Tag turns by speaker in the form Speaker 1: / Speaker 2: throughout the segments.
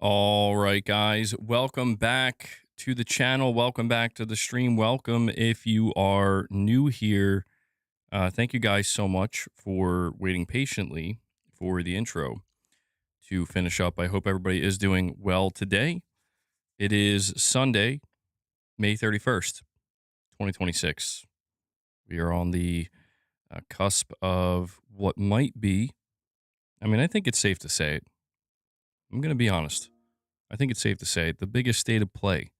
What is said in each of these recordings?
Speaker 1: All right, guys, welcome back to the channel. Welcome back to the stream. Welcome if you are new here. Thank you guys so much for waiting patiently for the intro to finish up. I hope everybody is doing well today. It is Sunday, May 31st, 2026. We are on the cusp of what might be, I think it's safe to say it. I'm going to be honest. I think it's safe to say it, the biggest state of play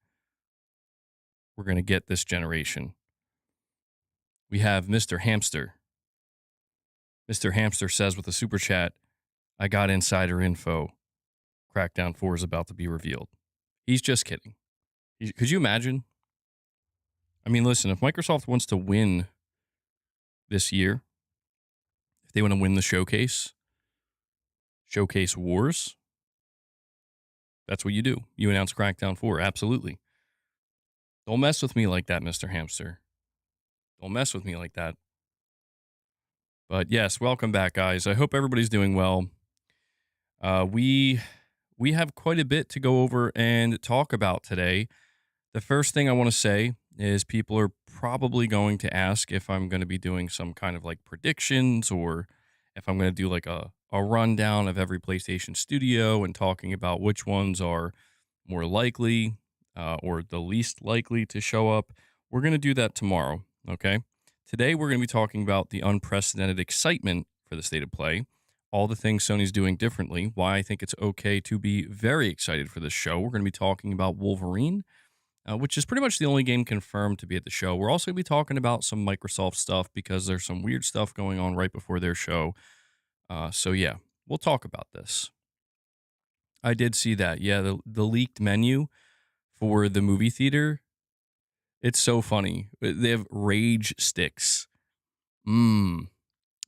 Speaker 1: we're going to get this generation. We have Mr. Hamster. Mr. Hamster says with a super chat, I got insider info. Crackdown 4 is about to be revealed. He's just kidding. Could you imagine? Listen, if Microsoft wants to win this year, if they want to win the showcase wars, that's what you do. You announce Crackdown 4, absolutely. Don't mess with me like that, Mr. Hamster. Don't mess with me like that. But yes, welcome back, guys. I hope everybody's doing well. We have quite a bit to go over and talk about today. The first thing I want to say is people are probably going to ask if I'm going to be doing some kind of like predictions or if I'm going to do like a rundown of every PlayStation studio and talking about which ones are more likely or the least likely to show up. We're going to do that tomorrow, okay? Today, we're going to be talking about the unprecedented excitement for the state of play, all the things Sony's doing differently, why I think it's okay to be very excited for this show. We're going to be talking about Wolverine, which is pretty much the only game confirmed to be at the show. We're also going to be talking about some Microsoft stuff because there's some weird stuff going on right before their show. So yeah, we'll talk about this. I did see that. Yeah, the leaked menu for the movie theater, it's so funny. They have rage sticks.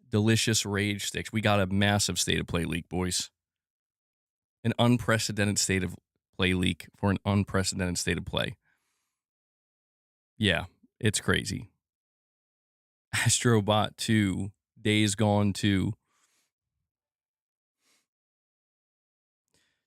Speaker 1: Delicious rage sticks. We got a massive state of play leak, boys. An unprecedented state of play leak for an unprecedented state of play. Yeah, it's crazy. Astrobot 2, Days Gone 2.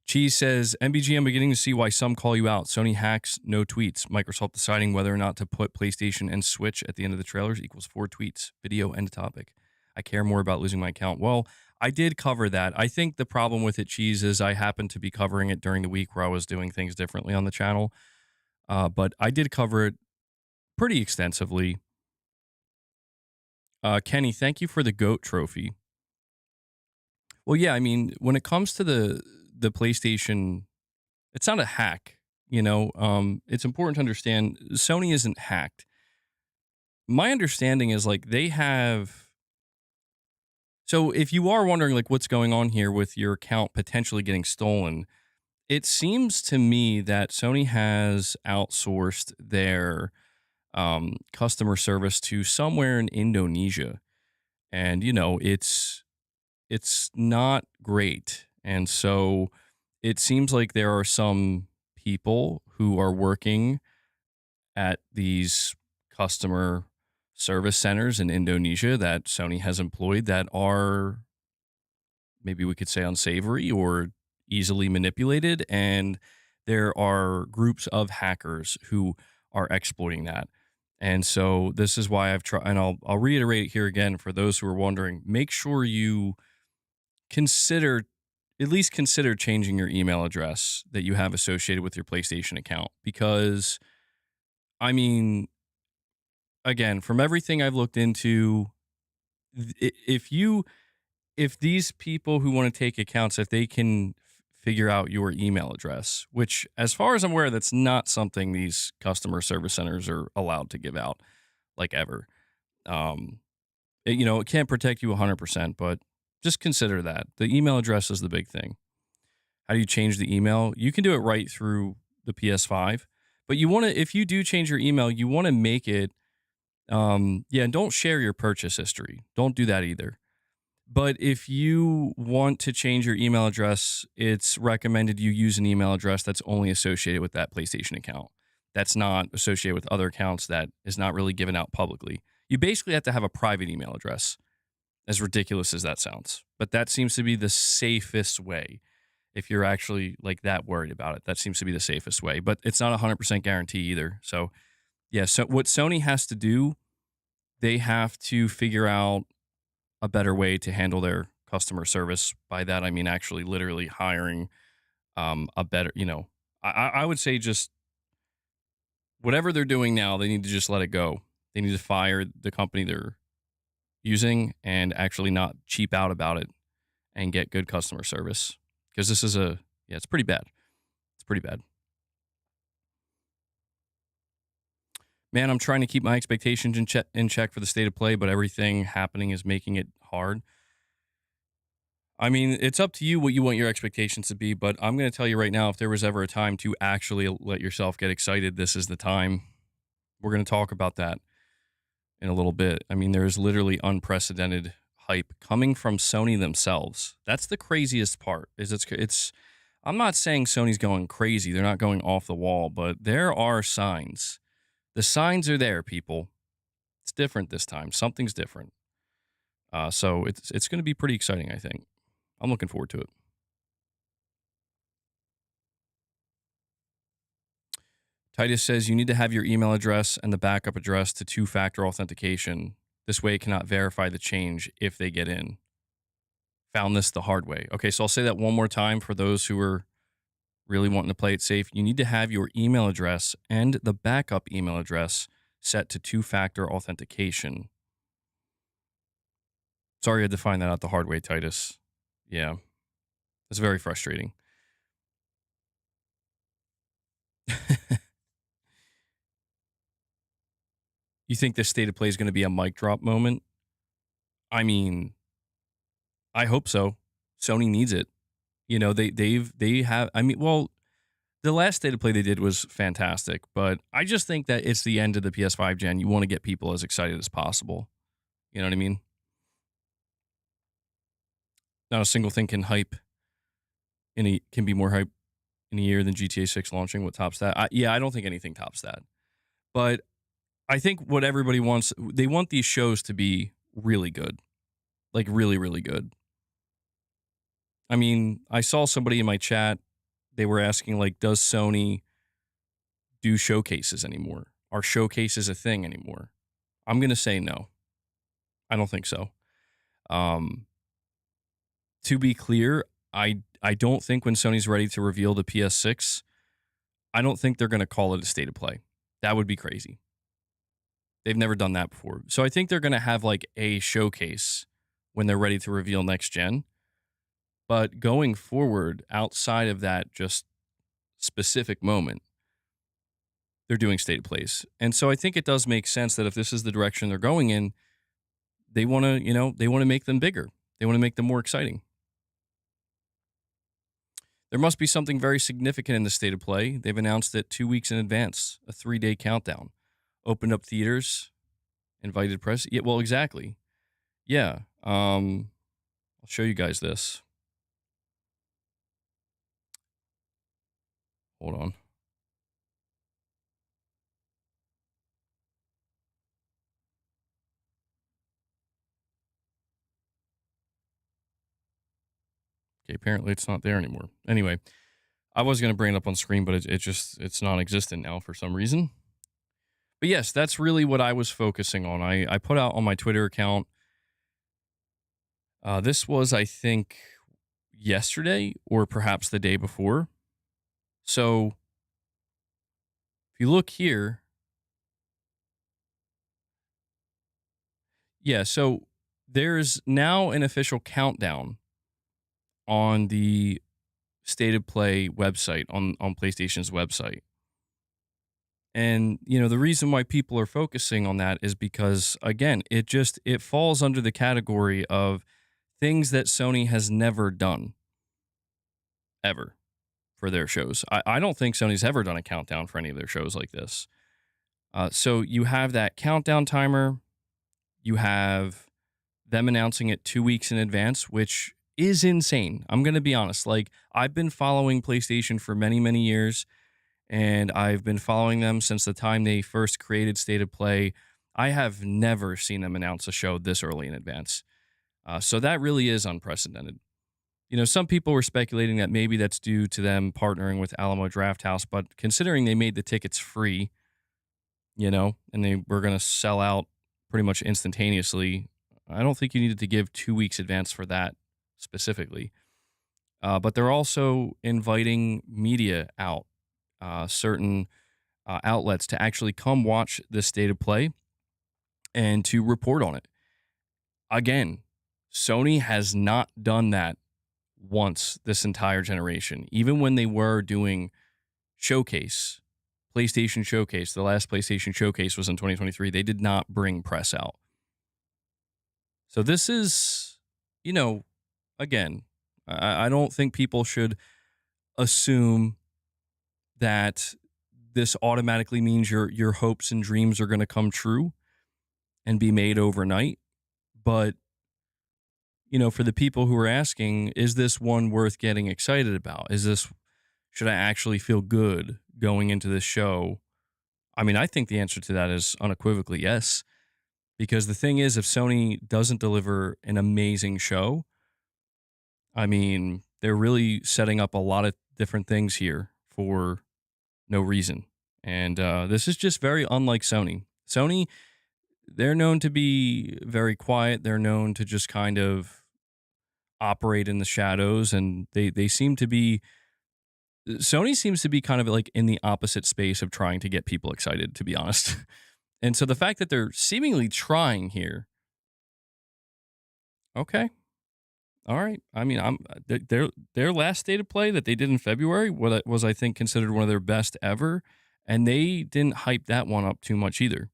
Speaker 1: Cheese says, MBG, I'm beginning to see why some call you out. Sony hacks, no tweets. Microsoft deciding whether or not to put PlayStation and Switch at the end of the trailers equals 4 tweets. Video, end topic. I care more about losing my account. Well, I did cover that. I think the problem with it, Cheese, is I happened to be covering it during the week where I was doing things differently on the channel. But I did cover it pretty extensively. Kenny, thank you for the GOAT trophy. Well, yeah, when it comes to the PlayStation, it's not a hack, it's important to understand Sony isn't hacked. My understanding is like they have. So if you are wondering like what's going on here with your account potentially getting stolen, it seems to me that Sony has outsourced their customer service to somewhere in Indonesia. And, it's not great. And so it seems like there are some people who are working at these customer service centers in Indonesia that Sony has employed that are, maybe we could say, unsavory or easily manipulated. And there are groups of hackers who are exploiting that. And so this is why I've tried, and I'll reiterate it here again for those who are wondering, make sure you at least consider changing your email address that you have associated with your PlayStation account. Because, again, from everything I've looked into, if these people who want to take accounts, if they can figure out your email address, which as far as I'm aware, that's not something these customer service centers are allowed to give out, like ever. It can't protect you 100%, but just consider that. The email address is the big thing. How do you change the email? You can do it right through the PS5, but if you do change your email, you want to make it, and don't share your purchase history. Don't do that either. But if you want to change your email address, it's recommended you use an email address that's only associated with that PlayStation account. That's not associated with other accounts, that is not really given out publicly. You basically have to have a private email address, as ridiculous as that sounds. But that seems to be the safest way. if you're actually like that worried about it. That seems to be the safest way, but it's not a 100% guarantee either. So, yeah, so what Sony has to do, they have to figure out a better way to handle their customer service. By that, I mean actually literally hiring a better, I would say just whatever they're doing now, they need to just let it go. They need to fire the company they're using and actually not cheap out about it and get good customer service. Because this is it's pretty bad. It's pretty bad. Man, I'm trying to keep my expectations in check for the state of play, but everything happening is making it hard. I mean, it's up to you what you want your expectations to be, but I'm going to tell you right now, if there was ever a time to actually let yourself get excited, this is the time. We're going to talk about that in a little bit. I mean, there's literally unprecedented hype coming from Sony themselves. That's the craziest part. I'm not saying Sony's going crazy. They're not going off the wall, but there are signs. The signs are there, people. It's different this time. Something's different. So it's going to be pretty exciting, I think. I'm looking forward to it. Titus says you need to have your email address and the backup address to two-factor authentication. This way it cannot verify the change if they get in. Found this the hard way. Okay, so I'll say that one more time for those who are really wanting to play it safe. You need to have your email address and the backup email address set to two-factor authentication. Sorry I had to find that out the hard way, Titus. Yeah, it's very frustrating. You think this state of play is going to be a mic drop moment? I mean, I hope so. Sony needs it. You know, they have. I mean, well, the last state of play they did was fantastic, but I just think that it's the end of the PS5 gen. You want to get people as excited as possible. You know what I mean? Not a single thing can be more hype in a year than GTA 6 launching. What tops that? I don't think anything tops that. But I think what everybody wants, they want these shows to be really good. Like really, really good. I mean, I saw somebody in my chat, they were asking, like, does Sony do showcases anymore? Are showcases a thing anymore? I'm going to say no. I don't think so. To be clear, I don't think when Sony's ready to reveal the PS6, I don't think they're going to call it a state of play. That would be crazy. They've never done that before. So I think they're going to have like a showcase when they're ready to reveal next gen. But going forward, outside of that just specific moment, they're doing state of plays. And so I think it does make sense that if this is the direction they're going in, they want to make them bigger. They want to make them more exciting. There must be something very significant in the state of play. They've announced it 2 weeks in advance, a 3-day countdown. Opened up theaters, invited press. Yeah, well, exactly. Yeah. I'll show you guys this. Hold on. Okay, apparently it's not there anymore. Anyway, I was going to bring it up on screen, but it's non-existent now for some reason. But yes, that's really what I was focusing on. I put out on my Twitter account. This was, I think, yesterday or perhaps the day before. So if you look here, yeah, so there's now an official countdown on the State of Play website, on PlayStation's website. And, the reason why people are focusing on that is because, again, it falls under the category of things that Sony has never done, ever, for their shows. I don't think Sony's ever done a countdown for any of their shows like this. So you have that countdown timer. You have them announcing it 2 weeks in advance, which is insane. I'm going to be honest. Like, I've been following PlayStation for many, many years, and I've been following them since the time they first created State of Play. I have never seen them announce a show this early in advance. So that really is unprecedented. Some people were speculating that maybe that's due to them partnering with Alamo Drafthouse, but considering they made the tickets free, and they were going to sell out pretty much instantaneously, I don't think you needed to give 2 weeks advance for that specifically. But they're also inviting media out, certain outlets to actually come watch this state of play and to report on it. Again, Sony has not done that once this entire generation. Even when they were doing Showcase, PlayStation Showcase, the last PlayStation Showcase was in 2023, they did not bring press out. So this is, again, I don't think people should assume that this automatically means your hopes and dreams are going to come true and be made overnight. But, for the people who are asking, is this one worth getting excited about? Should I actually feel good going into this show? I mean, I think the answer to that is unequivocally yes. Because the thing is, if Sony doesn't deliver an amazing show, I mean, they're really setting up a lot of different things here for no reason. And this is just very unlike Sony. Sony, they're known to be very quiet. They're known to just kind of operate in the shadows. And they seem to be, Sony seems to be kind of like in the opposite space of trying to get people excited, to be honest. And so the fact that they're seemingly trying here, okay, all right. I mean, their last state of play that they did in February was I think considered one of their best ever, and they didn't hype that one up too much either.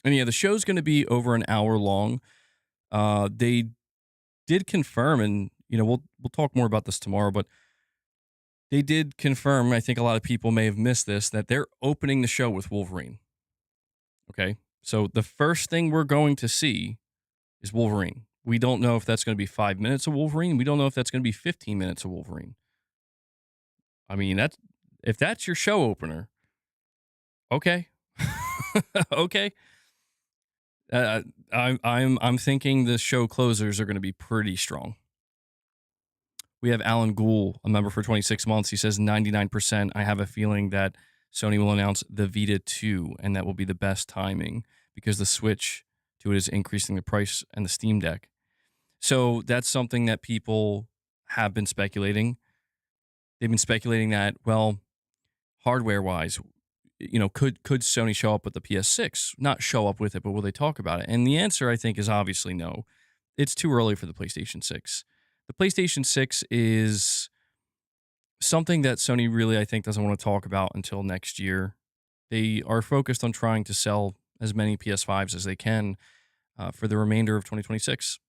Speaker 1: And yeah, the show's going to be over an hour long. They did confirm, and we'll talk more about this tomorrow, but they did confirm. I think a lot of people may have missed this, that they're opening the show with Wolverine. Okay, so the first thing we're going to see is Wolverine. We don't know if that's going to be 5 minutes of Wolverine. We don't know if that's going to be 15 minutes of Wolverine. I mean, if that's your show opener, okay, okay. I'm thinking the show closers are going to be pretty strong. We have Alan Gould, a member for 26 months. He says 99%. I have a feeling that Sony will announce the Vita 2, and that will be the best timing because the Switch to it is increasing the price and the Steam Deck. So that's something that people have been speculating. They've been speculating that, well, hardware-wise, could Sony show up with the PS6? Not show up with it, but will they talk about it? And the answer, I think, is obviously no. It's too early for the PlayStation 6. The PlayStation 6 is something that Sony really, I think, doesn't want to talk about until next year. They are focused on trying to sell as many PS5s as they can for the remainder of 2026.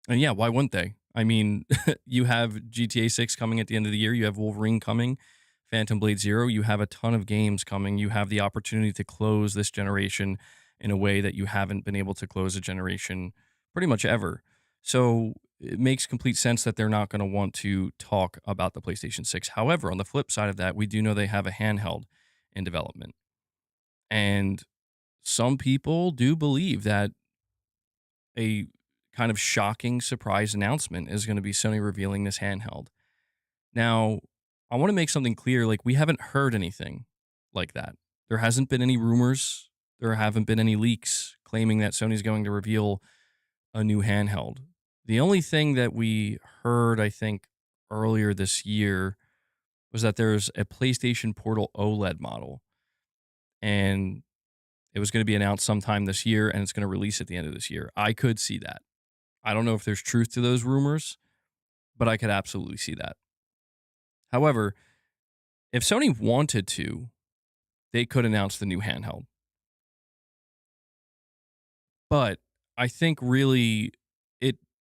Speaker 1: And yeah, why wouldn't they? I mean, you have GTA 6 coming at the end of the year. You have Wolverine coming, Phantom Blade Zero. You have a ton of games coming. You have the opportunity to close this generation in a way that you haven't been able to close a generation pretty much ever. So it makes complete sense that they're not going to want to talk about the PlayStation 6. However, on the flip side of that, we do know they have a handheld in development. And some people do believe that a kind of shocking surprise announcement is going to be Sony revealing this handheld. Now, I want to make something clear. Like, we haven't heard anything like that. There hasn't been any rumors. There haven't been any leaks claiming that Sony's going to reveal a new handheld. The only thing that we heard, I think, earlier this year was that there's a PlayStation Portal OLED model. And it was going to be announced sometime this year, and it's going to release at the end of this year. I could see that. I don't know if there's truth to those rumors, but I could absolutely see that. However, if Sony wanted to, they could announce the new handheld. But I think really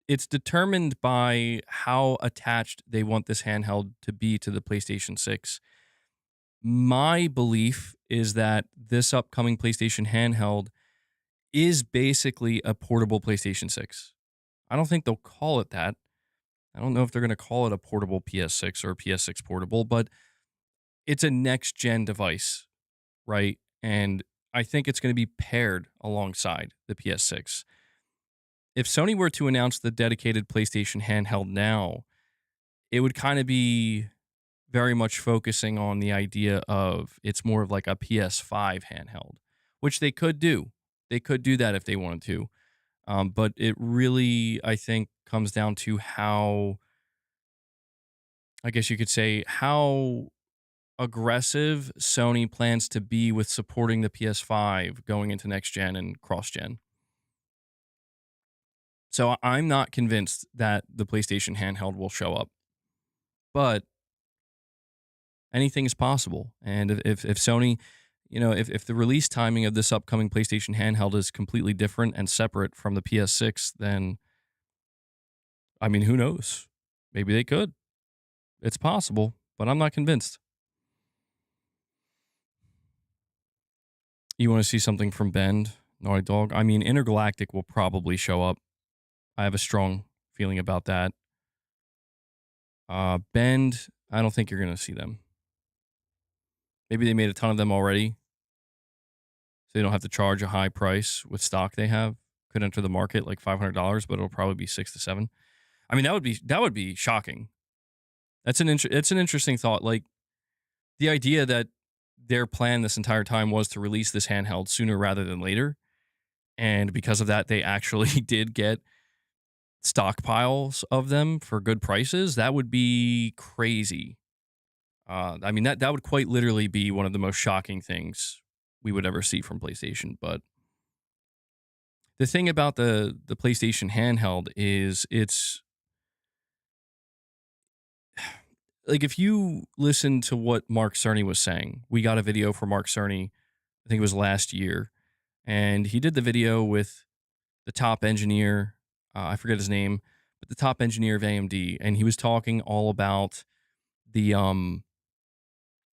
Speaker 1: it's determined by how attached they want this handheld to be to the PlayStation 6. My belief is that this upcoming PlayStation handheld is basically a portable PlayStation 6. I don't think they'll call it that. I don't know if they're going to call it a portable PS6 or a PS6 portable, but it's a next-gen device, right? And I think it's going to be paired alongside the PS6. if Sony were to announce the dedicated PlayStation handheld now, it would kind of be very much focusing on the idea of it's more of like a PS5 handheld, which they could do. They could do that if they wanted to. But it really, I think, comes down to how, I guess you could say, how aggressive Sony plans to be with supporting the PS5 going into next gen and cross gen. So I'm not convinced that the PlayStation handheld will show up, but anything is possible. And if Sony, if the release timing of this upcoming PlayStation handheld is completely different and separate from the PS6, then I mean, who knows? Maybe they could. It's possible, but I'm not convinced. You want to see something from Bend, Naughty Dog? I mean, Intergalactic will probably show up. I have a strong feeling about that. Bend, I don't think you're going to see them. Maybe they made a ton of them already, so they don't have to charge a high price with stock they have. Could enter the market like $500, but it'll probably be 6 to 7. I mean, that would be shocking. It's an interesting thought. Like the idea that their plan this entire time was to release this handheld sooner rather than later, and because of that, they actually did get stockpiles of them for good prices. That would be crazy. I mean, that would quite literally be one of the most shocking things we would ever see from PlayStation. But the thing about the PlayStation handheld is it's like if you listen to what Mark Cerny was saying, we got a video for Mark Cerny, I think it was last year, and he did the video with the top engineer, I forget his name, but the top engineer of AMD, and he was talking all about the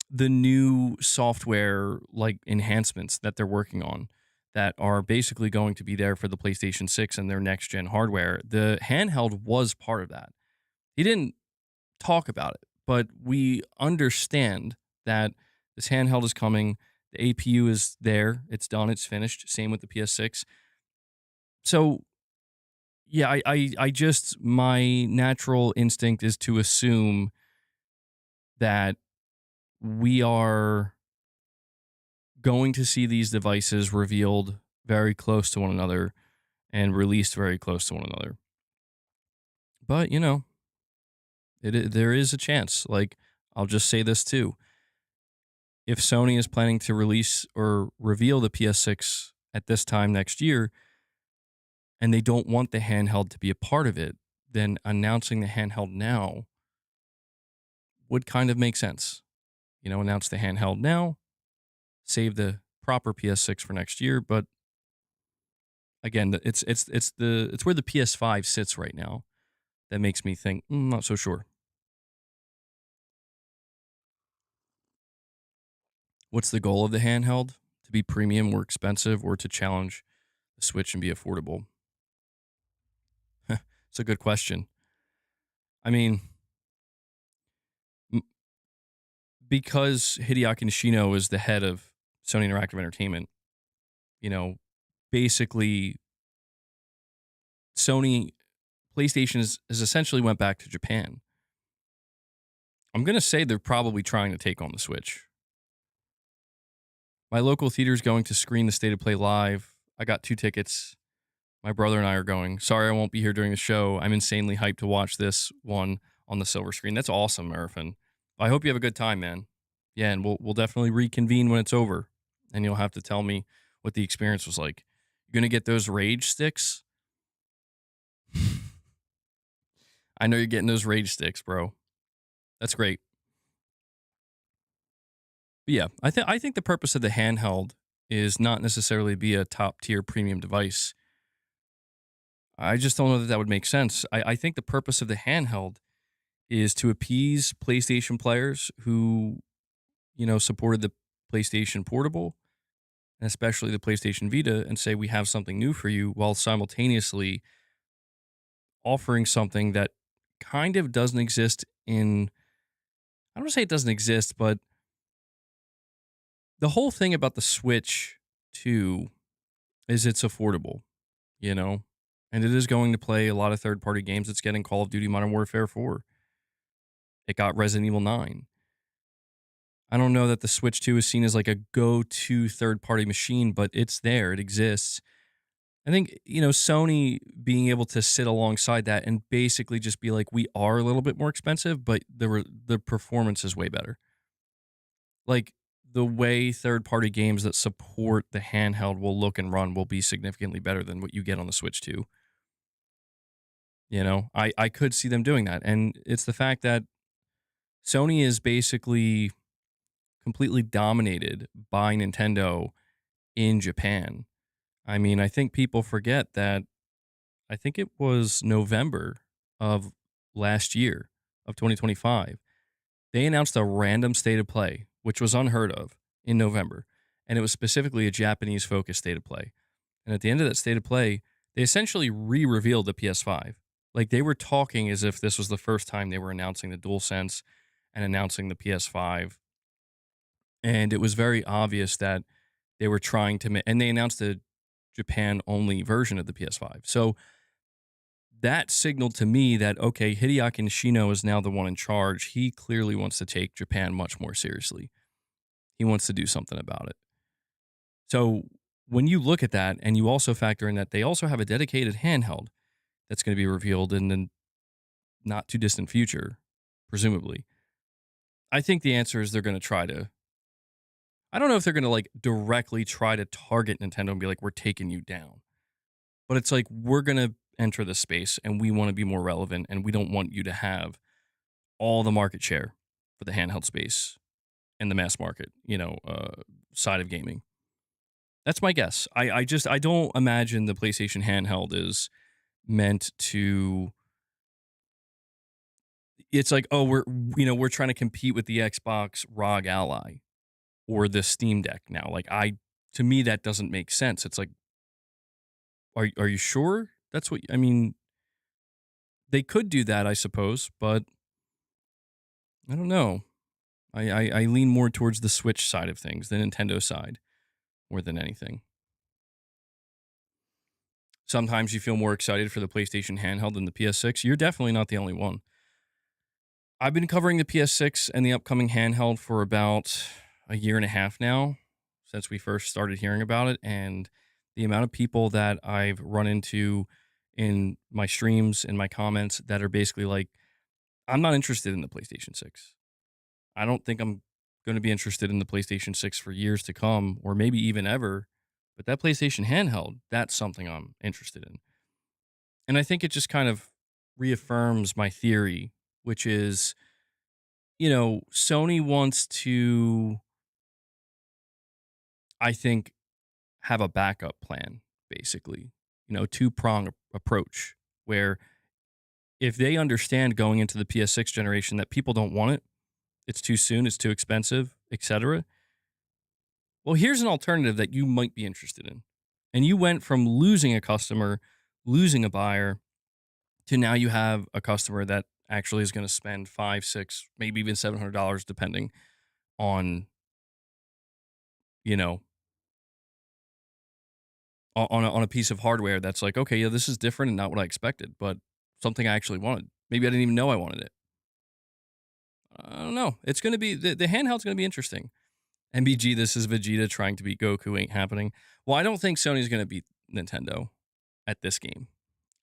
Speaker 1: the new software like enhancements that they're working on that are basically going to be there for the PlayStation 6 and their next gen hardware. The handheld was part of that. He didn't talk about it, but we understand that this handheld is coming. The APU is there. It's done. It's finished. Same with the PS6. So yeah, I just my natural instinct is to assume that we are going to see these devices revealed very close to one another and released very close to one another. But, there is a chance. Like, I'll just say this too. If Sony is planning to release or reveal the PS6 at this time next year, and they don't want the handheld to be a part of it, then announcing the handheld now would kind of make sense. Announce the handheld now, save the proper PS6 for next year. But again, it's where the PS5 sits right now that makes me think, not so sure. What's the goal of the handheld? To be premium or expensive, or to challenge the Switch and be affordable? It's a good question. I mean, because Hideaki Nishino is the head of Sony Interactive Entertainment, you know, basically Sony PlayStation has essentially went back to Japan. I'm going to say they're probably trying to take on the Switch. My local theater is going to screen the State of Play live. I got 2 tickets. My brother and I are going. Sorry I won't be here during the show. I'm insanely hyped to watch this one on the silver screen. That's awesome, Erfin. I hope you have a good time, man. Yeah, and we'll definitely reconvene when it's over, and you'll have to tell me what the experience was like. You're gonna get those rage sticks. I know you're getting those rage sticks, bro. That's great. But yeah, I think the purpose of the handheld is not necessarily be a top tier premium device. I just don't know that would make sense. I think the purpose of the handheld is to appease PlayStation players who, supported the PlayStation Portable, and especially the PlayStation Vita, and say we have something new for you, while simultaneously offering something that kind of doesn't exist in. I don't want to say it doesn't exist, but the whole thing about the Switch 2 is it's affordable, you know, And it is going to play a lot of third-party games. It's getting Call of Duty Modern Warfare 4. It got Resident Evil 9. I don't know that the Switch 2 is seen as like a go-to third-party machine, but it's there. It exists. I think, Sony being able to sit alongside that and basically just be like, we are a little bit more expensive, but the performance is way better. Like, the way third-party games that support the handheld will look and run will be significantly better than what you get on the Switch 2. I could see them doing that. And it's the fact that Sony is basically completely dominated by Nintendo in Japan. I mean, I think people forget that I think it was November of last year of 2025. They announced a random state of play, which was unheard of in November. And it was specifically a Japanese focused state of play. And at the end of that state of play, they essentially re-revealed the PS5. Like they were talking as if this was the first time they were announcing the DualSense and announcing the PS5. And it was very obvious that they were trying to and they announced a Japan only version of the PS5. So that signaled to me that, okay, Hideaki Nishino is now the one in charge. He clearly wants to take Japan much more seriously. He wants to do something about it. So when you look at that and you also factor in that they also have a dedicated handheld that's going to be revealed in the not too distant future, presumably, I think the answer is they're going to try to. I don't know if they're going to like directly try to target Nintendo and be like, we're taking you down. But it's like, we're going to enter the space and we want to be more relevant and we don't want you to have all the market share for the handheld space and the mass market, side of gaming. That's my guess. I don't imagine the PlayStation handheld is meant to. It's like, oh, we're trying to compete with the Xbox ROG Ally or the Steam Deck now. Like to me, that doesn't make sense. It's like, are you sure that's what I mean? They could do that, I suppose, but I don't know. I lean more towards the Switch side of things, the Nintendo side, more than anything. Sometimes you feel more excited for the PlayStation handheld than the PS6. You're definitely not the only one. I've been covering the PS6 and the upcoming handheld for about a year and a half now, since we first started hearing about it. And the amount of people that I've run into in my streams, in my comments, that are basically like, I'm not interested in the PlayStation 6. I don't think I'm going to be interested in the PlayStation 6 for years to come, or maybe even ever. But that PlayStation handheld, that's something I'm interested in. And I think it just kind of reaffirms my theory, which is, Sony wants to, I think, have a backup plan, basically, two-prong approach, where if they understand going into the PS6 generation that people don't want it, it's too soon, it's too expensive, etc. Well, here's an alternative that you might be interested in. And you went from losing a customer, losing a buyer, to now you have a customer that actually is going to spend $500, $600, maybe even $700, depending on, you know, on a piece of hardware that's like, okay, yeah, this is different and not what I expected, but something I actually wanted. Maybe I didn't even know I wanted it. I don't know. It's going to be, the handheld's going to be interesting. MBG, this is Vegeta trying to beat Goku ain't happening. Well, I don't think Sony's going to beat Nintendo at this game.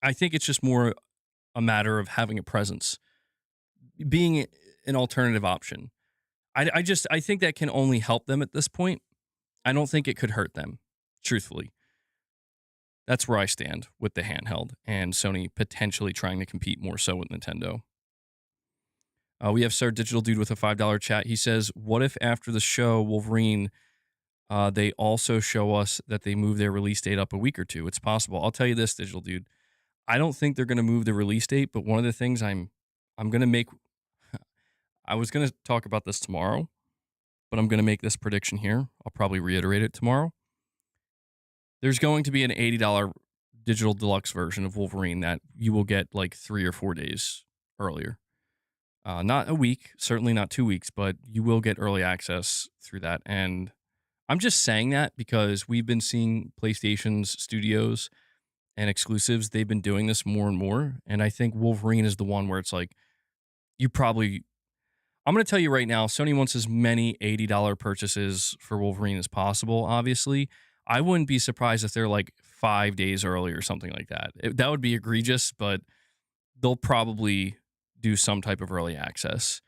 Speaker 1: I think it's just more a matter of having a presence, being an alternative option. I think that can only help them at this point. I don't think it could hurt them, truthfully. That's where I stand with the handheld and Sony potentially trying to compete more so with Nintendo. We have Sir Digital Dude with a $5 chat. He says, what if after the show, Wolverine, they also show us that they move their release date up a week or two? It's possible. I'll tell you this, Digital Dude. I don't think they're going to move the release date, but one of the things I'm going to make, I was going to talk about this tomorrow, but I'm going to make this prediction here. I'll probably reiterate it tomorrow. There's going to be an $80 digital deluxe version of Wolverine that you will get like 3 or 4 days earlier. Not a week, certainly not 2 weeks, but you will get early access through that. And I'm just saying that because we've been seeing PlayStation's studios and exclusives, they've been doing this more and more. And I think Wolverine is the one where it's like, you probably, I'm going to tell you right now, Sony wants as many $80 purchases for Wolverine as possible, obviously. I wouldn't be surprised if they're like 5 days early or something like that. That would be egregious, but they'll probably do some type of early access.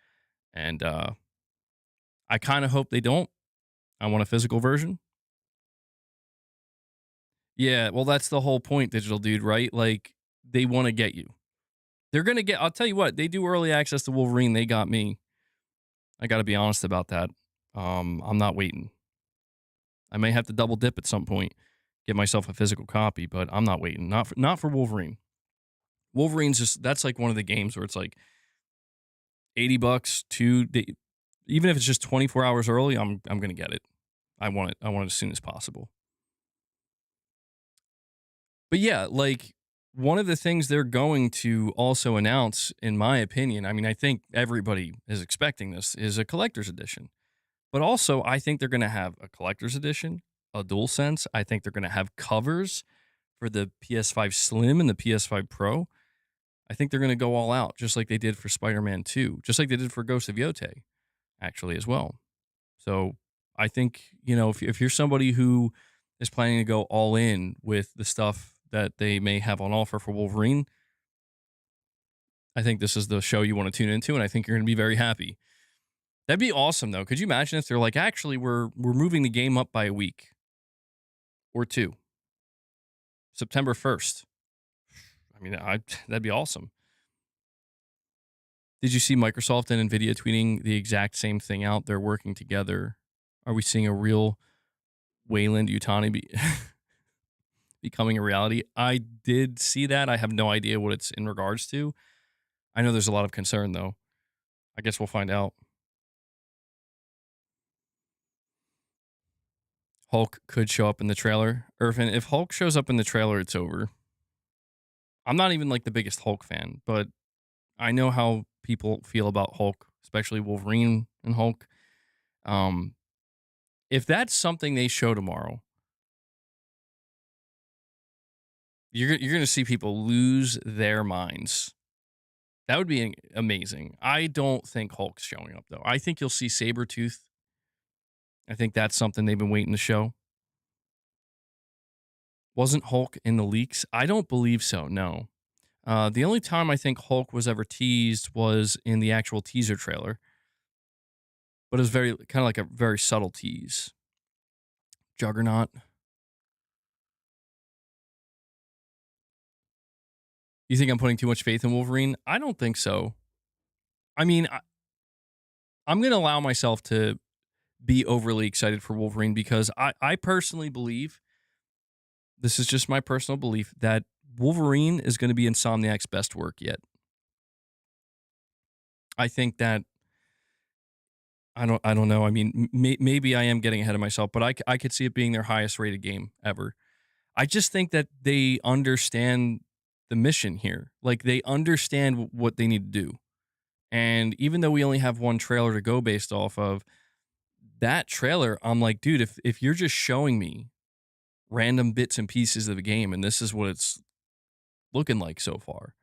Speaker 1: And I kind of hope they don't. I want a physical version. Yeah, well, that's the whole point, digital dude, right? Like, they want to get you. They're going to get, I'll tell you what, they do early access to Wolverine. They got me. I got to be honest about that. I'm not waiting. I may have to double dip at some point, get myself a physical copy, but I'm not waiting. Not for Wolverine. Wolverine's just, that's like one of the games where it's like $80, even if it's just 24 hours early, I'm going to get it. I want it. I want it as soon as possible. But yeah, like one of the things they're going to also announce, in my opinion, I mean, I think everybody is expecting this, is a collector's edition. But also, I think they're going to have a collector's edition, a DualSense. I think they're going to have covers for the PS5 Slim and the PS5 Pro. I think they're going to go all out, just like they did for Spider-Man 2, just like they did for Ghost of Yotei, actually, as well. So I think, if you're somebody who is planning to go all in with the stuff that they may have on offer for Wolverine, I think this is the show you want to tune into, and I think you're going to be very happy. That'd be awesome, though. Could you imagine if they're like, actually, we're moving the game up by a week or two, September 1st? I mean, that'd be awesome. Did you see Microsoft and Nvidia tweeting the exact same thing out? They're working together. Are we seeing a real Wayland Yutani becoming a reality? I did see that. I have no idea what it's in regards to. I know there's a lot of concern, though. I guess we'll find out. Hulk could show up in the trailer. Irvin, if Hulk shows up in the trailer, it's over. I'm not even like the biggest Hulk fan, but I know how people feel about Hulk, especially Wolverine and Hulk. If that's something they show tomorrow, you're going to see people lose their minds. That would be amazing. I don't think Hulk's showing up, though. I think you'll see Sabretooth. I think that's something they've been waiting to show. Wasn't Hulk in the leaks? I don't believe so, no. The only time I think Hulk was ever teased was in the actual teaser trailer. But it was very kind of like a very subtle tease. Juggernaut. You think I'm putting too much faith in Wolverine? I don't think so. I mean, I'm going to allow myself to be overly excited for Wolverine because I personally believe, this is just my personal belief, that Wolverine is going to be Insomniac's best work yet. I think that, I don't know. I mean, maybe I am getting ahead of myself, but I could see it being their highest rated game ever. I just think that they understand the mission here. Like, they understand what they need to do. And even though we only have one trailer to go based off of, that trailer, I'm like, dude, if you're just showing me random bits and pieces of the game and this is what it's looking like so far,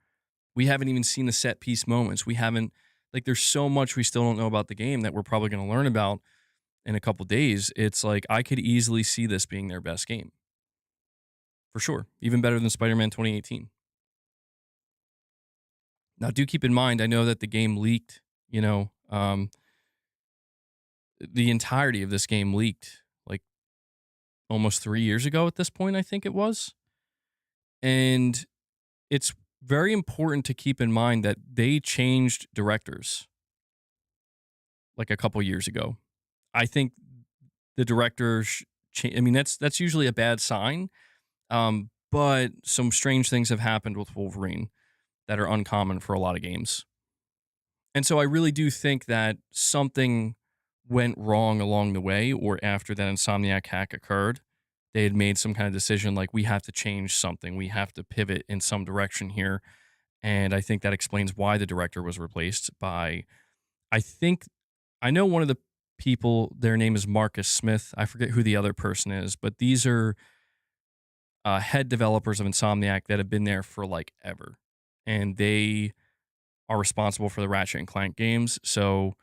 Speaker 1: we haven't even seen the set piece moments. We haven't, like, there's so much we still don't know about the game that we're probably going to learn about in a couple days. It's like, I could easily see this being their best game. For sure. Even better than Spider-Man 2018. Now, do keep in mind, I know that the game leaked, the entirety of this game leaked like almost 3 years ago at this point, I think it was. And it's very important to keep in mind that they changed directors like a couple years ago. I think the directors, I mean, that's usually a bad sign. But some strange things have happened with Wolverine that are uncommon for a lot of games. And so I really do think that something went wrong along the way, or after that Insomniac hack occurred, they had made some kind of decision like, we have to change something. We have to pivot in some direction here. And I think that explains why the director was replaced by, I know one of the people, their name is Marcus Smith. I forget who the other person is, but these are head developers of Insomniac that have been there for like ever, and they are responsible for the Ratchet and Clank games. So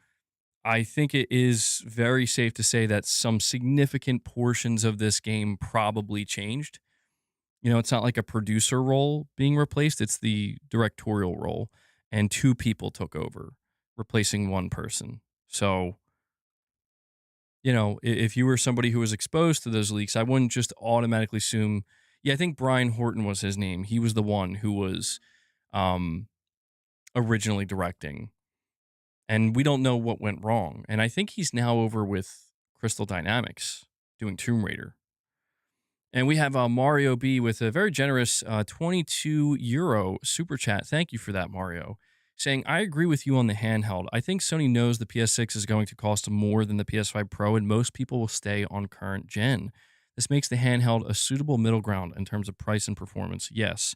Speaker 1: I think it is very safe to say that some significant portions of this game probably changed. You know, it's not like a producer role being replaced, it's the directorial role, and two people took over, replacing one person. So, you know, if you were somebody who was exposed to those leaks, I wouldn't just automatically assume. Yeah, I think Brian Horton was his name. He was the one who was um, originally directing, and we don't know what went wrong. And I think he's now over with Crystal Dynamics doing Tomb Raider. And we have Mario B with a very generous 22 euro super chat. Thank you for that, Mario. Saying, I agree with you on the handheld. I think Sony knows the PS6 is going to cost more than the PS5 Pro, and most people will stay on current gen. This makes the handheld a suitable middle ground in terms of price and performance. Yes.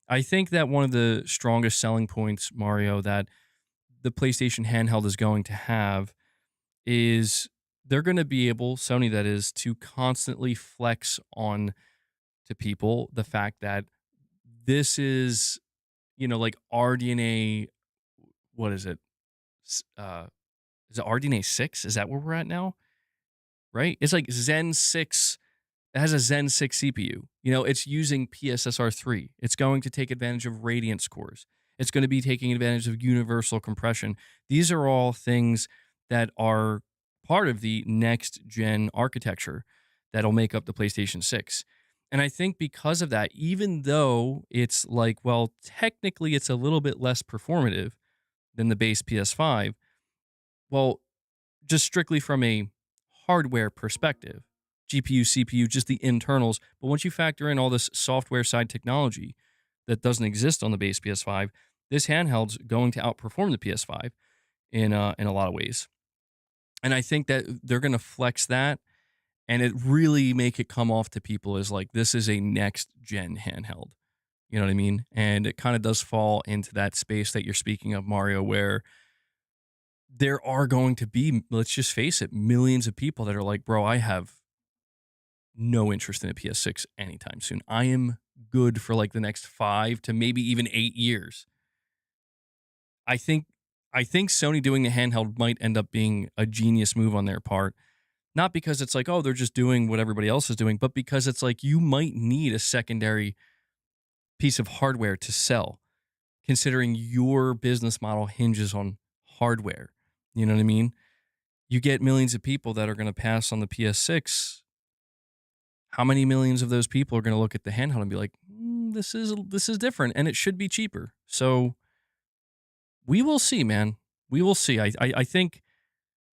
Speaker 1: I think that one of the strongest selling points, Mario, that the PlayStation handheld is going to have is they're going to be able, Sony that is, to constantly flex on to people the fact that this is, you know, like RDNA, what is it? Is it RDNA 6? Is that where we're at now? Right? It's like Zen 6. It has a Zen 6 CPU. You know, it's using PSSR 3. It's going to take advantage of Radiance cores. It's going to be taking advantage of universal compression. These are all things that are part of the next gen architecture that'll make up the PlayStation 6. And I think because of that, even though it's like, well, technically it's a little bit less performative than the base PS5, well, just strictly from a hardware perspective, GPU, CPU, just the internals. But once you factor in all this software side technology that doesn't exist on the base PS5, this handheld's going to outperform the PS5 in a lot of ways. And I think that they're going to flex that and it really make it come off to people as like this is a next gen handheld. You know what I mean? And it kind of does fall into that space that you're speaking of, Mario, where there are going to be, let's just face it, millions of people that are like, bro, I have no interest in a PS6 anytime soon. I am good for like the next 5 to maybe even 8 years. I think I think Sony doing the handheld might end up being a genius move on their part. Not because it's like, oh, they're just doing what everybody else is doing, but because it's like you might need a secondary piece of hardware to sell, considering your business model hinges on hardware. You know what I mean? You get millions of people that are going to pass on the PS6. How many millions of those people are going to look at the handheld and be like, this is different, and it should be cheaper. So we will see, man. We will see. I think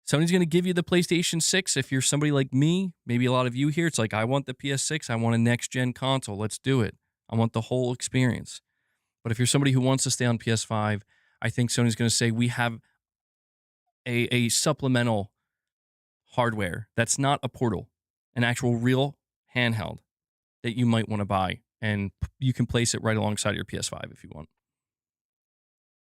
Speaker 1: Sony's going to give you the PlayStation 6. If you're somebody like me, maybe a lot of you here, it's like, I want the PS6. I want a next gen console. Let's do it. I want the whole experience. But if you're somebody who wants to stay on PS5, I think Sony's going to say, we have a supplemental hardware that's not a portal, an actual real handheld that you might want to buy. And you can place it right alongside your PS5 if you want.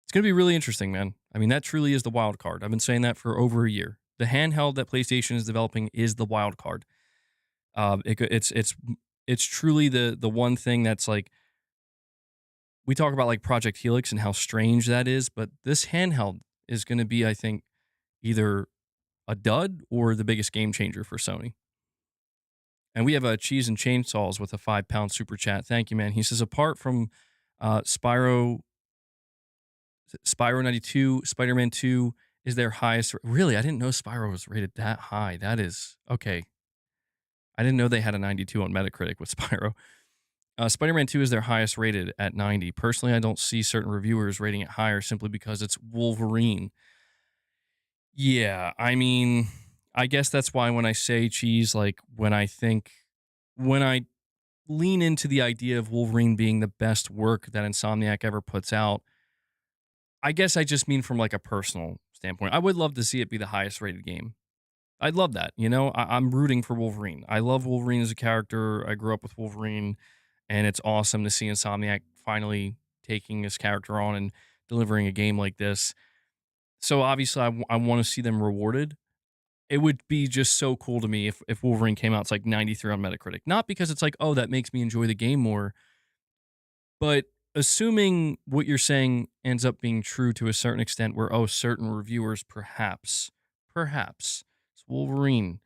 Speaker 1: It's going to be really interesting, man. I mean, that truly is the wild card. I've been saying that for over a year. The handheld that PlayStation is developing is the wild card. It's truly the one thing that's like, we talk about like Project Helix and how strange that is, but this handheld is going to be, I think, either a dud or the biggest game changer for Sony. And we have a Cheese and Chainsaws with a £5 super chat. Thank you, man. He says, apart from Spyro 92, Spider-Man 2 is their highest. Really, I didn't know Spyro was rated that high. That is okay. I didn't know they had a 92 on Metacritic with Spyro. Spider-Man 2 is their highest rated at 90. Personally, I don't see certain reviewers rating it higher simply because it's Wolverine. Yeah, I mean, I guess that's why when I say Cheese, like when I lean into the idea of Wolverine being the best work that Insomniac ever puts out, I guess I just mean from like a personal standpoint. I would love to see it be the highest rated game. I'd love that. You know, I'm rooting for Wolverine. I love Wolverine as a character. I grew up with Wolverine, and it's awesome to see Insomniac finally taking this character on and delivering a game like this. So obviously, I want to see them rewarded. it would be just so cool to me if Wolverine came out, it's like 93 on Metacritic. Not because it's like, oh, that makes me enjoy the game more, but assuming what you're saying ends up being true to a certain extent, where, oh, certain reviewers perhaps, it's Wolverine,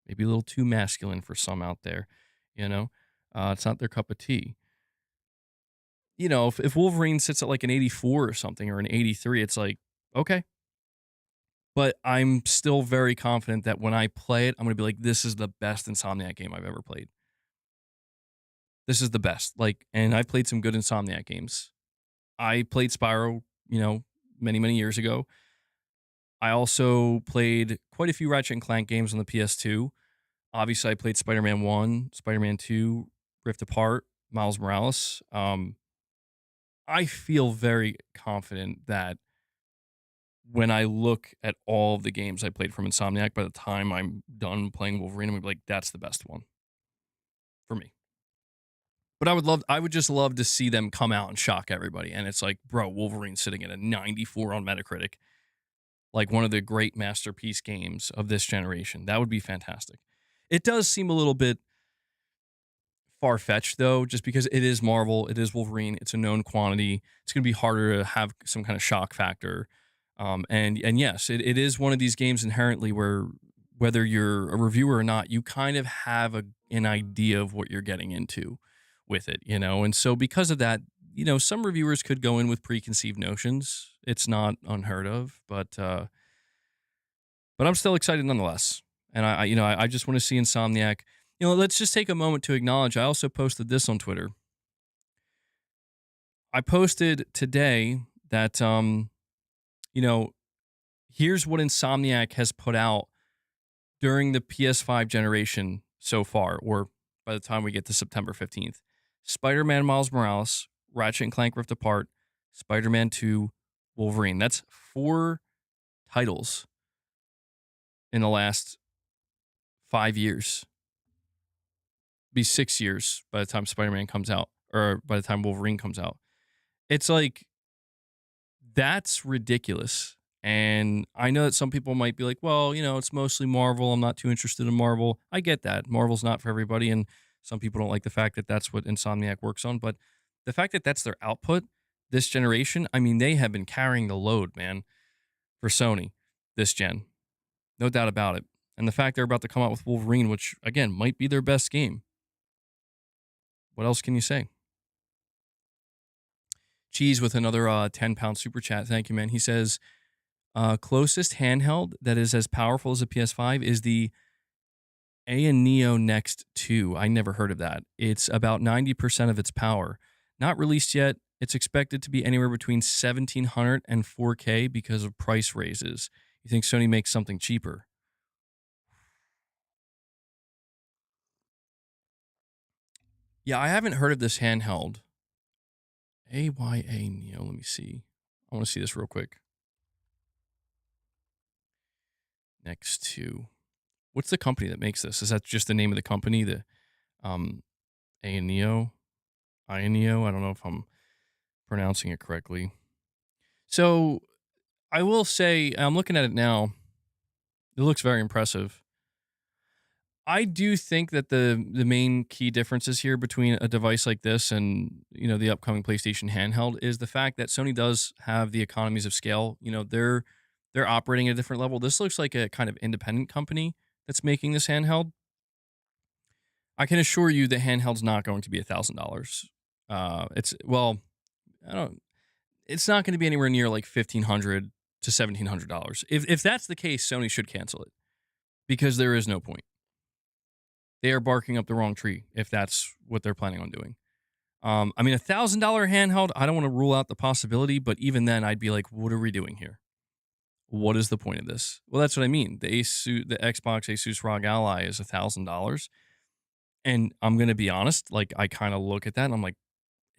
Speaker 1: maybe a little too masculine for some out there, you know? It's not their cup of tea. You know, if Wolverine sits at like an 84 or something or an 83, it's like, okay. But I'm still very confident that when I play it, I'm going to be like, this is the best Insomniac game I've ever played. This is the best. Like, and I've played some good Insomniac games. I played Spyro, you know, many, many years ago. I also played quite a few Ratchet and Clank games on the PS2. Obviously, I played Spider-Man 1, Spider-Man 2, Rift Apart, Miles Morales. I feel very confident that when I look at all of the games I played from Insomniac, by the time I'm done playing Wolverine, I'm gonna be like, that's the best one for me. But I would just love to see them come out and shock everybody. And it's like, bro, Wolverine's sitting at a 94 on Metacritic, like one of the great masterpiece games of this generation. That would be fantastic. It does seem a little bit far-fetched though, just because it is Marvel, it is Wolverine, it's a known quantity. It's going to be harder to have some kind of shock factor. And yes, it is one of these games inherently where whether you're a reviewer or not, you kind of have an idea of what you're getting into with it, you know. And so because of that, you know, some reviewers could go in with preconceived notions. It's not unheard of, but I'm still excited nonetheless. And I just want to see Insomniac. You know, let's just take a moment to acknowledge. I also posted this on Twitter. I posted today that you know, here's what Insomniac has put out during the PS5 generation so far, or by the time we get to September 15th. Spider-Man Miles Morales, Ratchet and Clank Rift Apart, Spider-Man 2, Wolverine. That's 4 titles in the last 5 years. Be 6 years by the time Spider-Man comes out, or by the time Wolverine comes out. It's like, that's ridiculous. And I know that some people might be like, well, you know, it's mostly Marvel. I'm not too interested in Marvel. I get that. Marvel's not for everybody. And some people don't like the fact that that's what Insomniac works on. But the fact that that's their output this generation, I mean, they have been carrying the load, man, for Sony this gen. No doubt about it. And the fact they're about to come out with Wolverine, which, again, might be their best game. What else can you say? Cheese with another 10-pound super chat. Thank you, man. He says, closest handheld that is as powerful as a PS5 is the Neo Next 2. I never heard of that. It's about 90% of its power. Not released yet. It's expected to be anywhere between 1700 and 4K because of price raises. You think Sony makes something cheaper? Yeah, I haven't heard of this handheld. AYA Neo. Let me see. I want to see this real quick. Next 2. What's the company that makes this? Is that just the name of the company? The Neo? Ioneo? I don't know if I'm pronouncing it correctly. So I will say, I'm looking at it now. It looks very impressive. I do think that the main key differences here between a device like this and, you know, the upcoming PlayStation handheld is the fact that Sony does have the economies of scale. You know, they're operating at a different level. This looks like a kind of independent company that's making this handheld. I can assure you the handheld's not going to be $1,000. It's well, I don't. It's not going to be anywhere near like $1,500 to $1,700. If that's the case, Sony should cancel it because there is no point. They are barking up the wrong tree if that's what they're planning on doing. I mean, $1,000 handheld, I don't want to rule out the possibility, but even then, I'd be like, what are we doing here? What is the point of this? Well, that's what I mean. The Xbox Asus ROG Ally is $1,000. And I'm going to be honest, like, I kind of look at that and I'm like,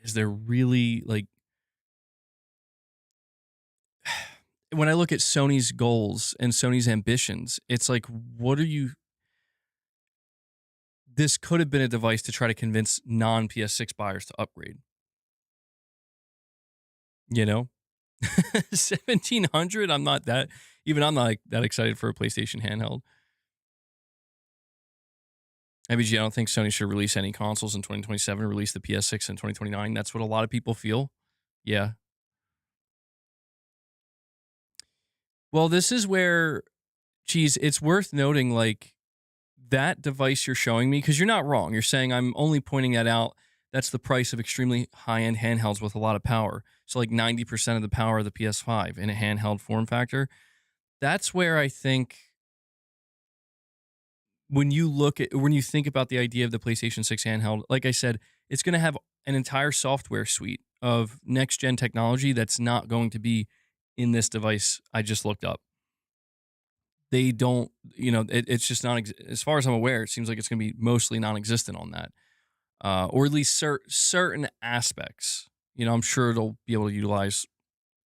Speaker 1: is there really, like, when I look at Sony's goals and Sony's ambitions, it's like, what are you? This could have been a device to try to convince non-PS6 buyers to upgrade. You know, 1,700. I'm not like that excited for a PlayStation handheld. MBG, I don't think Sony should release any consoles in 2027, release the PS6 in 2029. That's what a lot of people feel. Yeah. Well, this is where, geez, it's worth noting, like, that device you're showing me, because you're not wrong. You're saying I'm only pointing that out. That's the price of extremely high end handhelds with a lot of power. So, like 90% of the power of the PS5 in a handheld form factor. That's where I think when you think about the idea of the PlayStation 6 handheld, like I said, it's going to have an entire software suite of next gen technology that's not going to be in this device I just looked up. They don't, it's just not, as far as I'm aware, it seems like it's going to be mostly non existent on that, or at least certain aspects. I'm sure it'll be able to utilize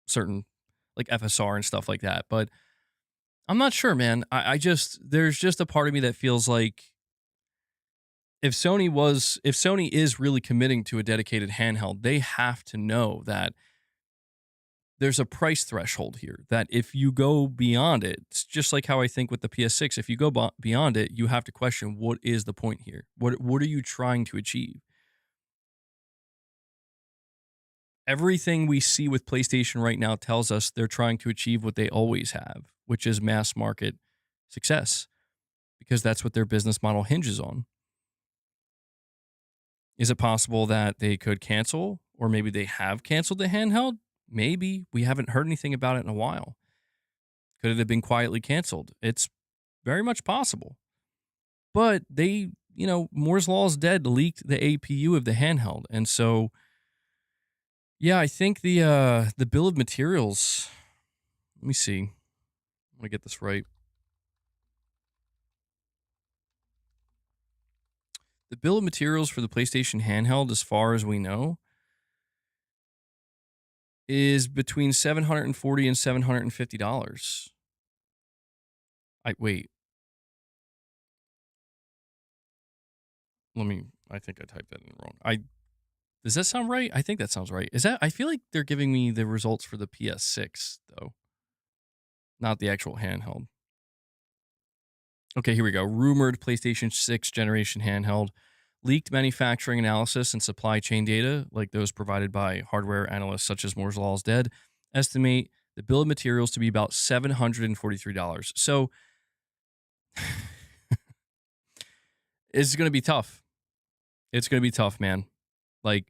Speaker 1: certain like FSR and stuff like that, but I'm not sure, man. There's just a part of me that feels like if Sony is really committing to a dedicated handheld, they have to know that there's a price threshold here, that if you go beyond it, it's just like how I think with the PS6, if you go beyond it, you have to question, what is the point here? What are you trying to achieve? Everything we see with PlayStation right now tells us they're trying to achieve what they always have, which is mass market success, because that's what their business model hinges on. Is it possible that they could cancel, or maybe they have canceled the handheld? Maybe. We haven't heard anything about it in a while. Could it have been quietly canceled? It's very much possible. But they, Moore's Law is dead, leaked the APU of the handheld. And so, yeah, I think the bill of materials, let me see. I want to get this right. The bill of materials for the PlayStation handheld, as far as we know, is between $740 and $750. Wait. I think I typed that in wrong. Does that sound right? I think that sounds right. I feel like they're giving me the results for the PS6 though, not the actual handheld. Okay, here we go. Rumored PlayStation 6 generation handheld. Leaked manufacturing analysis and supply chain data, like those provided by hardware analysts such as Moore's Law is Dead, estimate the bill of materials to be about $743. So it's going to be tough. It's going to be tough, man. Like,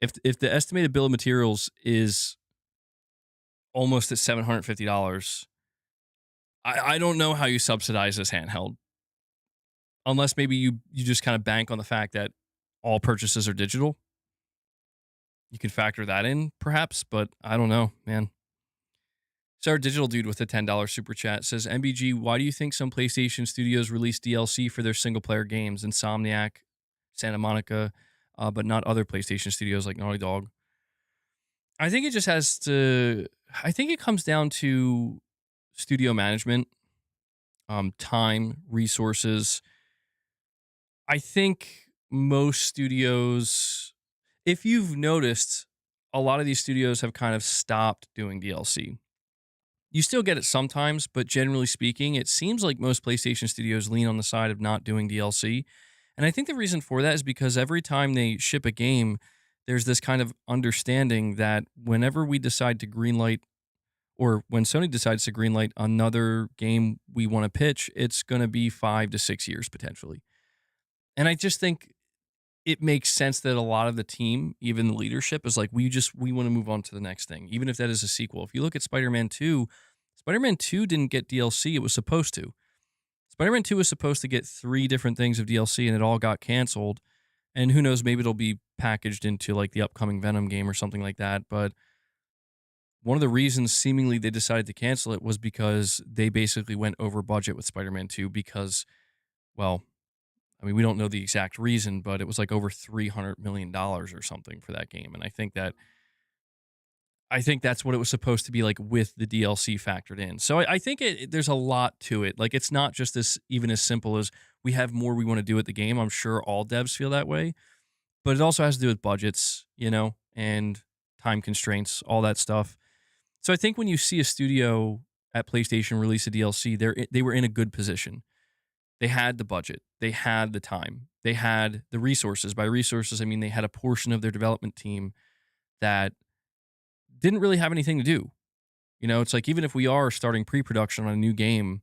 Speaker 1: if the estimated bill of materials is almost at $750, I don't know how you subsidize this handheld, unless maybe you just kind of bank on the fact that all purchases are digital. You can factor that in, perhaps, but I don't know, man. So our digital dude with a $10 super chat says, MBG, why do you think some PlayStation studios release DLC for their single player games? Insomniac, Santa Monica, but not other PlayStation studios like Naughty Dog. I think it comes down to studio management, time, resources. I think most studios, if you've noticed, a lot of these studios have kind of stopped doing DLC. You still get it sometimes, but generally speaking, it seems like most PlayStation studios lean on the side of not doing DLC. And I think the reason for that is because every time they ship a game, there's this kind of understanding that whenever we decide to greenlight, or when Sony decides to greenlight another game we want to pitch, it's going to be 5 to 6 years potentially. And I just think it makes sense that a lot of the team, even the leadership, is like, we want to move on to the next thing, even if that is a sequel. If you look at Spider-Man 2, Spider-Man 2 didn't get DLC. It was supposed to. Spider-Man 2 was supposed to get 3 different things of DLC, and it all got canceled. And who knows, maybe it'll be packaged into like the upcoming Venom game or something like that. But one of the reasons seemingly they decided to cancel it was because they basically went over budget with Spider-Man 2 because, well, I mean, we don't know the exact reason, but it was like over $300 million or something for that game. And I think that's what it was supposed to be like with the DLC factored in. So I think there's a lot to it. Like, it's not just even as simple as we have more we want to do at the game. I'm sure all devs feel that way, but it also has to do with budgets, and time constraints, all that stuff. So I think when you see a studio at PlayStation release a DLC, they were in a good position. They had the budget. They had the time. They had the resources. By resources, I mean they had a portion of their development team that didn't really have anything to do. You know, it's like even if we are starting pre-production on a new game,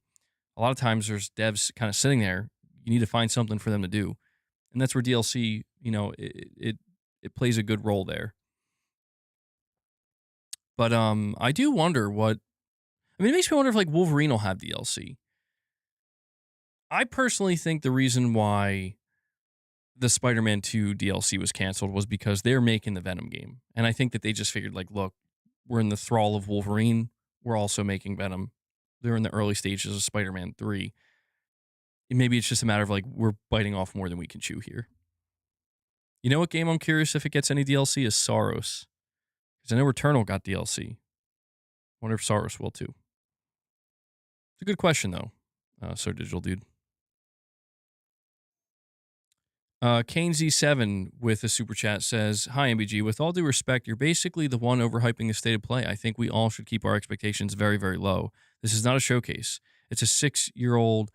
Speaker 1: a lot of times there's devs kind of sitting there. You need to find something for them to do, and that's where DLC, it plays a good role there. But I do wonder what. I mean, it makes me wonder if like Wolverine will have DLC. I personally think the reason why the Spider-Man 2 DLC was canceled was because they're making the Venom game. And I think that they just figured, like, look, we're in the thrall of Wolverine. We're also making Venom. They're in the early stages of Spider-Man 3. And maybe it's just a matter of, like, we're biting off more than we can chew here. You know what game I'm curious if it gets any DLC is Saros. Because I know Returnal got DLC. Wonder if Saros will too. It's a good question, though, Sir Digital Dude. Kane Z7 with a super chat says, "Hi MBG, with all due respect, you're basically the one overhyping the state of play. I think we all should keep our expectations very, very low. This is not a showcase. It's a 6-year-old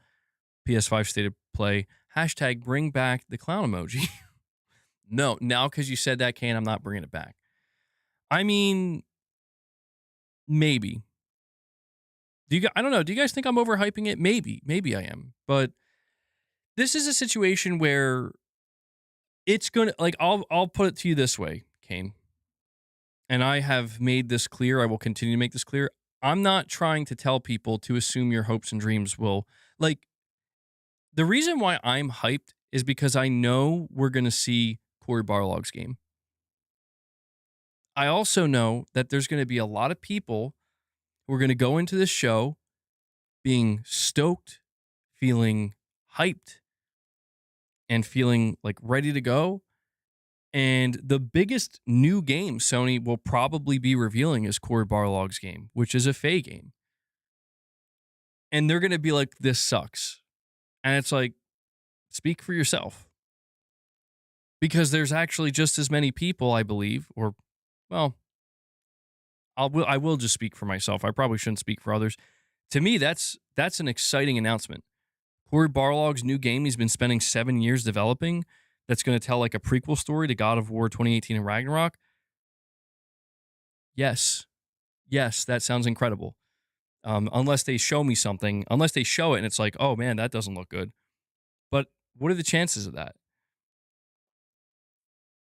Speaker 1: PS5 state of play. Hashtag bring back the clown emoji." No, now because you said that, Kane, I'm not bringing it back. I mean, maybe. I don't know. Do you guys think I'm overhyping it? Maybe I am. But this is a situation where it's going to, like, I'll put it to you this way, Kane. And I have made this clear. I will continue to make this clear. I'm not trying to tell people to assume your hopes and dreams will, like, the reason why I'm hyped is because I know we're going to see Cory Barlog's game. I also know that there's going to be a lot of people who are going to go into this show being stoked, feeling hyped, and feeling like ready to go. And the biggest new game Sony will probably be revealing is Cory Barlog's game, which is a Faye game. And they're going to be like, this sucks. And it's like, speak for yourself. Because there's actually just as many people, I believe, or, well, I will just speak for myself. I probably shouldn't speak for others. To me, that's an exciting announcement. Cory Barlog's new game he's been spending 7 years developing, that's going to tell like a prequel story to God of War 2018 and Ragnarok. Yes, that sounds incredible. Unless they show me something, unless they show it and it's like, oh man, that doesn't look good. But what are the chances of that?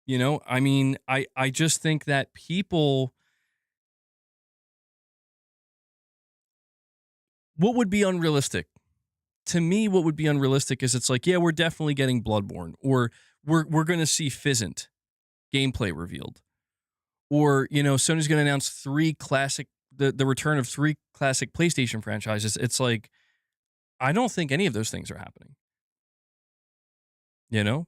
Speaker 1: You know, I mean, I just think that people, what would be unrealistic? To me, what would be unrealistic is it's like, yeah, we're definitely getting Bloodborne, or we're going to see Fizzant gameplay revealed. Or, you know, Sony's going to announce the return of 3 classic PlayStation franchises. It's like, I don't think any of those things are happening. You know?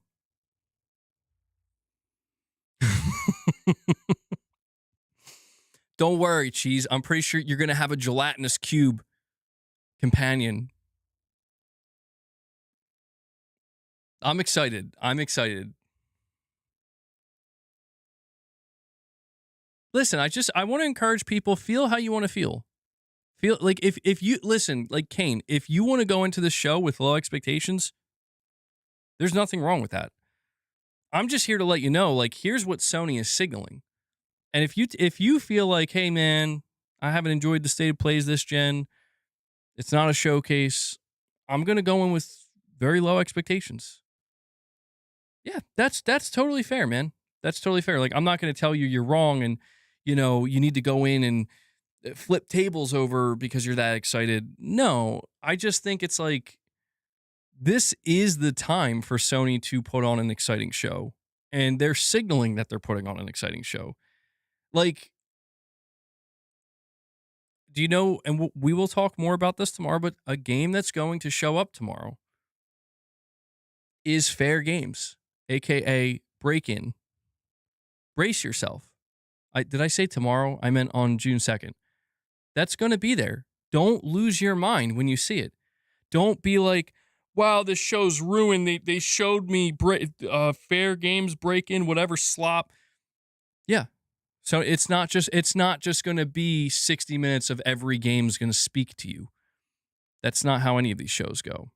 Speaker 1: Don't worry, Cheese. I'm pretty sure you're going to have a gelatinous cube companion. I'm excited. Listen, I want to encourage people, feel how you want to feel. Feel like if you listen, like Kane, if you want to go into this show with low expectations, there's nothing wrong with that. I'm just here to let you know, like, here's what Sony is signaling. And if you feel like, hey man, I haven't enjoyed the state of plays this gen, it's not a showcase, I'm gonna go in with very low expectations. Yeah, that's totally fair, man. That's totally fair. Like, I'm not gonna tell you you're wrong and, you know, you need to go in and flip tables over because you're that excited. No, I just think it's like, this is the time for Sony to put on an exciting show. And they're signaling that they're putting on an exciting show. Like, do you know, and we will talk more about this tomorrow, but a game that's going to show up tomorrow is Fair Games, a.k.a. Break-In. Brace yourself. Did I say tomorrow? I meant on June 2nd. That's going to be there. Don't lose your mind when you see it. Don't be like, wow, this show's ruined. They showed me Fair Games, Break-In, whatever slop. Yeah. So it's not just going to be 60 minutes of every game's going to speak to you. That's not how any of these shows go.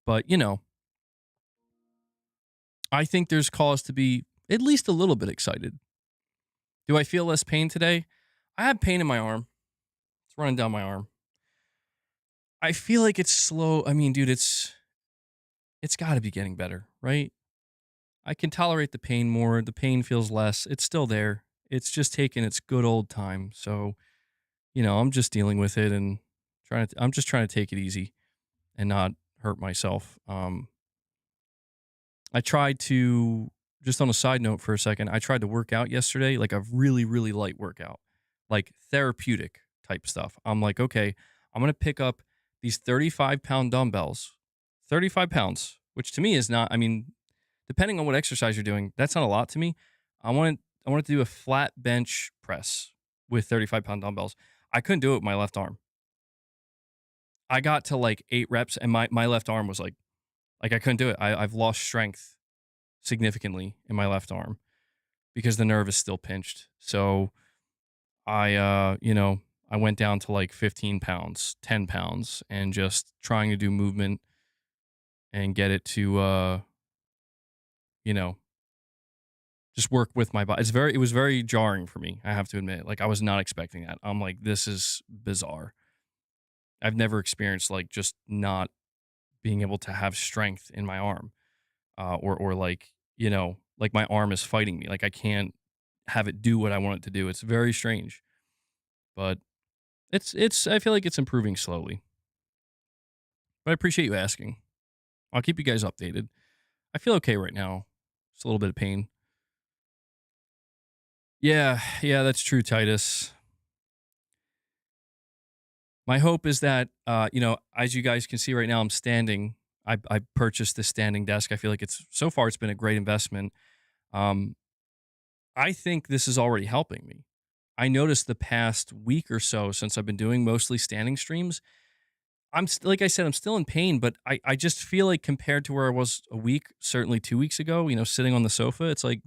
Speaker 1: But, I think there's cause to be at least a little bit excited. Do I feel less pain today? I have pain in my arm. It's running down my arm. I feel like it's slow. I mean, dude, it's got to be getting better, right? I can tolerate the pain more. The pain feels less. It's still there. It's just taking its good old time. So, I'm just dealing with it and I'm just trying to take it easy and not hurt myself. I tried to, just on a side note for a second, I tried to work out yesterday, like a really, really light workout, like therapeutic type stuff. I'm like, okay, I'm going to pick up these 35-pound dumbbells, 35 pounds, which to me is not, I mean, depending on what exercise you're doing, that's not a lot to me. I wanted to do a flat bench press with 35-pound dumbbells. I couldn't do it with my left arm. I got to like 8 reps and my left arm was like I couldn't do it. I've lost strength significantly in my left arm because the nerve is still pinched. So I went down to like 15 pounds, 10 pounds, and just trying to do movement and get it to, you know, just work with my body. It was very jarring for me. I have to admit, like I was not expecting that. I'm like, this is bizarre. I've never experienced like just not being able to have strength in my arm, or like like my arm is fighting me. Like I can't have it do what I want it to do. It's very strange, but it's. I feel like it's improving slowly. But I appreciate you asking. I'll keep you guys updated. I feel okay right now. Just a little bit of pain. Yeah, that's true, Titus. My hope is that, as you guys can see right now, I'm standing. I purchased this standing desk. I feel like so far it's been a great investment. Um, I think this is already helping me. I noticed the past week or so since I've been doing mostly standing streams, like I said, I'm still in pain, but I just feel like compared to where I was a week, certainly 2 weeks ago, sitting on the sofa, it's like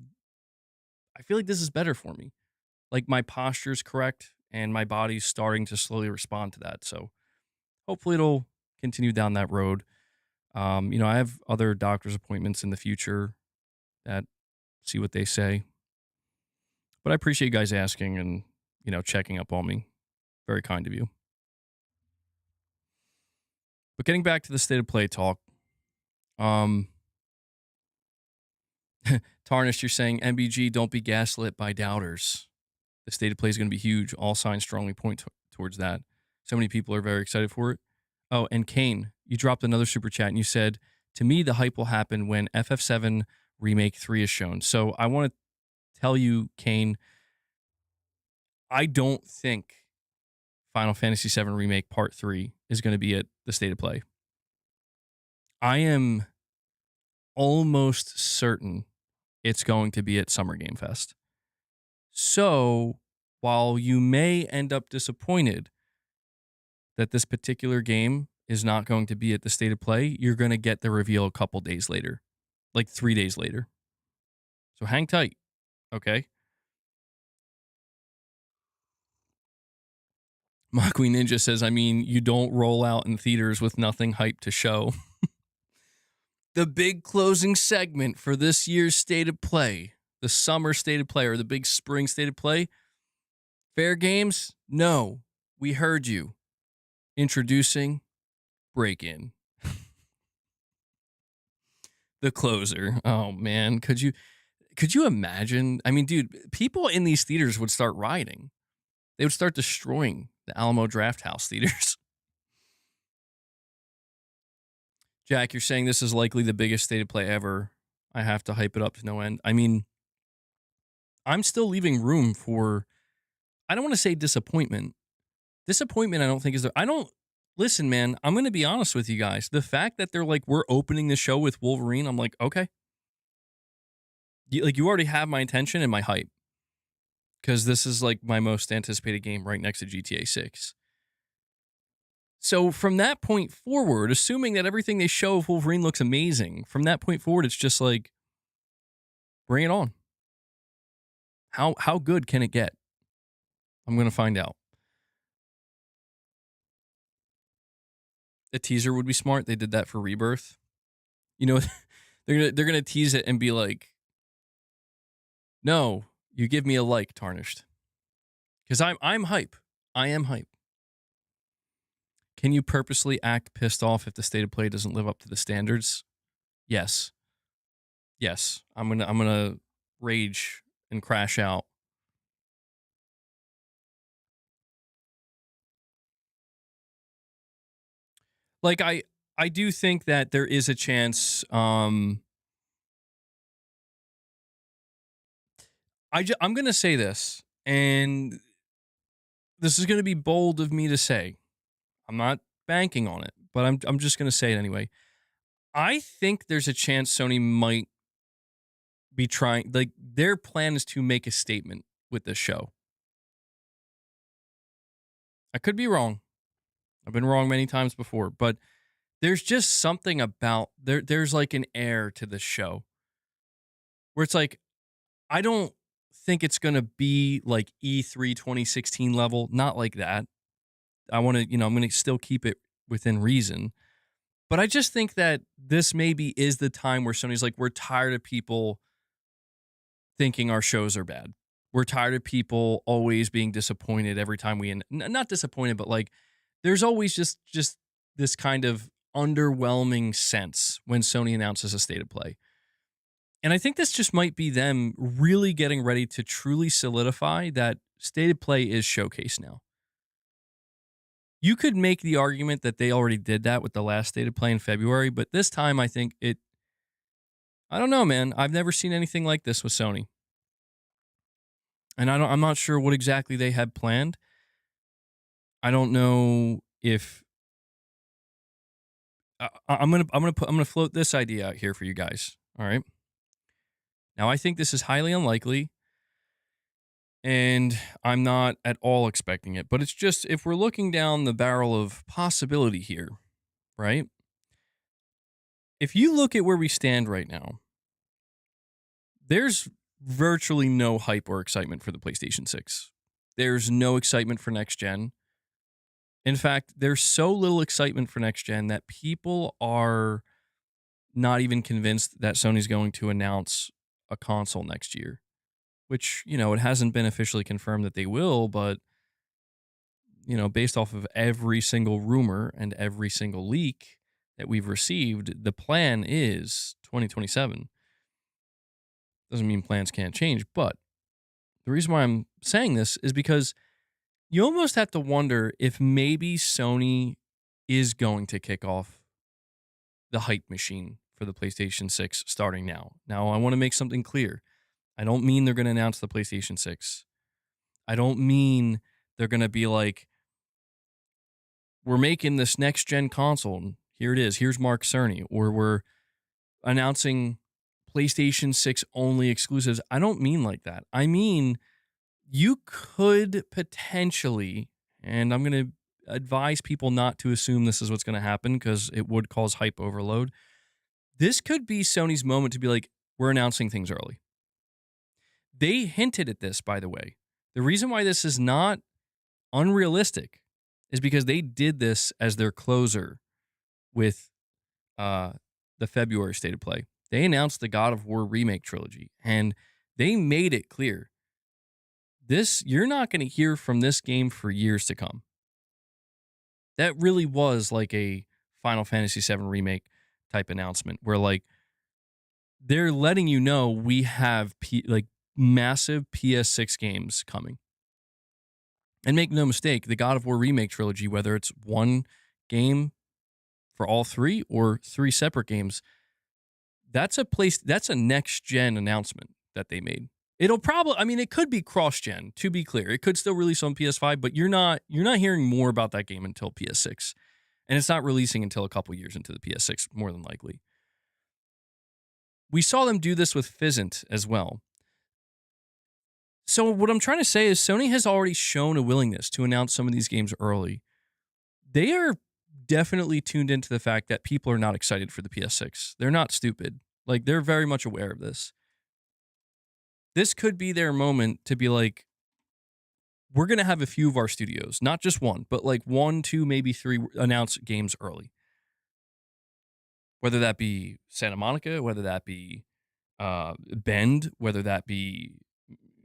Speaker 1: I feel like this is better for me. Like my posture's correct and my body's starting to slowly respond to that. So hopefully it'll continue down that road. I have other doctor's appointments in the future that see what they say. But I appreciate you guys asking and, checking up on me. Very kind of you. But getting back to the state of play talk, um, Tarnished, you're saying MBG, don't be gaslit by doubters. The state of play is going to be huge. All signs strongly point towards that. So many people are very excited for it. Oh, and Kane, you dropped another super chat and you said, to me, the hype will happen when FF7 Remake 3 is shown. So I want to tell you, Kane, I don't think Final Fantasy VII Remake Part 3 is going to be at the state of play. I am almost certain it's going to be at Summer Game Fest. So while you may end up disappointed that this particular game is not going to be at the state of play, you're going to get the reveal a couple days later, like 3 days later. So hang tight, okay? Makui Ninja says, I mean, you don't roll out in theaters with nothing hyped to show. The big closing segment for this year's state of play, the summer state of play or the big spring state of play. Fair games? No. We heard you. Introducing Break In. The closer. Oh man, could you imagine? I mean, dude, people in these theaters would start rioting. They would start destroying the Alamo Drafthouse theaters. Jack, you're saying this is likely the biggest state of play ever. I have to hype it up to no end. I mean, I'm still leaving room for, I don't want to say disappointment. Disappointment, I don't think is there. I don't, listen, man, I'm going to be honest with you guys. The fact that they're like, we're opening the show with Wolverine, I'm like, okay. You already have my attention and my hype. Because this is like my most anticipated game right next to GTA 6. So from that point forward, assuming that everything they show of Wolverine looks amazing, from that point forward, it's just like, bring it on. How good can it get? I'm going to find out. A teaser would be smart. They did that for Rebirth. You know, they're gonna tease it and be like, "No, you give me a like, Tarnished," because I'm hype. I am hype. Can you purposely act pissed off if the state of play doesn't live up to the standards? Yes. Yes. I'm gonna rage and crash out. Like I do think that there is a chance. I'm gonna say this, and this is gonna be bold of me to say. I'm not banking on it, but I'm just gonna say it anyway. I think there's a chance Sony might be trying, like, their plan is to make a statement with this show. I could be wrong. I've been wrong many times before, but there's just something about there's like an air to this show where it's like I don't think it's going to be like E3 2016 level, not like that. I want to, I'm going to still keep it within reason. But I just think that this maybe is the time where Sony's like, we're tired of people thinking our shows are bad. We're tired of people always being disappointed every time not disappointed, but like there's always just this kind of underwhelming sense when Sony announces a state of play. And I think this just might be them really getting ready to truly solidify that state of play is showcase now. You could make the argument that they already did that with the last state of play in February, but this time I think I don't know, man. I've never seen anything like this with Sony. And I'm not sure what exactly they had planned. I don't know if I'm gonna float this idea out here for you guys. All right. Now I think this is highly unlikely, and I'm not at all expecting it. But it's just if we're looking down the barrel of possibility here, right? If you look at where we stand right now, there's virtually no hype or excitement for the PlayStation 6. There's no excitement for next gen. In fact, there's so little excitement for next gen that people are not even convinced that Sony's going to announce a console next year, which, it hasn't been officially confirmed that they will, but, based off of every single rumor and every single leak that we've received, the plan is 2027. Doesn't mean plans can't change, but the reason why I'm saying this is because you almost have to wonder if maybe Sony is going to kick off the hype machine for the PlayStation 6 starting now. Now, I want to make something clear. I don't mean they're going to announce the PlayStation 6. I don't mean they're going to be like, we're making this next gen console. And here it is. Here's Mark Cerny. Or we're announcing PlayStation 6 only exclusives. I don't mean like that. I mean, you could potentially, and I'm going to advise people not to assume this is what's going to happen because it would cause hype overload. This could be Sony's moment to be like, we're announcing things early. They hinted at this, by the way. The reason why this is not unrealistic is because they did this as their closer with the February State of Play. They announced the God of War remake trilogy, and they made it clear. You're not going to hear from this game for years to come. That really was like a Final Fantasy VII remake type announcement where like they're letting you know we have massive PS6 games coming. And make no mistake, the God of War remake trilogy, whether it's one game for all three or three separate games, that's a next gen announcement that they made. It'll probably, it could be cross gen, to be clear. It could still release on PS5, but you're not hearing more about that game until PS6. And it's not releasing until a couple years into the PS6, more than likely. We saw them do this with Fizzant as well. So what I'm trying to say is Sony has already shown a willingness to announce some of these games early. They are definitely tuned into the fact that people are not excited for the PS6. They're not stupid. Like, they're very much aware of this. This could be their moment to be like, we're going to have a few of our studios, not just one, but like 1, 2, maybe 3 announce games early. whether that be Santa Monica, whether that be Bend, whether that be,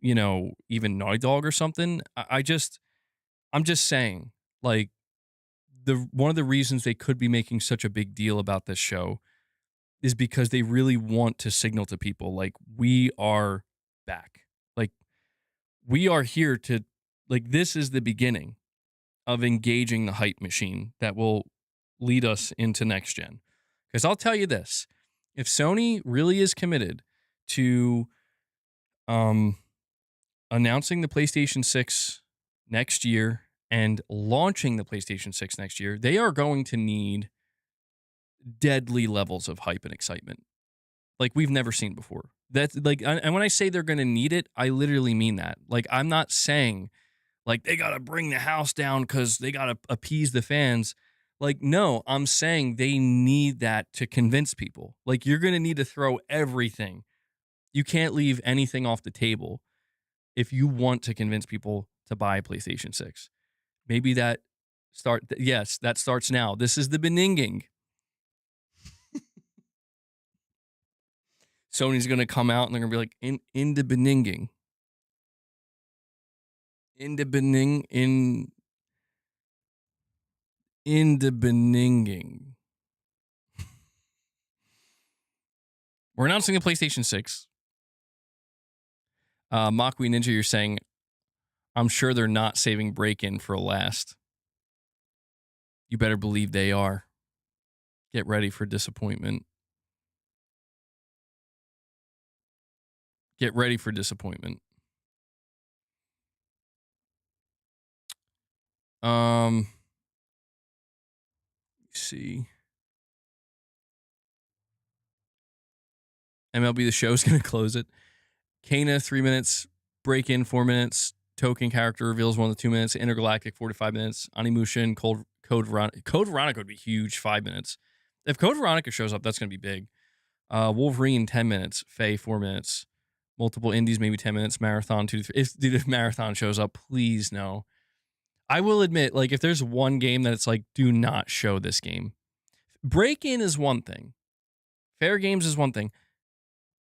Speaker 1: even Naughty Dog or something. I'm just saying, like, one of the reasons they could be making such a big deal about this show is because they really want to signal to people, like, we are back. Like, we are here to, like, this is the beginning of engaging the hype machine that will lead us into next gen. Because I'll tell you this, if Sony really is committed to announcing the PlayStation 6 next year and launching the PlayStation 6 next year, they are going to need deadly levels of hype and excitement like we've never seen before. That's like, and when I say they're going to need it, I literally mean that. Like, I'm not saying like they got to bring the house down because they got to appease the fans. Like, no, I'm saying they need that to convince people. Like, you're going to need to throw everything. You can't leave anything off the table if you want to convince people to buy a PlayStation 6. Maybe that that starts now. This is the beninging. Sony's going to come out and they're going to be like, in the beninging. In the beninging. We're announcing a PlayStation 6. Makui Ninja, you're saying, I'm sure they're not saving break-in for last. You better believe they are. Get ready for disappointment. Get ready for disappointment. Let's see. MLB The Show is going to close it. Kana, 3 minutes. Break-in, 4 minutes. Token character reveals 1 to 2 minutes. Intergalactic, 45 minutes. Animushin, Code Veronica. Code Veronica would be huge, 5 minutes. If Code Veronica shows up, that's going to be big. Wolverine, 10 minutes. Faye, 4 minutes. Multiple indies, maybe 10 minutes. Marathon, 2 to 3. If Marathon shows up, please no. I will admit, like, if there's one game that it's like, do not show this game. Break-in is one thing. Fair games is one thing.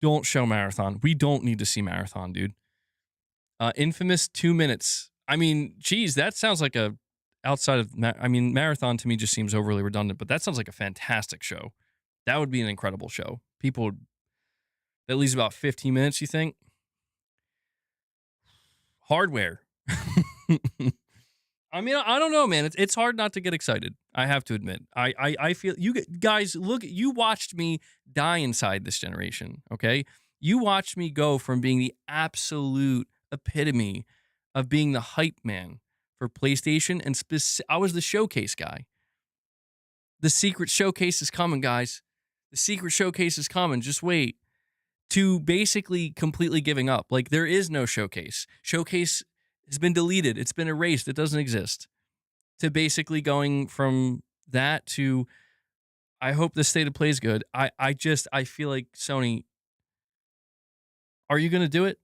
Speaker 1: Don't show Marathon. We don't need to see Marathon, dude. Infamous, 2 minutes. I mean, geez, that sounds like a outside of. Marathon to me just seems overly redundant, but that sounds like a fantastic show. That would be an incredible show. People would. At least about 15 minutes, you think? Hardware. I mean, I don't know, man. It's hard not to get excited. I have to admit. I feel you guys look. You watched me die inside this generation. Okay, you watched me go from being the absolute epitome of being the hype man for PlayStation, and I was the showcase guy. The secret showcase is coming, guys. The secret showcase is coming. Just wait. To basically completely giving up. Like, there is no showcase. Showcase has been deleted. It's been erased. It doesn't exist. To basically going from that to, I hope the state of play is good. I feel like Sony, are you going to do it?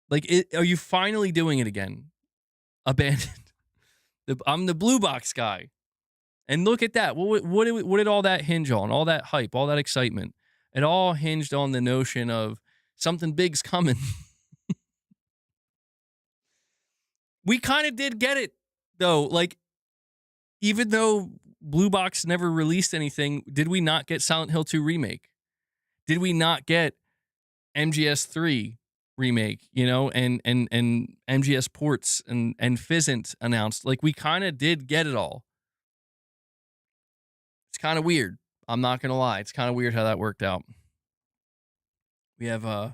Speaker 1: Like, are you finally doing it again? Abandoned. I'm the blue box guy. And look at that. What did all that hinge on? All that hype, all that excitement. It all hinged on the notion of something big's coming. We kind of did get it, though. Like, even though Blue Box never released anything, did we not get Silent Hill 2 Remake? Did we not get MGS 3 Remake, and MGS ports and Fizzant announced? Like, we kind of did get it all. It's kind of weird. I'm not going to lie. It's kind of weird how that worked out. We have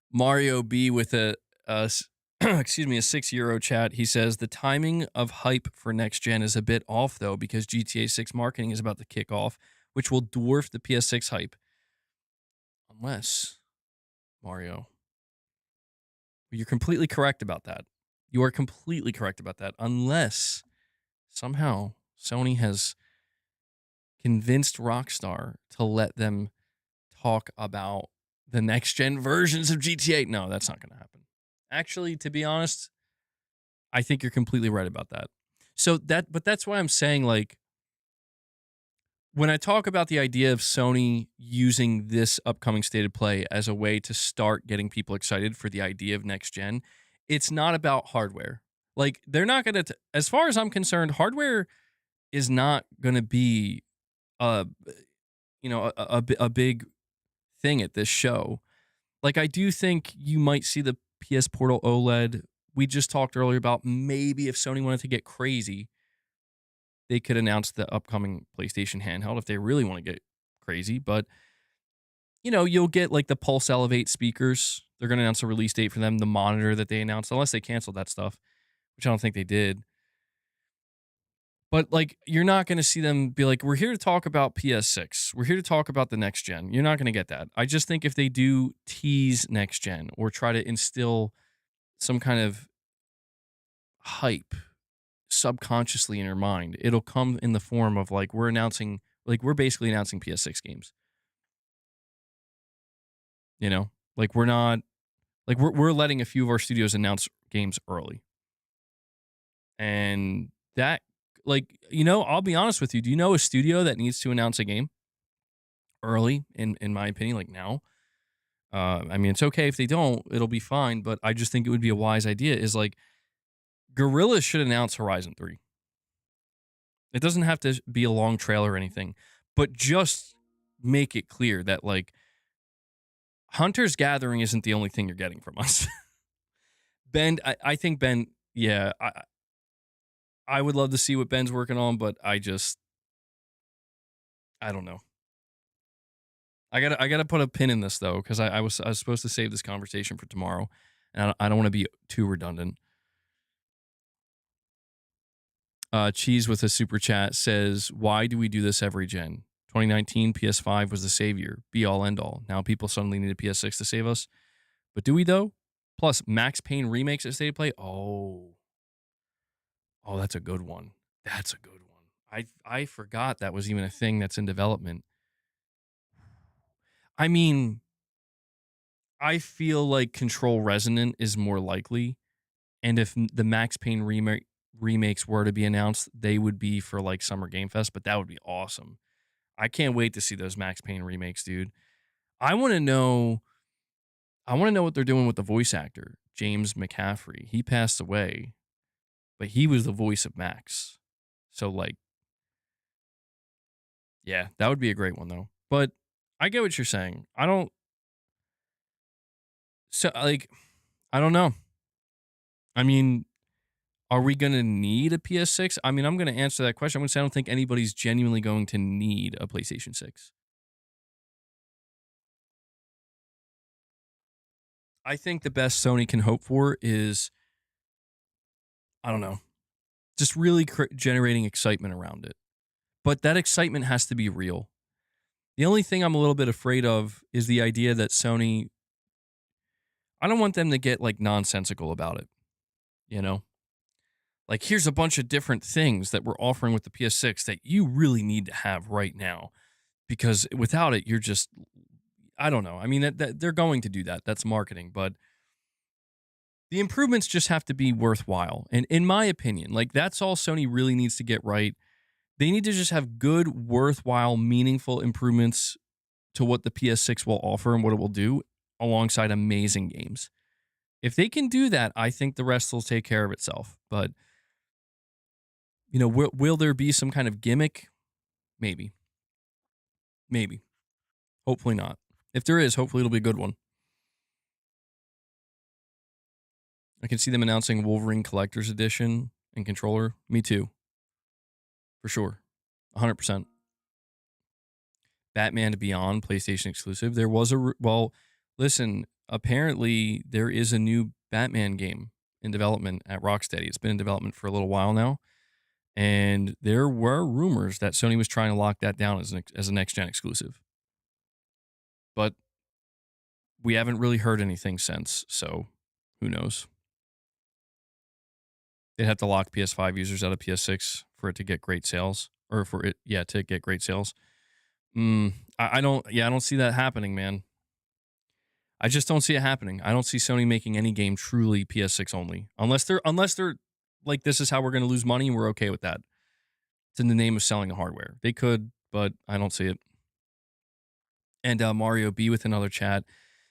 Speaker 1: Mario B with a €6 chat. He says, the timing of hype for next gen is a bit off, though, because GTA 6 marketing is about to kick off, which will dwarf the PS6 hype. Unless, Mario, you're completely correct about that. You are completely correct about that. Unless somehow Sony has convinced Rockstar to let them talk about the next gen versions of GTA. No, that's not going to happen. Actually, to be honest, I think you're completely right about that. But that's why I'm saying, like, when I talk about the idea of Sony using this upcoming state of play as a way to start getting people excited for the idea of next gen, it's not about hardware. Like they're not going to, as far as I'm concerned, hardware is not going to be a a big thing at this show. Like I do think you might see the PS Portal OLED. We just talked earlier about maybe if Sony wanted to get crazy, they could announce the upcoming PlayStation handheld if they really want to get crazy. But you'll get like the Pulse Elevate speakers. They're going to announce a release date for them. The monitor that they announced, unless they canceled that stuff, which I don't think they did. But like, you're not going to see them be like, we're here to talk about PS6. We're here to talk about the next gen. You're not going to get that. I just think if they do tease next gen or try to instill some kind of hype subconsciously in your mind, it'll come in the form of like, we're basically announcing PS6 games. Like we're not, like we're letting a few of our studios announce games early. And that, like, I'll be honest with you. Do you know a studio that needs to announce a game early, in my opinion, like now? I mean, it's okay if they don't, it'll be fine. But I just think it would be a wise idea is like Guerrilla should announce Horizon 3. It doesn't have to be a long trailer or anything, but just make it clear that like Hunter's Gathering isn't the only thing you're getting from us. Ben, I think Ben, yeah, I would love to see what Ben's working on, but I don't know. I gotta put a pin in this though, because I was supposed to save this conversation for tomorrow, and I don't want to be too redundant. Cheese with a super chat says, "Why do we do this every gen? 2019 PS5 was the savior, be all end all. Now people suddenly need a PS6 to save us, but do we though? Plus, Max Payne remakes at State of Play. Oh, that's a good one. That's a good one. I forgot that was even a thing that's in development. I mean, I feel like Control Resonant is more likely, and if the Max Payne remakes were to be announced, they would be for like Summer Game Fest, but that would be awesome. I can't wait to see those Max Payne remakes, dude. I want to know what they're doing with the voice actor, James McCaffrey. He passed away, but he was the voice of Max. So like, yeah, that would be a great one though. But I get what you're saying. I don't know. I mean, are we going to need a PS6? I mean, I'm going to answer that question. I'm going to say I don't think anybody's genuinely going to need a PlayStation 6. I think the best Sony can hope for is, I don't know, just really generating excitement around it. But that excitement has to be real. The only thing I'm a little bit afraid of is the idea that Sony, I don't want them to get like nonsensical about it, Like, here's a bunch of different things that we're offering with the PS6 that you really need to have right now. Because without it, you're just, I don't know. I mean, they're going to do that. That's marketing. But the improvements just have to be worthwhile. And in my opinion, like, that's all Sony really needs to get right. They need to just have good, worthwhile, meaningful improvements to what the PS6 will offer and what it will do alongside amazing games. If they can do that, I think the rest will take care of itself. But will there be some kind of gimmick? Maybe. Hopefully not. If there is, hopefully it'll be a good one. I can see them announcing Wolverine Collector's Edition and controller. Me too. For sure. 100%. Batman Beyond, PlayStation exclusive. There was listen, apparently there is a new Batman game in development at Rocksteady. It's been in development for a little while now. And there were rumors that Sony was trying to lock that down as a next-gen exclusive. But we haven't really heard anything since, so who knows? They'd have to lock PS5 users out of PS6 for it to get great sales. Or for it, to get great sales. I don't see that happening, man. I just don't see it happening. I don't see Sony making any game truly PS6 only. Unless they're like, this is how we're going to lose money and we're okay with that. It's in the name of selling the hardware. They could, but I don't see it. And Mario B with another chat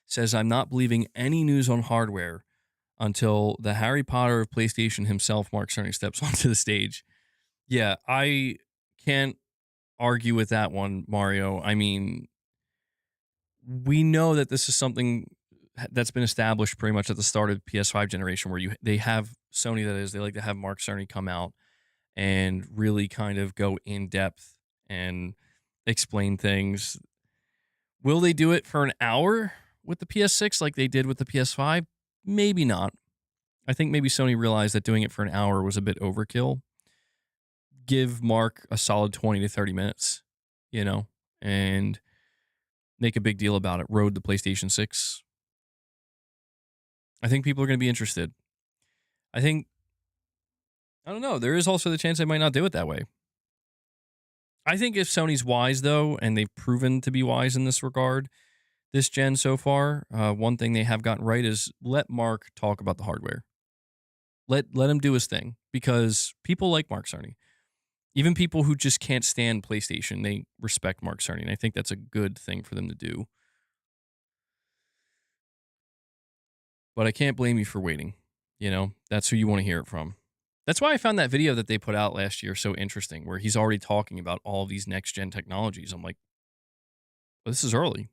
Speaker 1: says, I'm not believing any news on hardware until the Harry Potter of PlayStation himself, Mark Cerny, steps onto the stage. Yeah, I can't argue with that one, Mario. I mean, we know that this is something that's been established pretty much at the start of PS5 generation, where they have Sony, that is, they like to have Mark Cerny come out and really kind of go in depth and explain things. Will they do it for an hour with the PS6 like they did with the PS5? Maybe not. I think maybe Sony realized that doing it for an hour was a bit overkill. Give Mark a solid 20 to 30 minutes, and make a big deal about it. Road the PlayStation 6. I think people are going to be interested. I don't know. There is also the chance they might not do it that way. I think if Sony's wise, though, and they've proven to be wise in this regard, this gen so far, one thing they have gotten right is let Mark talk about the hardware. Let him do his thing, because people like Mark Cerny. Even people who just can't stand PlayStation, they respect Mark Cerny, and I think that's a good thing for them to do. But I can't blame you for waiting. That's who you want to hear it from. That's why I found that video that they put out last year so interesting, where he's already talking about all of these next-gen technologies. I'm like, well, this is early.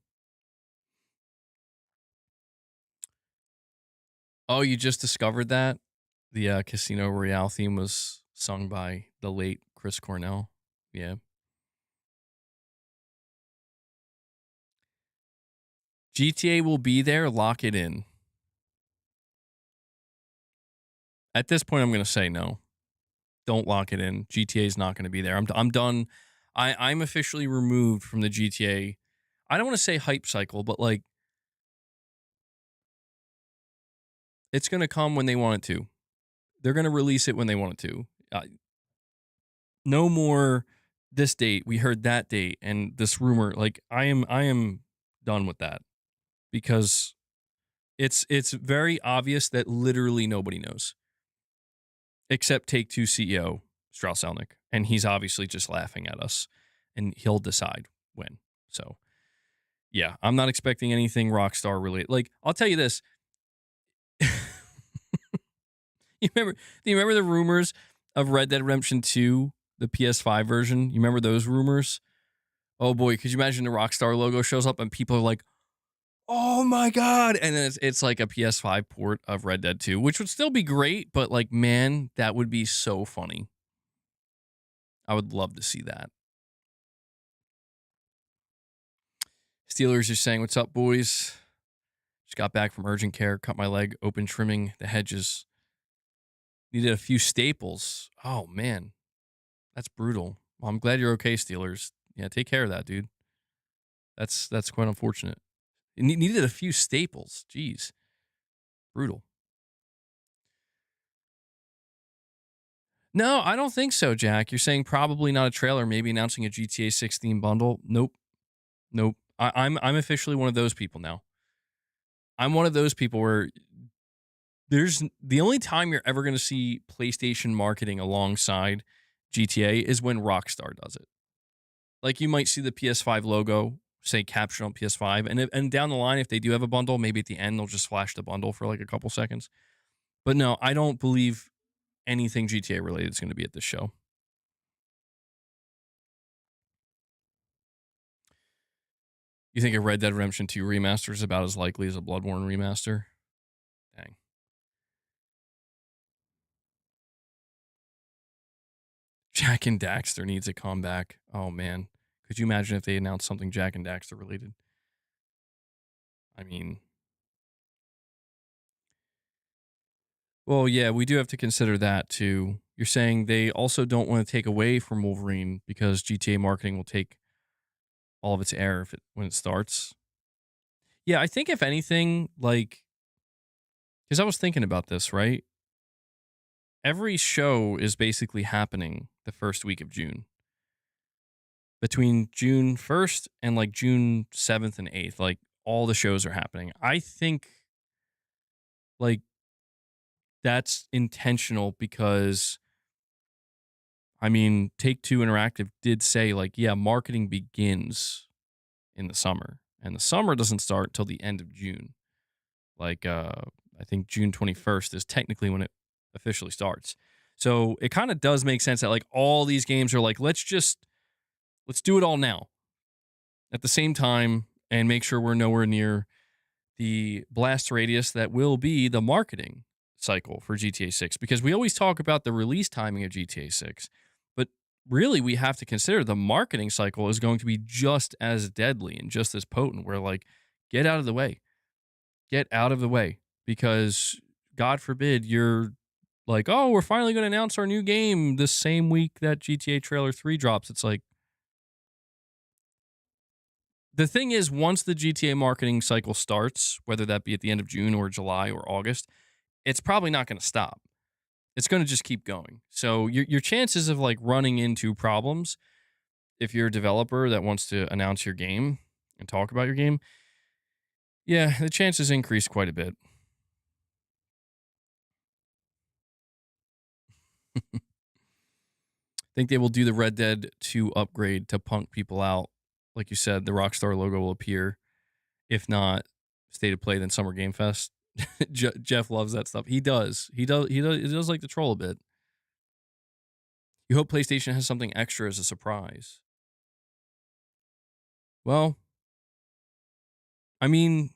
Speaker 1: Oh, you just discovered that? The Casino Royale theme was sung by the late Chris Cornell. Yeah. GTA will be there. Lock it in. At this point, I'm going to say no. Don't lock it in. GTA is not going to be there. I'm done. I'm officially removed from the GTA. I don't want to say hype cycle, but like, it's going to come when they want it to. They're going to release it when they want it to. No more this date. We heard that date and this rumor. Like, I am done with that, because it's very obvious that literally nobody knows, except Take-Two CEO Strauss Zelnick, and he's obviously just laughing at us, and he'll decide when. So, yeah, I'm not expecting anything Rockstar related. Like, I'll tell you this. Do you remember the rumors of Red Dead Redemption 2, the PS5 version? You remember those rumors? Oh boy, could you imagine the Rockstar logo shows up and people are like, "Oh my god!" And then it's like a PS5 port of Red Dead 2, which would still be great, but like, man, that would be so funny. I would love to see that. Steelers are saying, "What's up, boys? Just got back from urgent care, cut my leg open trimming the hedges. Needed a few staples. Oh man, that's brutal. Well, I'm glad you're okay, Steelers. Yeah, take care of that, dude. That's quite unfortunate. You needed a few staples. Jeez, brutal." No, I don't think so, Jack. You're saying probably not a trailer, maybe announcing a GTA 16 bundle. Nope. Nope. I'm officially one of those people now. I'm one of those people where there's the only time you're ever going to see PlayStation marketing alongside GTA is when Rockstar does it. Like, you might see the PS5 logo, say, captured on PS5, and down the line, if they do have a bundle, maybe at the end they'll just flash the bundle for like a couple seconds. But no, I don't believe anything GTA related is going to be at this show. You think a Red Dead Redemption 2 remaster is about as likely as a Bloodborne remaster? Dang. Jack and Daxter needs a comeback. Oh, man. Could you imagine if they announced something Jack and Daxter related? I mean, well, yeah, we do have to consider that too. You're saying they also don't want to take away from Wolverine because GTA marketing will take all of its air when it starts. Yeah, I think if anything, like, because I was thinking about this, right? Every show is basically happening the first week of June. Between June 1st and like June 7th and 8th, like, all the shows are happening. I think, like, that's intentional because I mean, Take Two Interactive did say, like, yeah, marketing begins in the summer, and the summer doesn't start till the end of June. Like, I think June 21st is technically when it officially starts. So it kind of does make sense that like all these games are like, let's do it all now at the same time and make sure we're nowhere near the blast radius that will be the marketing cycle for GTA 6, because we always talk about the release timing of GTA 6, but really we have to consider the marketing cycle is going to be just as deadly and just as potent. Where like, get out of the way, get out of the way, because God forbid you're like, oh, we're finally going to announce our new game the same week that GTA trailer 3 drops. It's like, the thing is, once the GTA marketing cycle starts, whether that be at the end of June or July or August, it's probably not going to stop. It's going to just keep going. So your chances of like running into problems if you're a developer that wants to announce your game and talk about your game, yeah, the chances increase quite a bit. Think they will do the Red Dead 2 upgrade to punk people out. Like you said, the Rockstar logo will appear. If not State of Play, then Summer Game Fest. Jeff loves that stuff. He does. He does like to troll a bit. You hope PlayStation has something extra as a surprise. Well, I mean,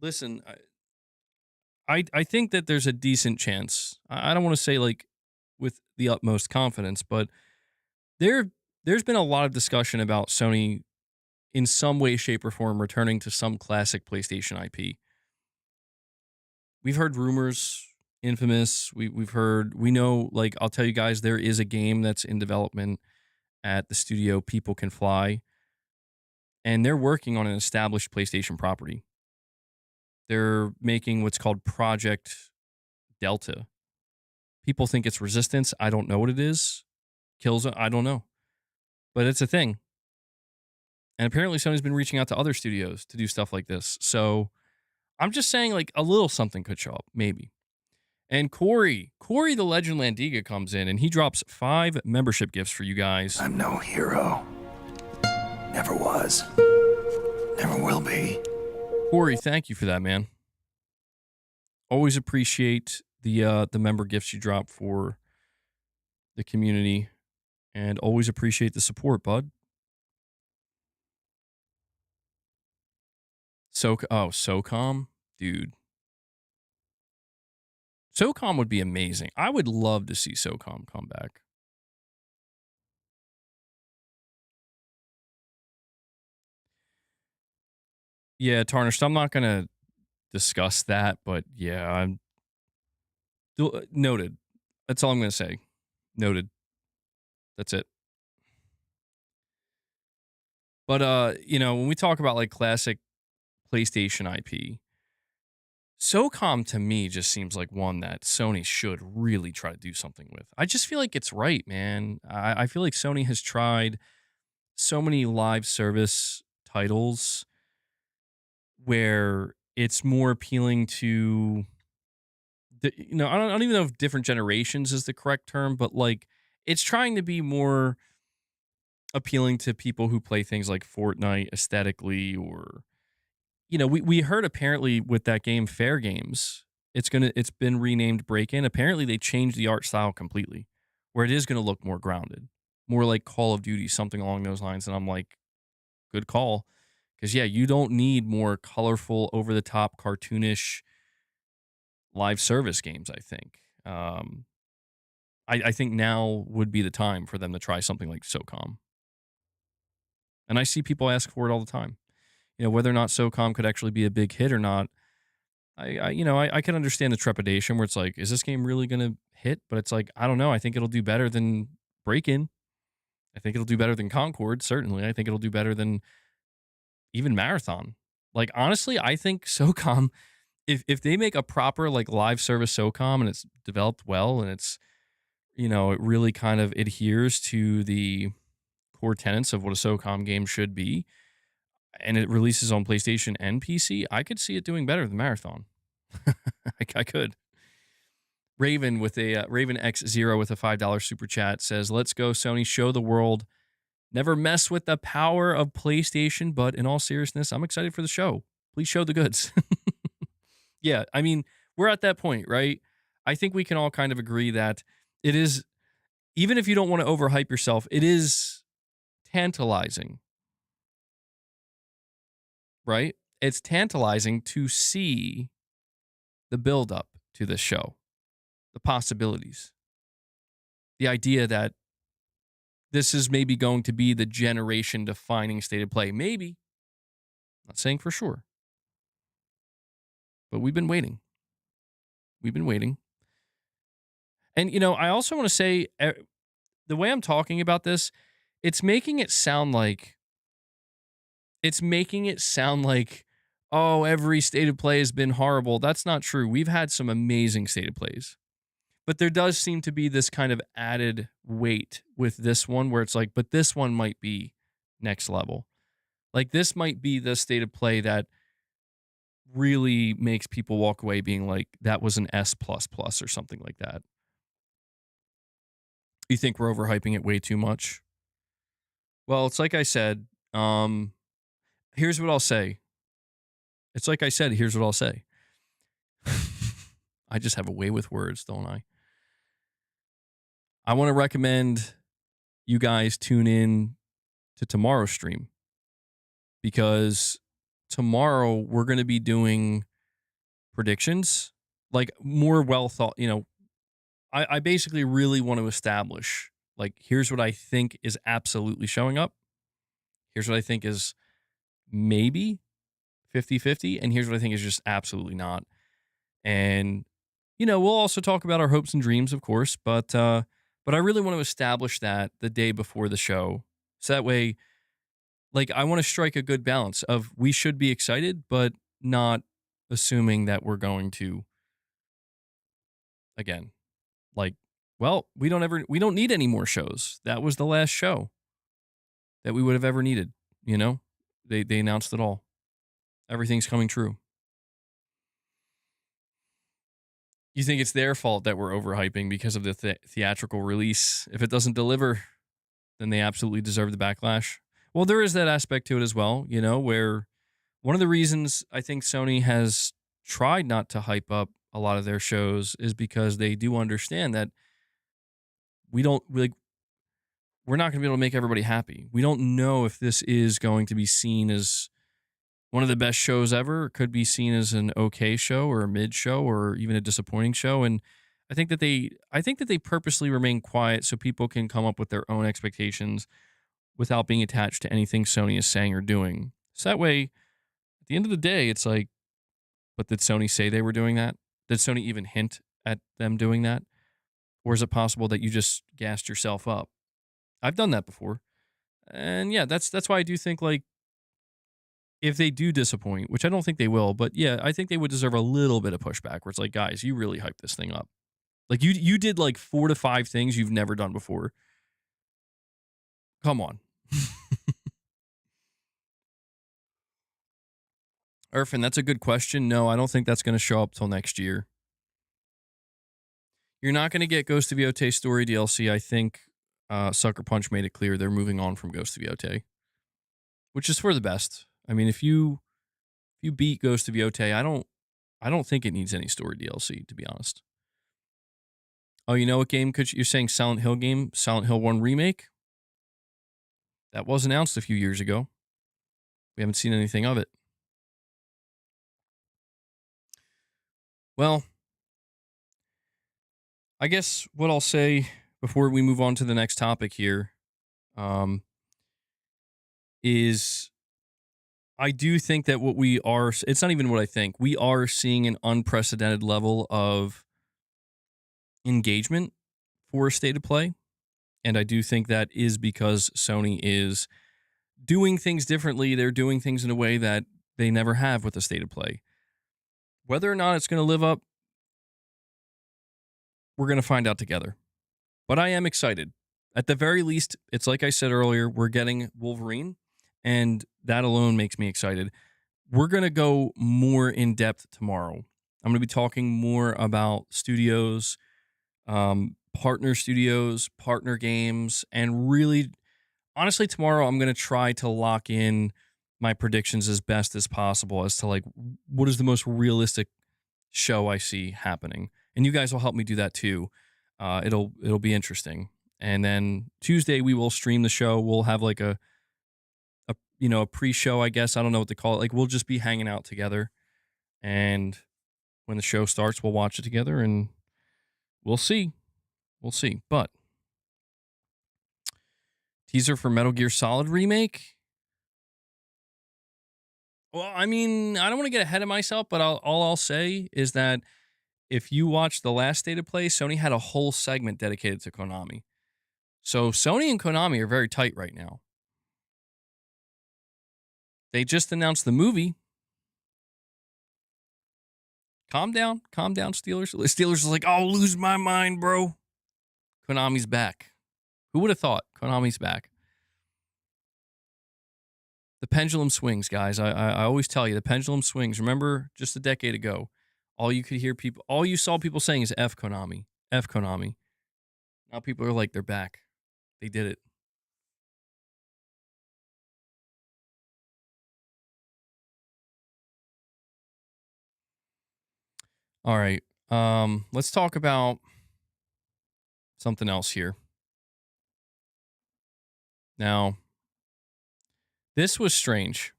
Speaker 1: listen, I think that there's a decent chance. I don't want to say like with the utmost confidence, but there there's been a lot of discussion about Sony in some way, shape, or form returning to some classic PlayStation IP. We've heard rumors, Infamous. We've heard, we know, like, I'll tell you guys, there is a game that's in development at the studio People Can Fly, and they're working on an established PlayStation property. They're making what's called Project Delta. People think it's Resistance. I don't know what it is. Killzone, I don't know. But it's a thing. And apparently Sony's been reaching out to other studios to do stuff like this. So I'm just saying, like, a little something could show up, maybe. And Corey the Legend Landiga comes in and he drops 5 membership gifts for you guys.
Speaker 2: I'm no hero. Never was. Never will be.
Speaker 1: Corey, thank you for that, man. Always appreciate the member gifts you drop for the community, and always appreciate the support, bud. SOCOM, dude. SOCOM would be amazing. I would love to see SOCOM come back. Yeah, Tarnished, I'm not going to discuss that, but yeah, I'm noted. That's all I'm going to say. Noted. That's it. But when we talk about like classic PlayStation IP, SOCOM to me just seems like one that Sony should really try to do something with. I just feel like it's right, man. I feel like Sony has tried so many live service titles where it's more appealing to I don't even know if different generations is the correct term, but like it's trying to be more appealing to people who play things like Fortnite aesthetically, or we heard apparently with that game Fair Games, it's been renamed Break In. Apparently they changed the art style completely, where it is going to look more grounded, more like Call of Duty, something along those lines. And I'm like, good call. Because yeah, you don't need more colorful, over the top, cartoonish live service games. I think. I think now would be the time for them to try something like SOCOM. And I see people ask for it all the time. Whether or not SOCOM could actually be a big hit or not, I can understand the trepidation where it's like, is this game really going to hit? But it's like, I don't know. I think it'll do better than Break-In. I think it'll do better than Concord, certainly. I think it'll do better than even Marathon. Like, honestly, I think SOCOM, if they make a proper, like, live service SOCOM and it's developed well and it's, it really kind of adheres to the core tenets of what a SOCOM game should be, and it releases on PlayStation and PC, I could see it doing better than Marathon. I could. Raven with a Raven X0 with a $5 super chat says, "Let's go, Sony. Show the world. Never mess with the power of PlayStation, but in all seriousness, I'm excited for the show. Please show the goods." Yeah, I mean, we're at that point, right? I think we can all kind of agree that it is, even if you don't want to overhype yourself, it is tantalizing, right? It's tantalizing to see the build up to this show, the possibilities, the idea that this is maybe going to be the generation defining state of play. Maybe, not saying for sure, but we've been waiting. We've been waiting. And, I also want to say the way I'm talking about this, it's making it sound like, oh, every state of play has been horrible. That's not true. We've had some amazing state of plays. But there does seem to be this kind of added weight with this one where it's like, but this one might be next level. Like, this might be the state of play that really makes people walk away being like, that was an S plus plus or something like that. You think we're overhyping it way too much? Well, it's like I said, here's what I'll say. It's like I said, here's what I'll say. I just have a way with words, don't I? I want to recommend you guys tune in to tomorrow's stream, because tomorrow we're going to be doing predictions, like more well thought. I basically really want to establish, like, here's what I think is absolutely showing up. Here's what I think is maybe 50-50. And here's what I think is just absolutely not. And, we'll also talk about our hopes and dreams, of course, but I really want to establish that the day before the show. So that way, like, I want to strike a good balance of, we should be excited, but not assuming that we're going to, again, like, well, we don't need any more shows. That was the last show that we would have ever needed. They announced it all. Everything's coming true. You think it's their fault that we're overhyping because of the theatrical release? If it doesn't deliver, then they absolutely deserve the backlash. Well, there is that aspect to it as well, where one of the reasons I think Sony has tried not to hype up a lot of their shows is because they do understand that we're not going to be able to make everybody happy. We don't know if this is going to be seen as one of the best shows ever. It could be seen as an okay show or a mid show or even a disappointing show. And I think that they purposely remain quiet so people can come up with their own expectations without being attached to anything Sony is saying or doing. So that way, at the end of the day, it's like, but did Sony say they were doing that? Did Sony even hint at them doing that? Or is it possible that you just gassed yourself up? I've done that before. And yeah, that's why I do think, like, if they do disappoint, which I don't think they will, but yeah, I think they would deserve a little bit of pushback where it's like, guys, you really hyped this thing up. Like, you did like 4 to 5 things you've never done before. Come on. Irfan, that's a good question. No, I don't think that's going to show up till next year. You're not going to get Ghost of Yotei story DLC. I think Sucker Punch made it clear they're moving on from Ghost of Yotei, which is for the best. I mean, if you beat Ghost of Yotei, I don't think it needs any story DLC, to be honest. Oh, you know what game you're saying? Silent Hill game, Silent Hill 1 remake? That was announced a few years ago. We haven't seen anything of it. Well, I guess what I'll say before we move on to the next topic here is I do think that it's not even what I think. We are seeing an unprecedented level of engagement for State of Play. And I do think that is because Sony is doing things differently. They're doing things in a way that they never have with the State of Play. Whether or not it's going to live up, we're going to find out together. But I am excited. At the very least, it's like I said earlier, we're getting Wolverine, and that alone makes me excited. We're going to go more in depth tomorrow. I'm going to be talking more about studios, partner studios, partner games, and really, honestly, tomorrow I'm going to try to lock in my predictions as best as possible as to like what is the most realistic show I see happening. And you guys will help me do that too. It'll be interesting. And then Tuesday we will stream the show. We'll have like a pre-show, I guess. I don't know what to call it. Like we'll just be hanging out together, and when the show starts, we'll watch it together, and we'll see. We'll see. But teaser for Metal Gear Solid remake. Well, I mean, I don't want to get ahead of myself, but all I'll say is that if you watch the last State of Play, Sony had a whole segment dedicated to Konami. So Sony and Konami are very tight right now. They just announced the movie. Calm down, Steelers. Steelers is like, I'll lose my mind, bro. Konami's back. Who would have thought Konami's back? The pendulum swings, guys. I always tell you, the pendulum swings. Remember, just a decade ago, all you saw people saying is F Konami, F Konami. Now people are like, they're back. They did it. All right. Let's talk about something else here. Now, this was strange.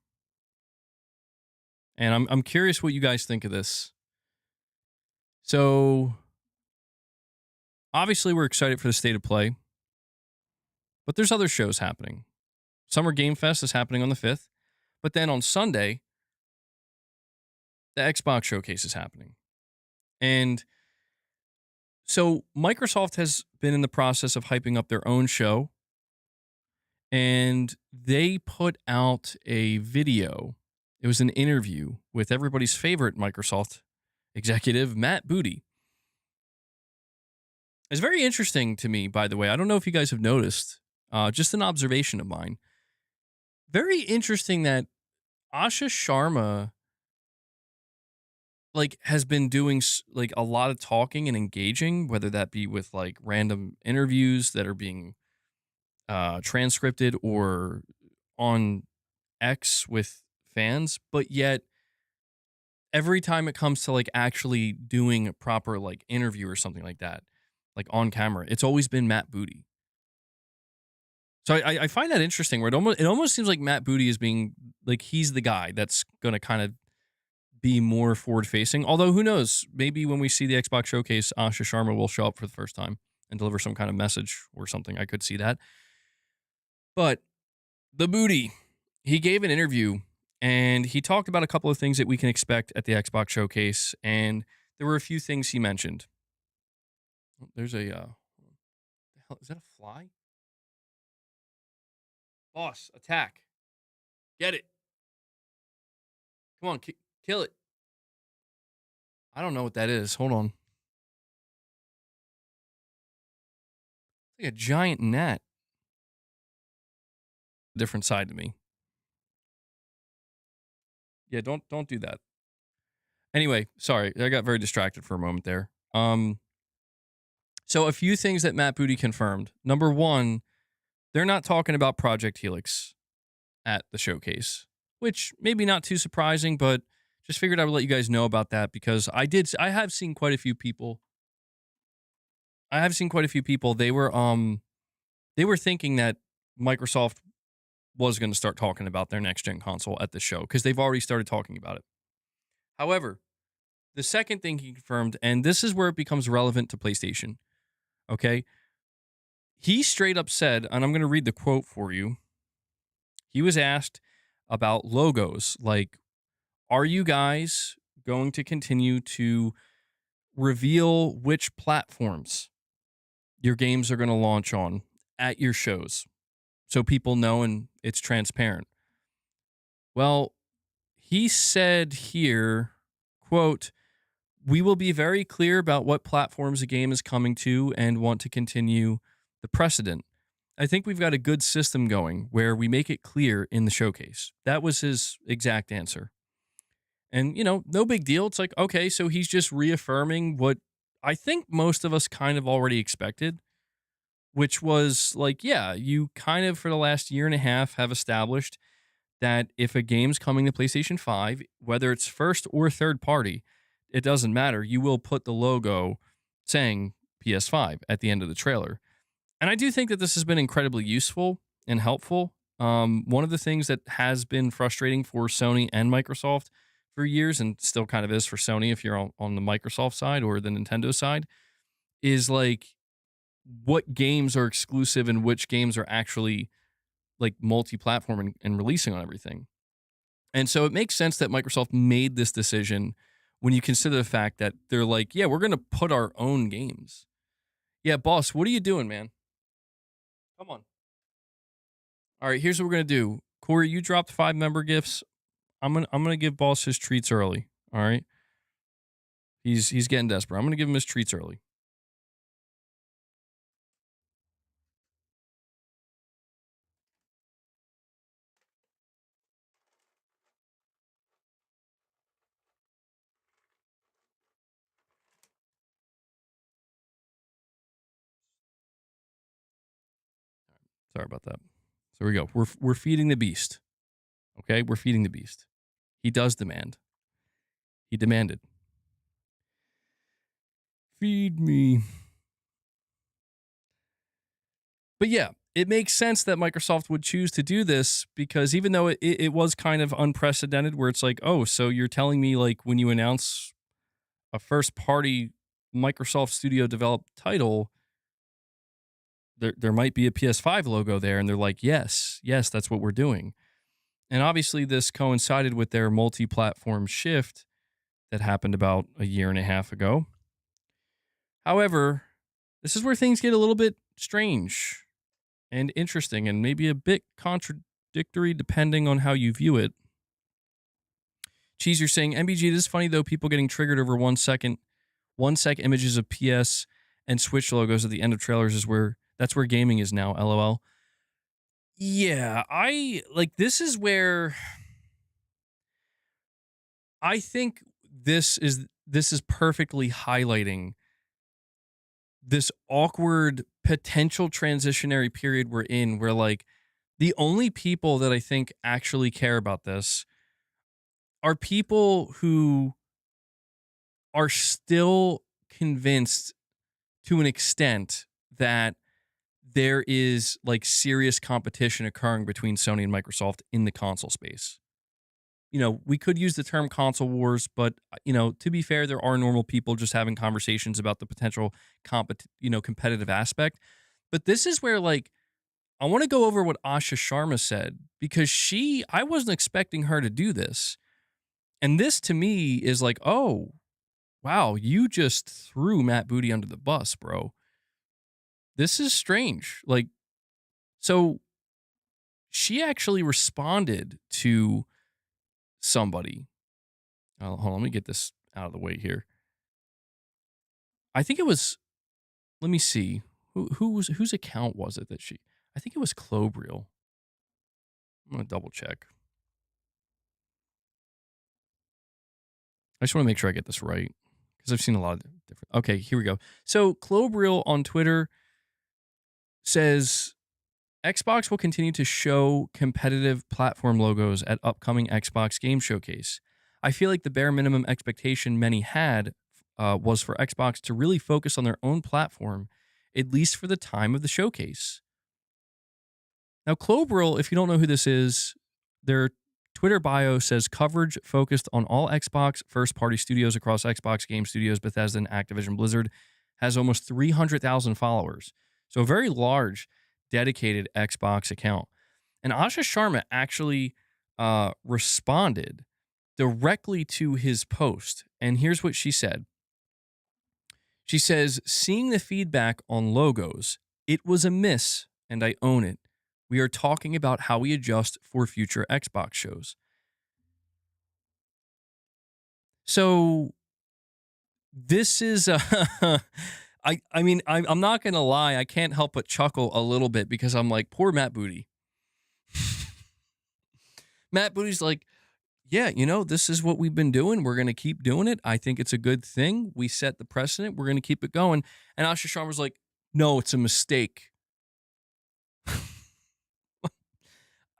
Speaker 1: And I'm curious what you guys think of this. So, obviously, we're excited for the State of Play, but there's other shows happening. Summer Game Fest is happening on the 5th, but then on Sunday, the Xbox Showcase is happening. And so Microsoft has been in the process of hyping up their own show, and they put out a video. It was an interview with everybody's favorite Microsoft executive, Matt Booty. It's very interesting to me, by the way. I don't know if you guys have noticed, just an observation of mine. Very interesting that Asha Sharma has been doing like a lot of talking and engaging, whether that be with like random interviews that are being transcripted or on X with fans, but yet every time it comes to like actually doing a proper like interview or something like that, like on camera, it's always been Matt Booty. So I find that interesting where it almost seems like Matt Booty is being like, he's the guy that's going to kind of be more forward facing. Although who knows, maybe when we see the Xbox Showcase, Asha Sharma will show up for the first time and deliver some kind of message or something. I could see that. But the Booty, he gave an interview and he talked about a couple of things that we can expect at the Xbox Showcase. And there were a few things he mentioned. There's a, is that a fly? Boss, attack. Get it. Come on, kill it. I don't know what that is. Hold on. It's like a giant gnat. Different side to me. Yeah, don't do that. Anyway, sorry, I got very distracted for a moment there. So a few things that Matt Booty confirmed. Number one, they're not talking about Project Helix at the showcase, which maybe not too surprising, but just figured I would let you guys know about that because I have seen quite a few people. They were thinking that Microsoft was going to start talking about their next gen console at the show because they've already started talking about it. However, the second thing he confirmed, and this is where it becomes relevant to PlayStation, okay? He straight up said, and I'm going to read the quote for you. He was asked about logos, like, are you guys going to continue to reveal which platforms your games are going to launch on at your shows so people know and it's transparent? Well, he said here, quote, we will be very clear about what platforms a game is coming to and want to continue the precedent. I think we've got a good system going where we make it clear in the showcase. That was his exact answer. And, no big deal. It's like, okay, so he's just reaffirming what I think most of us kind of already expected, which was like, yeah, you kind of for the last year and a half have established that if a game's coming to PlayStation 5, whether it's first or third party, it doesn't matter. You will put the logo saying PS5 at the end of the trailer. And I do think that this has been incredibly useful and helpful. One of the things that has been frustrating for Sony and Microsoft for years, and still kind of is for Sony if you're on the Microsoft side or the Nintendo side, is like what games are exclusive and which games are actually like multi-platform and releasing on everything. And so it makes sense that Microsoft made this decision when you consider the fact that they're like, yeah, we're going to put our own games. Yeah, boss, what are you doing, man? Come on. All right, here's what we're going to do. Corey, you dropped 5 member gifts. I'm gonna give boss his treats early. All right. He's getting desperate. I'm gonna give him his treats early. Sorry about that. So here we go. We're feeding the beast. Okay, we're feeding the beast. He does demand. He demanded. Feed me. But yeah, it makes sense that Microsoft would choose to do this because even though it was kind of unprecedented, where it's like, oh, so you're telling me like when you announce a first party Microsoft Studio developed title, there might be a PS5 logo there, and they're like, yes, that's what we're doing. And obviously, this coincided with their multi platform shift that happened about a year and a half ago. However, this is where things get a little bit strange and interesting and maybe a bit contradictory depending on how you view it. Cheese, you're saying, MBG, this is funny though, people getting triggered over 1 sec images of PS and Switch logos at the end of trailers that's where gaming is now, LOL. Yeah, this is where I think this is perfectly highlighting this awkward potential transitionary period we're in where like the only people that I think actually care about this are people who are still convinced to an extent that there is like serious competition occurring between Sony and Microsoft in the console space. We could use the term console wars, but to be fair, there are normal people just having conversations about the potential competitive aspect. But this is where like I want to go over what Asha Sharma said because I wasn't expecting her to do this. And this to me is like, oh, wow, you just threw Matt Booty under the bus, bro. This is strange. Like, so she actually responded to somebody. Oh, hold on, let me get this out of the way here. I think it was. Let me see. Whose account was it that she? I think it was Clobreel. I'm gonna double check. I just want to make sure I get this right because I've seen a lot of different. Okay, here we go. So Clobreel on Twitter says Xbox will continue to show competitive platform logos at upcoming Xbox Game Showcase. I feel like the bare minimum expectation many had was for Xbox to really focus on their own platform, at least for the time of the showcase. Now, Clobrel, if you don't know who this is, their Twitter bio says coverage focused on all Xbox first-party studios across Xbox Game Studios, Bethesda, and Activision Blizzard, has almost 300,000 followers. So a very large, dedicated Xbox account. And Asha Sharma actually responded directly to his post. And here's what she said. She says, seeing the feedback on logos, it was a miss, and I own it. We are talking about how we adjust for future Xbox shows. So this is I mean, I'm not going to lie. I can't help but chuckle a little bit because I'm like, poor Matt Booty. Matt Booty's like, yeah, this is what we've been doing. We're going to keep doing it. I think it's a good thing. We set the precedent. We're going to keep it going. And Asha Sharma's like, no, it's a mistake.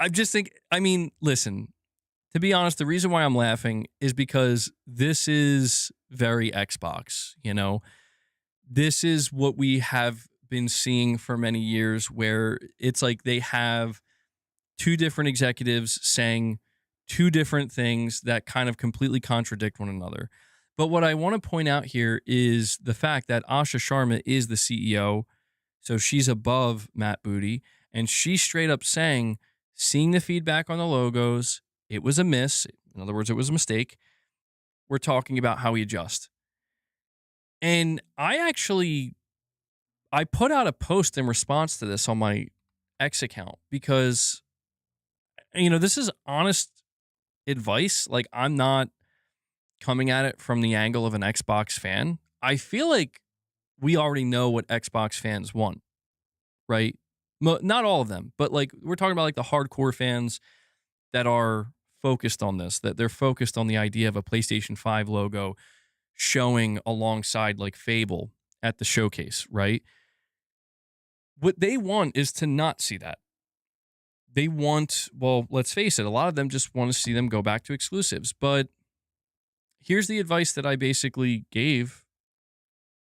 Speaker 1: I just think, I mean, listen, to be honest, the reason why I'm laughing is because this is very Xbox, This is what we have been seeing for many years, where it's like they have two different executives saying two different things that kind of completely contradict one another. But what I want to point out here is the fact that Asha Sharma is the CEO, so she's above Matt Booty, and she's straight up saying, seeing the feedback on the logos, it was a miss. In other words, it was a mistake. We're talking about how we adjust. And I put out a post in response to this on my X account because, this is honest advice. Like, I'm not coming at it from the angle of an Xbox fan. I feel like we already know what Xbox fans want, right? Not all of them, but like we're talking about like the hardcore fans that are focused on this, that they're focused on the idea of a PlayStation 5 logo showing alongside like Fable at the showcase, right? What they want is to not see that. They want, well, let's face it, a lot of them just want to see them go back to exclusives. But here's the advice that I basically gave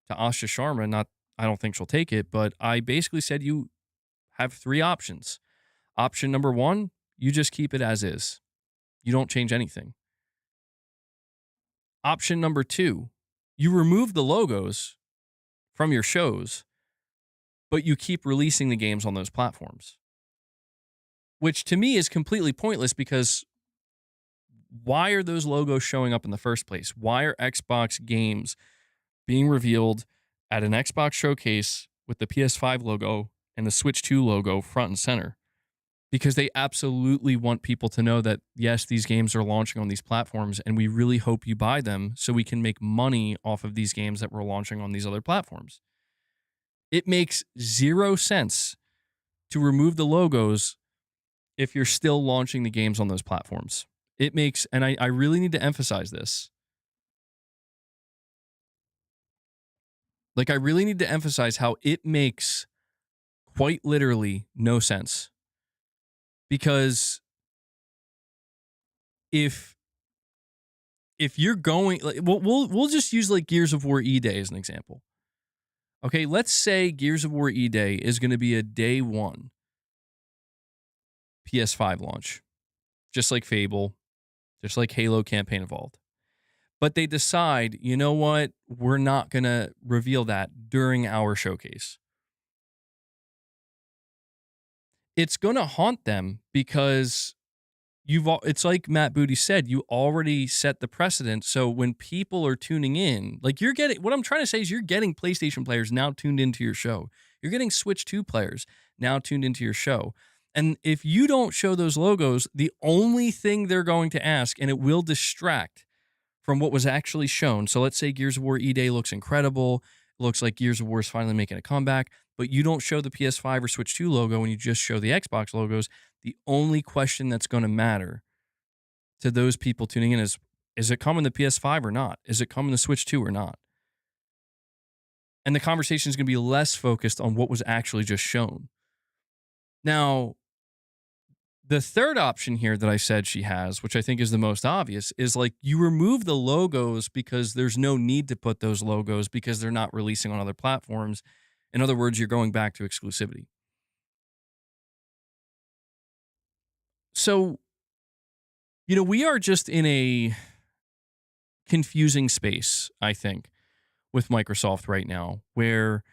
Speaker 1: to Asha Sharma. Not, I don't think she'll take it, but I basically said you have three options. Option number one, you just keep it as is. You don't change anything. Option number two, you remove the logos from your shows, but you keep releasing the games on those platforms. Which to me is completely pointless because why are those logos showing up in the first place? Why are Xbox games being revealed at an Xbox showcase with the PS5 logo and the Switch 2 logo front and center? Because they absolutely want people to know that, yes, these games are launching on these platforms, and we really hope you buy them so we can make money off of these games that we're launching on these other platforms. It makes zero sense to remove the logos if you're still launching the games on those platforms. It makes, and I really need to emphasize this. Like, I really need to emphasize how it makes quite literally no sense. Because if you're going, like, we'll just use like Gears of War E-Day as an example. Okay, let's say Gears of War E-Day is going to be a day one PS5 launch, just like Fable, just like Halo Campaign Evolved. But they decide, you know what? We're not going to reveal that during our showcase. It's going to haunt them because it's like Matt Booty said, you already set the precedent. So when people are tuning in, like what I'm trying to say is you're getting PlayStation players now tuned into your show. You're getting Switch 2 players now tuned into your show. And if you don't show those logos, the only thing they're going to ask, and it will distract from what was actually shown. So let's say Gears of War E-Day looks incredible. It looks like Gears of War is finally making a comeback, but you don't show the PS5 or Switch 2 logo and you just show the Xbox logos. The only question that's going to matter to those people tuning in is it coming to PS5 or not? Is it coming to Switch 2 or not? And the conversation is going to be less focused on what was actually just shown. Now, the third option here that I said she has, which I think is the most obvious, is like you remove the logos because there's no need to put those logos because they're not releasing on other platforms. In other words, you're going back to exclusivity. So, we are just in a confusing space, I think, with Microsoft right now, where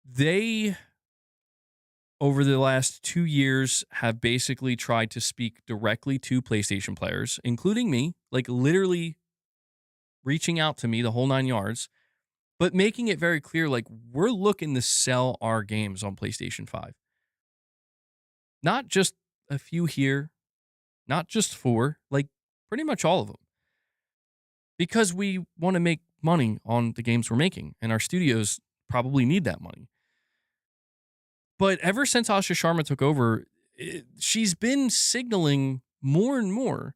Speaker 1: they, over the last 2 years, have basically tried to speak directly to PlayStation players, including me, like literally reaching out to me the whole 9 yards, but making it very clear, like, we're looking to sell our games on PlayStation 5. Not just a few here, not just 4, like pretty much all of them. Because we want to make money on the games we're making, and our studios probably need that money. But ever since Asha Sharma took over, she's been signaling more and more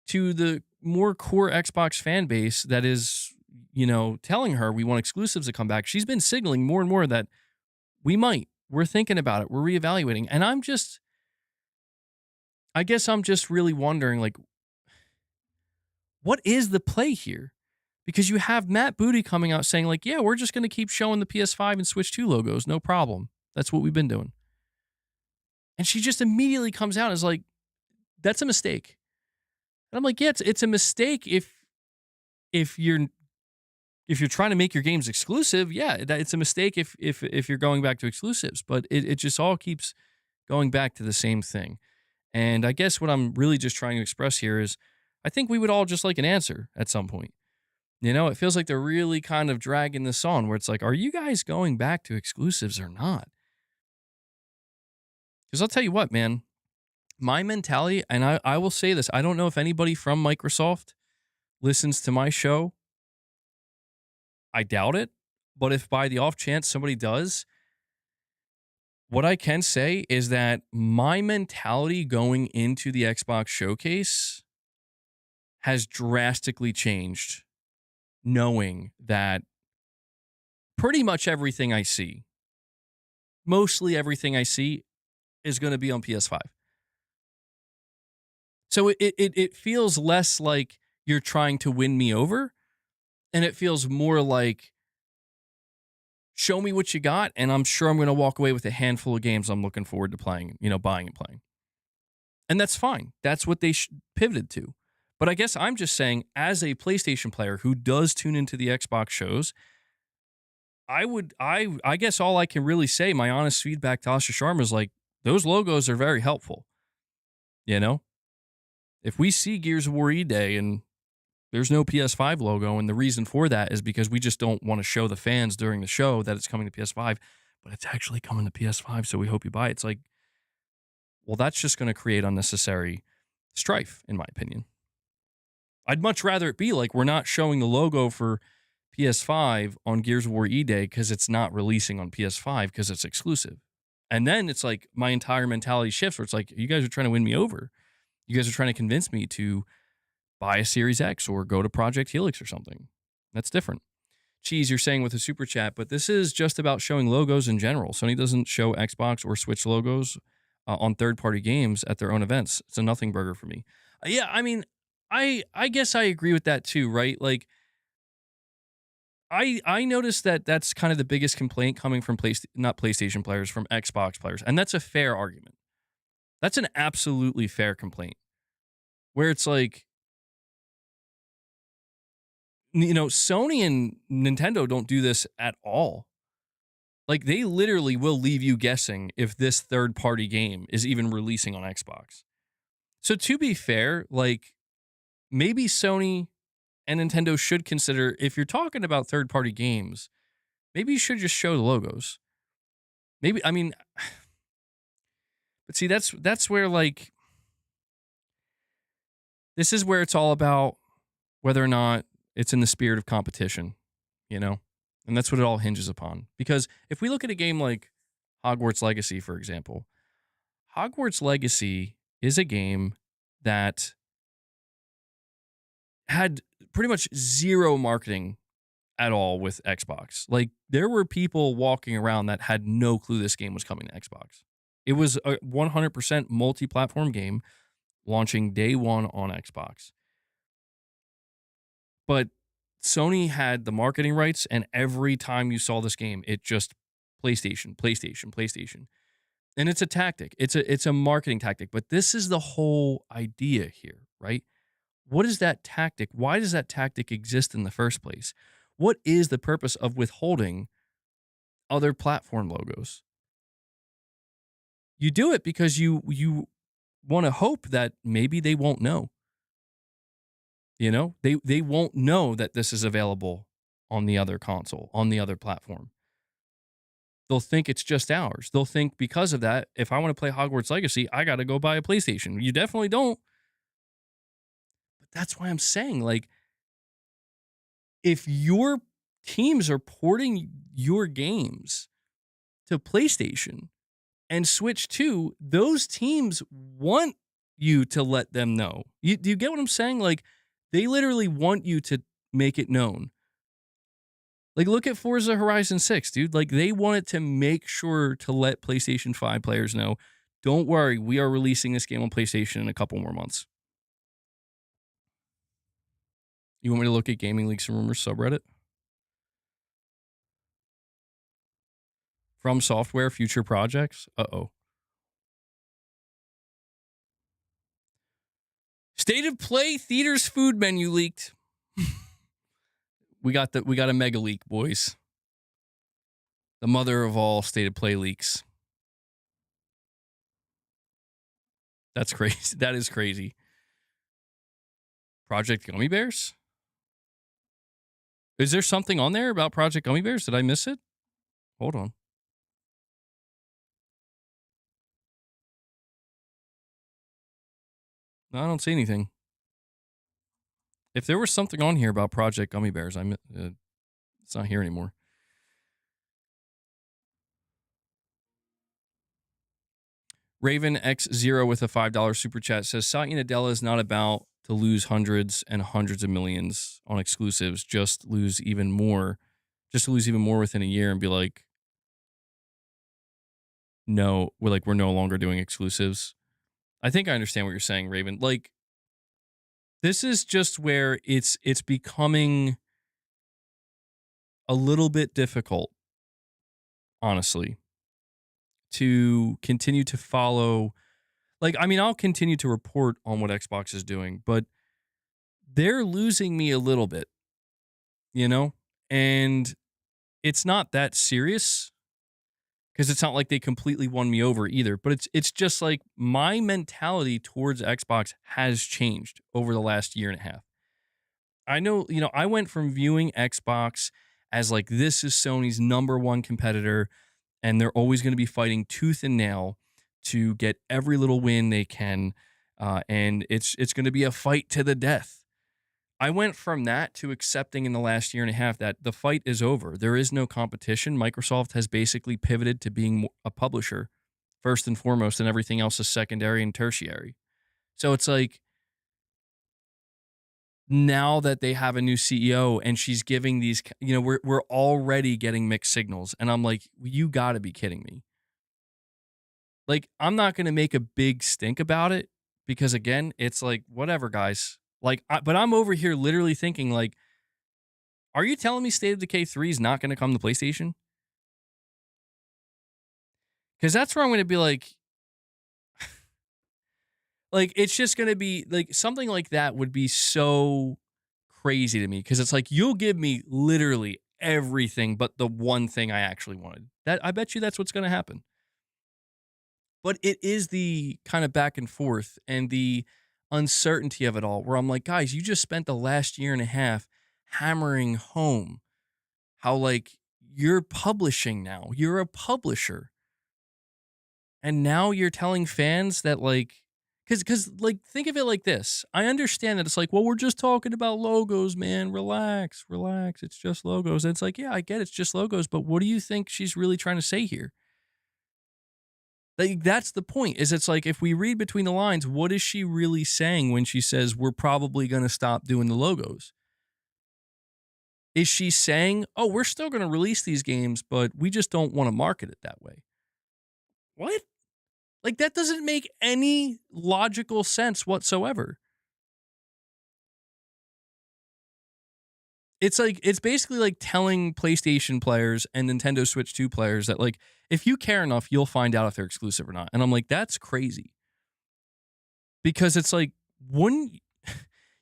Speaker 1: to the more core Xbox fan base that is, telling her we want exclusives to come back. She's been signaling more and more that we might. We're thinking about it. We're reevaluating. And I guess I'm just really wondering, like, what is the play here? Because you have Matt Booty coming out saying, like, yeah, we're just going to keep showing the PS5 and Switch 2 logos. No problem. That's what we've been doing. And she just immediately comes out and is like, that's a mistake. And I'm like, yeah, it's a mistake if you're trying to make your games exclusive. Yeah, it's a mistake if you're going back to exclusives. But it just all keeps going back to the same thing. And I guess what I'm really just trying to express here is I think we would all just like an answer at some point. It feels like they're really kind of dragging this on where it's like, are you guys going back to exclusives or not? Because I'll tell you what, man, my mentality, and I will say this, I don't know if anybody from Microsoft listens to my show. I doubt it. But if by the off chance somebody does, what I can say is that my mentality going into the Xbox showcase has drastically changed, knowing that pretty much everything I see, mostly everything I see, is going to be on PS5. So it feels less like you're trying to win me over, and it feels more like, show me what you got, and I'm sure I'm going to walk away with a handful of games I'm looking forward to playing, buying and playing. And that's fine. That's what they pivoted to. But I guess I'm just saying, as a PlayStation player who does tune into the Xbox shows, I guess all I can really say, my honest feedback to Asha Sharma is like, those logos are very helpful. If we see Gears of War E-Day and there's no PS5 logo, and the reason for that is because we just don't want to show the fans during the show that it's coming to PS5, but it's actually coming to PS5, so we hope you buy it. It's like, well, that's just going to create unnecessary strife, in my opinion. I'd much rather it be like we're not showing the logo for PS5 on Gears of War E-Day because it's not releasing on PS5 because it's exclusive. And then it's like my entire mentality shifts where it's like, you guys are trying to win me over. You guys are trying to convince me to buy a Series X or go to Project Helix or something. That's different. Cheese, you're saying with a super chat, but this is just about showing logos in general. Sony doesn't show Xbox or Switch logos on third-party games at their own events. It's a nothing burger for me. Yeah, I mean, I guess I agree with that too, right? Like, I noticed that that's kind of the biggest complaint coming from not PlayStation players, from Xbox players. And that's a fair argument. That's an absolutely fair complaint. Where it's like, Sony and Nintendo don't do this at all. Like, they literally will leave you guessing if this third-party game is even releasing on Xbox. So to be fair, like, maybe Sony and Nintendo should consider, if you're talking about third-party games, maybe you should just show the logos. Maybe, I mean, but see, that's where, like, this is where it's all about whether or not it's in the spirit of competition, And that's what it all hinges upon. Because if we look at a game like Hogwarts Legacy, for example, Hogwarts Legacy is a game that had pretty much zero marketing at all with Xbox. Like, there were people walking around that had no clue this game was coming to Xbox. It was a 100% multi-platform game launching day one on Xbox. But Sony had the marketing rights, and every time you saw this game, it just PlayStation, PlayStation, PlayStation. And it's a tactic. It's a marketing tactic. But this is the whole idea here, right? What is that tactic? Why does that tactic exist in the first place? What is the purpose of withholding other platform logos? You do it because you want to hope that maybe they won't know. They won't know that this is available on the other console, on the other platform. They'll think it's just ours. They'll think because of that, if I want to play Hogwarts Legacy, I got to go buy a PlayStation. You definitely don't. But that's why I'm saying, like, if your teams are porting your games to PlayStation and Switch 2, those teams want you to let them know. Do you get what I'm saying? Like, they literally want you to make it known. Like, look at Forza Horizon 6, dude. Like, they wanted to make sure to let PlayStation 5 players know, don't worry, we are releasing this game on PlayStation in a couple more months. You want me to look at Gaming Leaks and Rumors subreddit? From Software, future projects? Uh-oh. State of Play theaters food menu leaked. we got a mega leak, boys. The mother of all State of Play leaks. That's crazy. That is crazy. Project Gummy Bears? Is there something on there about Project Gummy Bears? Did I miss it? Hold on. No, I don't see anything. If there was something on here about Project Gummy Bears, it's not here anymore. Raven X0 with a $5 super chat says Satya Nadella is not about to lose hundreds and hundreds of millions on exclusives, just to lose even more within a year and be like, no, we're no longer doing exclusives. I think I understand what you're saying, Raven. Like, this is just where it's becoming a little bit difficult, honestly, to continue to follow. Like, I mean, I'll continue to report on what Xbox is doing, but they're losing me a little bit, you know? And it's not that serious because it's not like they completely won me over either, but it's just like my mentality towards Xbox has changed over the last year and a half. I know, I went from viewing Xbox as like, this is Sony's number one competitor, and they're always going to be fighting tooth and nail to get every little win they can, and it's going to be a fight to the death. I went from that to accepting in the last year and a half that the fight is over. There is no competition. Microsoft has basically pivoted to being a publisher first and foremost, and everything else is secondary and tertiary. So it's like, now that they have a new CEO and she's giving these, we're already getting mixed signals. And I'm like, you got to be kidding me. Like, I'm not going to make a big stink about it because, again, it's like, whatever, guys. Like, but I'm over here literally thinking, like, are you telling me State of Decay 3 is not going to come to PlayStation? Because that's where I'm going to be like, it's just going to be like something like that would be so crazy to me because it's like, you'll give me literally everything but the one thing I actually wanted. That I bet you that's what's going to happen. But it is the kind of back and forth and the uncertainty of it all where I'm like, guys, you just spent the last year and a half hammering home how, like, you're publishing now. You're a publisher. And now you're telling fans that, like, because like, think of it like this. I understand that it's like, well, we're just talking about logos, man. Relax. It's just logos. And it's like, yeah, I get it's just logos, but what do you think she's really trying to say here? Like, that's the point, is it's like, if we read between the lines, what is she really saying when she says we're probably going to stop doing the logos? Is she saying, oh, we're still going to release these games, but we just don't want to market it that way? What? Like, that doesn't make any logical sense whatsoever. It's like, it's basically like telling PlayStation players and Nintendo Switch 2 players that, like, if you care enough, you'll find out if they're exclusive or not. And I'm like, that's crazy. Because it's like,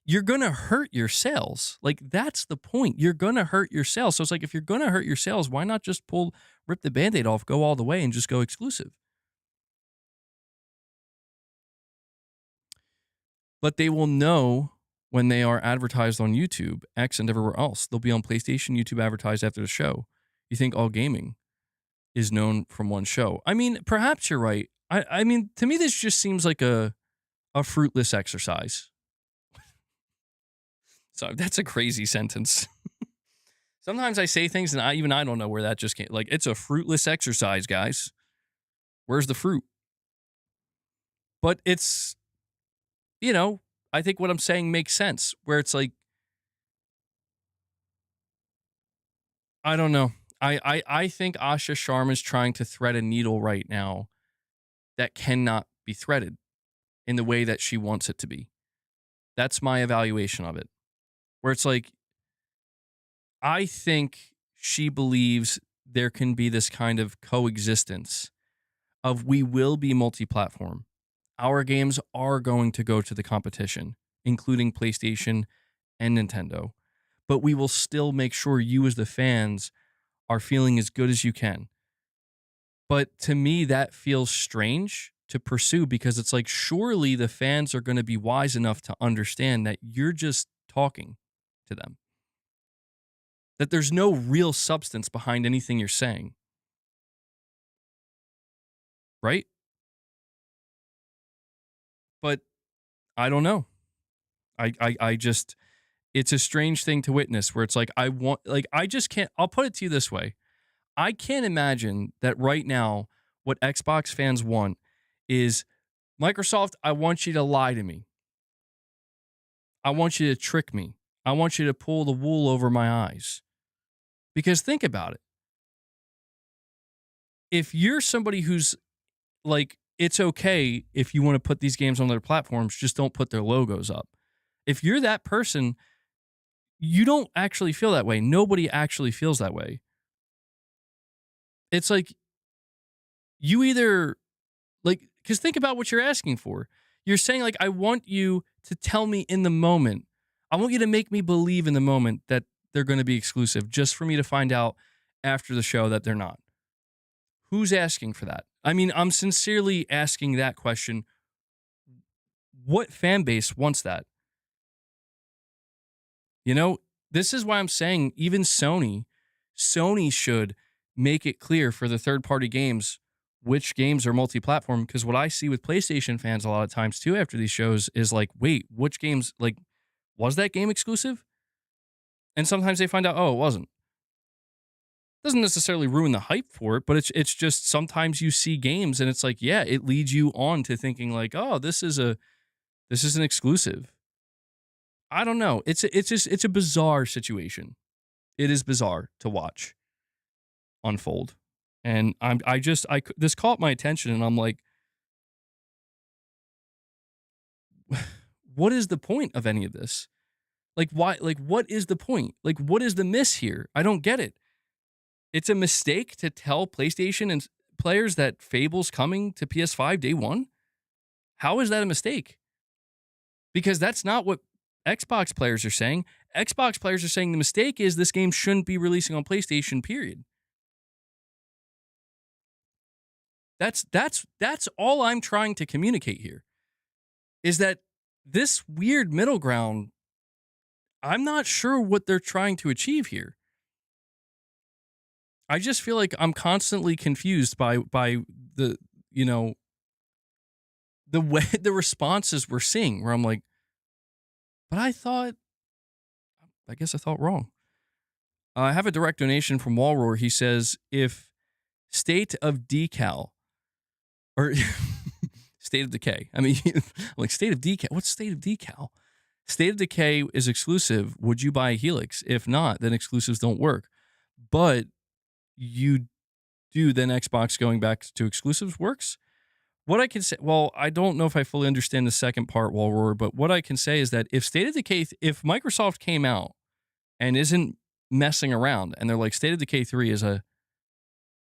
Speaker 1: you're going to hurt your sales. Like, that's the point. You're going to hurt your sales. So it's like, if you're going to hurt your sales, why not just rip the Band-Aid off, go all the way, and just go exclusive? But they will know when they are advertised on YouTube, X, and everywhere else. They'll be on PlayStation, YouTube advertised after the show. You think all gaming is known from one show? I mean, perhaps you're right. I mean, to me, this just seems like a fruitless exercise. So that's a crazy sentence. Sometimes I say things and I don't know where that just came. Like, it's a fruitless exercise, guys. Where's the fruit? But it's you know, I think what I'm saying makes sense. Where it's like, I don't know. I think Asha Sharma is trying to thread a needle right now that cannot be threaded in the way that she wants it to be. That's my evaluation of it. Where it's like, I think she believes there can be this kind of coexistence of we will be multi-platform. Our games are going to go to the competition, including PlayStation and Nintendo, but we will still make sure you as the fans are feeling as good as you can. But to me, that feels strange to pursue because it's like, surely the fans are going to be wise enough to understand that you're just talking to them, that there's no real substance behind anything you're saying, right? But I don't know. I just, it's a strange thing to witness where it's like, I just can't, I'll put it to you this way. I can't imagine that right now, what Xbox fans want is Microsoft, I want you to lie to me. I want you to trick me. I want you to pull the wool over my eyes. Because think about it. If you're somebody who's like, it's okay if you want to put these games on their platforms, just don't put their logos up. If you're that person, you don't actually feel that way. Nobody actually feels that way. It's like you either like, because think about what you're asking for. You're saying, like, I want you to tell me in the moment. I want you to make me believe in the moment that they're going to be exclusive just for me to find out after the show that they're not. Who's asking for that? I mean, I'm sincerely asking that question. What fan base wants that? You know, this is why I'm saying even Sony should make it clear for the third party games which games are multi platform. Because what I see with PlayStation fans a lot of times too after these shows is like, wait, which games, like, was that game exclusive? And sometimes they find out, oh, it wasn't. Doesn't necessarily ruin the hype for it, but it's just sometimes you see games and it's like, yeah, it leads you on to thinking like, oh, this is an exclusive. I don't know. It's a bizarre situation. It is bizarre to watch unfold. And this caught my attention and I'm like, what is the point of any of this? Like, why? Like, what is the point? Like, what is the miss here? I don't get it. It's a mistake to tell PlayStation and players that Fable's coming to PS5 day one. How is that a mistake? Because that's not what Xbox players are saying. Xbox players are saying the mistake is this game shouldn't be releasing on PlayStation, period. That's all I'm trying to communicate here. Is that this weird middle ground, I'm not sure what they're trying to achieve here. I just feel like I'm constantly confused by the, you know, the way the responses we're seeing where I'm like, but I guess I thought wrong. I have a direct donation from Walroar. He says, if State of Decal or State of Decay, I mean, like State of Decal, what's State of Decal? State of Decay is exclusive. Would you buy a Helix? If not, then exclusives don't work. But you do, then Xbox going back to exclusives works. What I can say, well, I don't know if I fully understand the second part, Walroar, but what I can say is that if State of Decay, if Microsoft came out and isn't messing around and they're like, State of Decay 3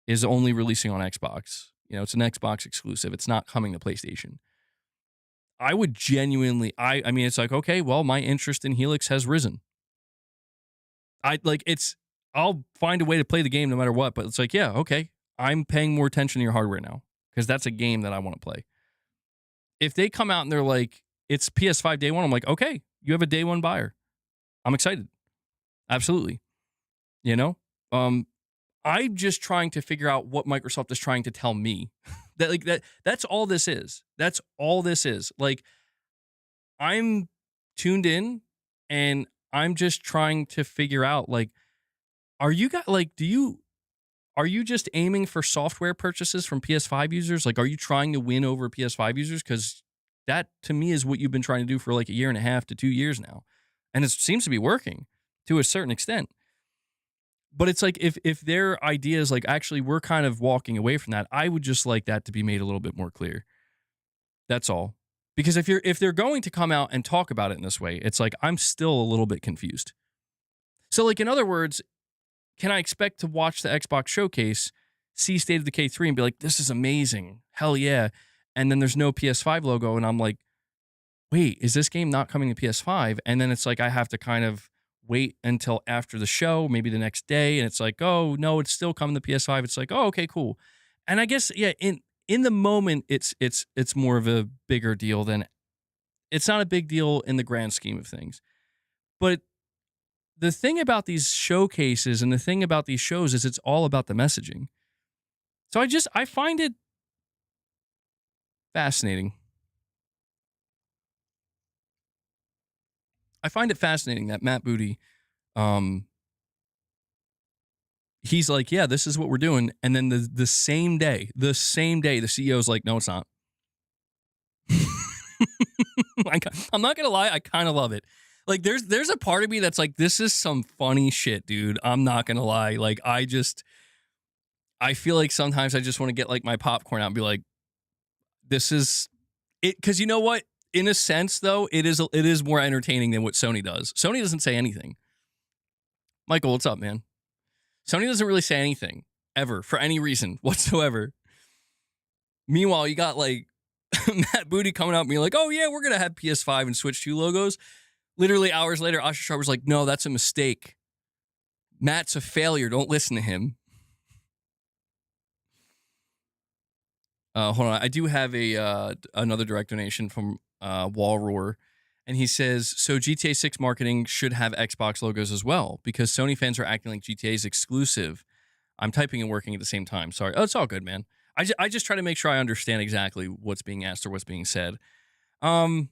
Speaker 1: is only releasing on Xbox, you know, it's an Xbox exclusive, it's not coming to PlayStation, I would genuinely, I mean, it's like, okay, well, my interest in Helix has risen. I'll find a way to play the game no matter what, but it's like, yeah, okay, I'm paying more attention to your hardware now because that's a game that I want to play. If they come out and they're like, it's PS5 day one, I'm like, okay, you have a day one buyer. I'm excited. Absolutely. You know? I'm just trying to figure out what Microsoft is trying to tell me. That's all this is. That's all this is. Like, I'm tuned in and I'm just trying to figure out, like, are you guys like, are you just aiming for software purchases from PS5 users? Like, are you trying to win over PS5 users? Because That to me is what you've been trying to do for like a year and a half to 2 years now. And it seems to be working to a certain extent. But it's like if their idea is like actually we're kind of walking away from that, I would just like that to be made a little bit more clear. That's all. Because if they're going to come out and talk about it in this way, it's like I'm still a little bit confused. So like in other words, can I expect to watch the Xbox showcase, see State of Decay 3 and be like, this is amazing. Hell yeah. And then there's no PS5 logo and I'm like, wait, is this game not coming to PS5? And then it's like I have to kind of wait until after the show, maybe the next day, and it's like, oh no, it's still coming to PS5. It's like, oh, okay, cool. And I guess, yeah, in the moment, it's more of a bigger deal than it's not a big deal in the grand scheme of things. But the thing about these showcases and the thing about these shows is it's all about the messaging. So I find it fascinating. I find it fascinating that Matt Booty, um, he's like, yeah, this is what we're doing. And then the same day, the CEO's like, no, it's not. I'm not gonna lie, I kind of love it. Like, there's a part of me that's like, this is some funny shit, dude. I'm not gonna lie. Like, I feel like sometimes I just want to get like my popcorn out and be like, this is it. Because you know what? In a sense, though, it is more entertaining than what Sony does. Sony doesn't say anything. Michael, what's up, man? Sony doesn't really say anything ever for any reason whatsoever. Meanwhile, you got like Matt Booty coming out and being like, oh yeah, we're going to have PS5 and Switch 2 logos. Literally hours later, Asha Sharper's like, no, that's a mistake. Matt's a failure. Don't listen to him. Hold on. I do have another direct donation from Wall Roar. And he says, so GTA 6 marketing should have Xbox logos as well because Sony fans are acting like GTA is exclusive. I'm typing and working at the same time. Sorry. Oh, it's all good, man. I just try to make sure I understand exactly what's being asked or what's being said. Well,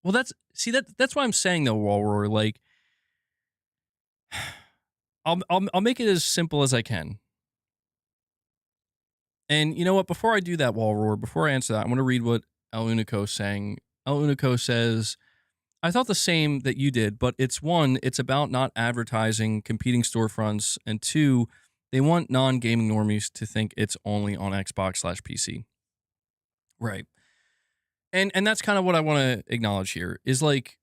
Speaker 1: that's why I'm saying though, Wall Roar. Like, I'll make it as simple as I can. And you know what? Before I do that, Wall Roar, before I answer that, I'm going to read what El Unico is saying. El Unico says, I thought the same that you did, but it's about not advertising competing storefronts, and two, they want non-gaming normies to think it's only on Xbox/PC. Right. And that's kind of what I want to acknowledge here is like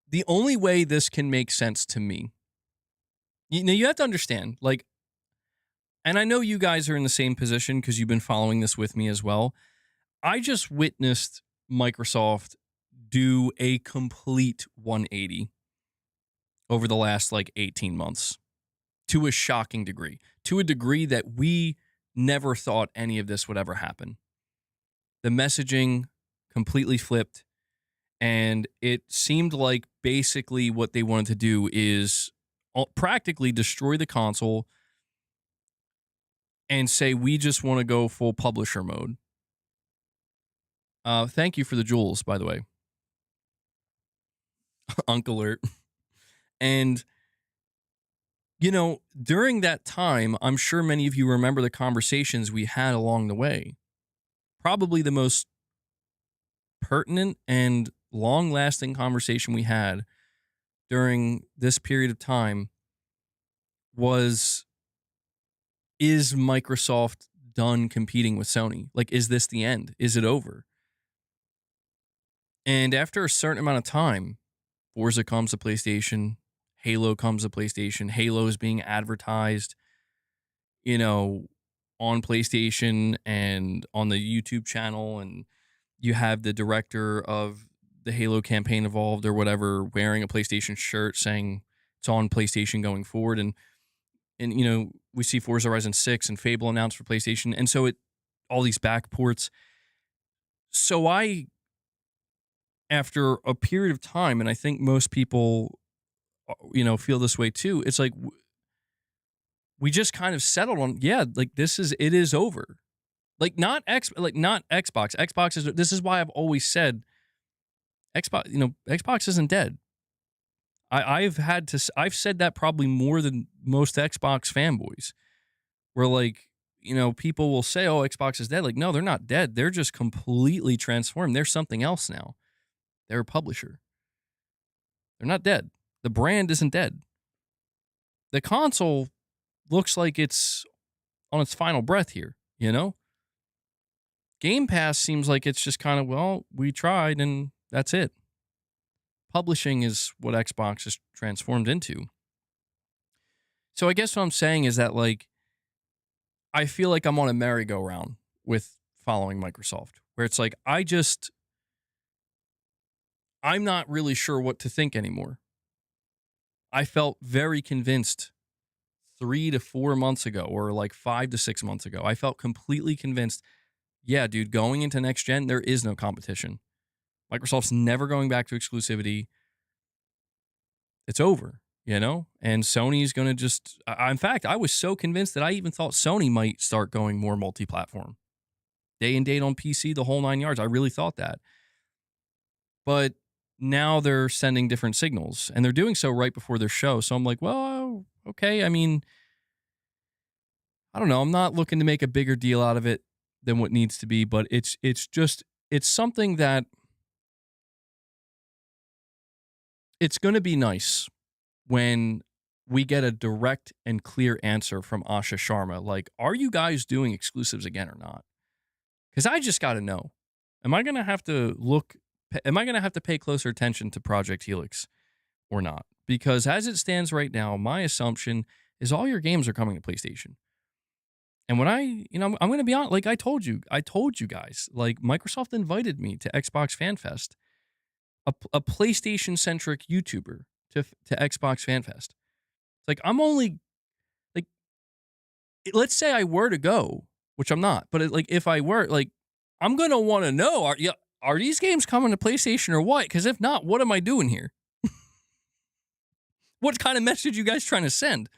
Speaker 1: the only way this can make sense to me. You know, you have to understand, like, and I know you guys are in the same position because you've been following this with me as well. I just witnessed Microsoft do a complete 180 over the last like 18 months to a shocking degree, to a degree that we never thought any of this would ever happen. The messaging completely flipped, and it seemed like basically what they wanted to do is practically destroy the console and say, we just want to go full publisher mode. Thank you for the jewels, by the way. Uncle alert. And, you know, during that time, I'm sure many of you remember the conversations we had along the way. Probably the most pertinent and long-lasting conversation we had during this period of time was, is Microsoft done competing with Sony? Like, is this the end? Is it over? And after a certain amount of time, Forza comes to PlayStation, Halo comes to PlayStation, Halo is being advertised, you know, on PlayStation and on the YouTube channel, and you have the director of the Halo campaign involved or whatever wearing a PlayStation shirt saying it's on PlayStation going forward, and you know, we see Forza Horizon 6 and Fable announced for PlayStation, and so all these back ports. So after a period of time, and I think most people, you know, feel this way too, it's like we just kind of settled on, yeah, like it is over. Like not Xbox. Xbox is, this is why I've always said Xbox, you know, Xbox isn't dead. I've said that probably more than most Xbox fanboys. Where like, people will say, "Oh, Xbox is dead." Like, no, they're not dead. They're just completely transformed. They're something else now. They're a publisher. They're not dead. The brand isn't dead. The console looks like it's on its final breath here, Game Pass seems like it's just kind of, well, we tried and that's it. Publishing is what Xbox is transformed into. So I guess what I'm saying is that, like, I feel like I'm on a merry-go-round with following Microsoft, where it's like, I'm not really sure what to think anymore. I felt very convinced 3 to 4 months ago, or like 5 to 6 months ago. I felt completely convinced, yeah, dude, going into next gen, there is no competition. Microsoft's never going back to exclusivity. It's over, And Sony's going to just, in fact, I was so convinced that I even thought Sony might start going more multi-platform. Day and date on PC, the whole 9 yards. I really thought that. But now they're sending different signals, and they're doing so right before their show. So I'm like, well, okay. I mean, I don't know. I'm not looking to make a bigger deal out of it than what needs to be, but it's something that it's going to be nice when we get a direct and clear answer from Asha Sharma. Like, are you guys doing exclusives again or not? Because I just got to know. Am I going to have to pay closer attention to Project Helix or not? Because as it stands right now, my assumption is all your games are coming to PlayStation. And when I'm going to be honest, like I told you guys, like Microsoft invited me to Xbox Fan Fest, a PlayStation centric YouTuber to Xbox Fan Fest. It's like, I'm only like, let's say I were to go, which I'm not, but if I were, like, I'm going to want to know, are these games coming to PlayStation or what? Because if not, what am I doing here? What kind of message you guys trying to send?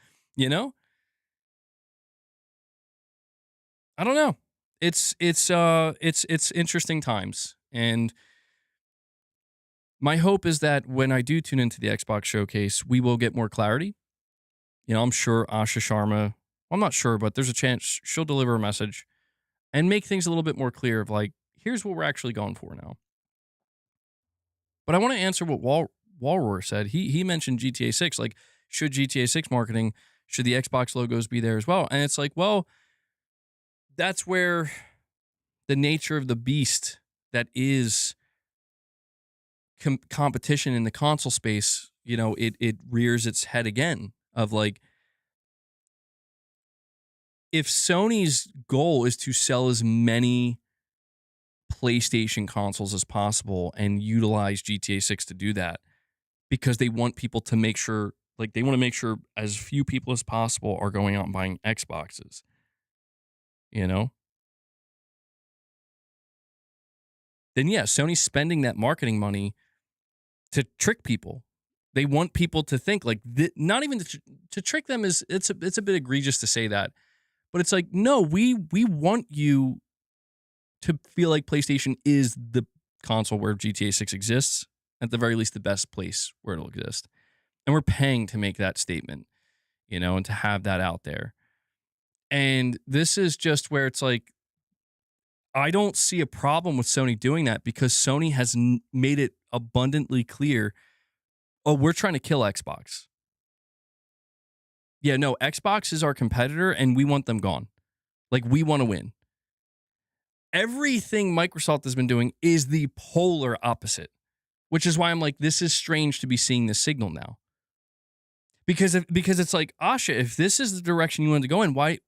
Speaker 1: I don't know. It's interesting times, and my hope is that when I do tune into the Xbox showcase, we will get more clarity. I'm sure Asha Sharma, I'm not sure, but there's a chance she'll deliver a message and make things a little bit more clear of, like, here's what we're actually going for now. But I want to answer what Walroar said. He mentioned GTA 6. Like, should GTA 6 marketing, should the Xbox logos be there as well? And it's like, well, that's where the nature of the beast that is competition in the console space, it rears its head again, of like, if Sony's goal is to sell as many PlayStation consoles as possible and utilize GTA 6 to do that, because they want people to make sure, like, they want to make sure as few people as possible are going out and buying Xboxes, then yeah, Sony's spending that marketing money to trick people. They want people to think like, not even to trick them is, it's a bit egregious to say that, but it's like, no, we want you to feel like PlayStation is the console where GTA 6 exists, at the very least the best place where it'll exist. And we're paying to make that statement, and to have that out there. And this is just where it's like, I don't see a problem with Sony doing that, because Sony has made it abundantly clear, oh, we're trying to kill Xbox. Yeah, no, Xbox is our competitor and we want them gone. Like, we want to win. Everything Microsoft has been doing is the polar opposite, which is why I'm like, this is strange to be seeing this signal now. Because it's like, Asha, if this is the direction you want to go in, why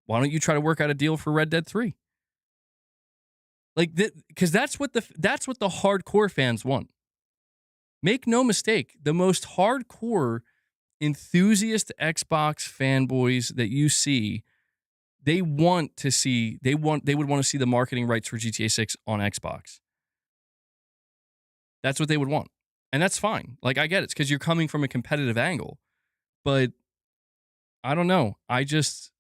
Speaker 1: don't you try to work out a deal for Red Dead 3? Like, because that's what the hardcore fans want. Make no mistake, the most hardcore enthusiast Xbox fanboys that you see, they would want to see the marketing rights for GTA 6 on Xbox. That's what they would want. And that's fine. Like, I get it. It's because you're coming from a competitive angle. But I don't know. I just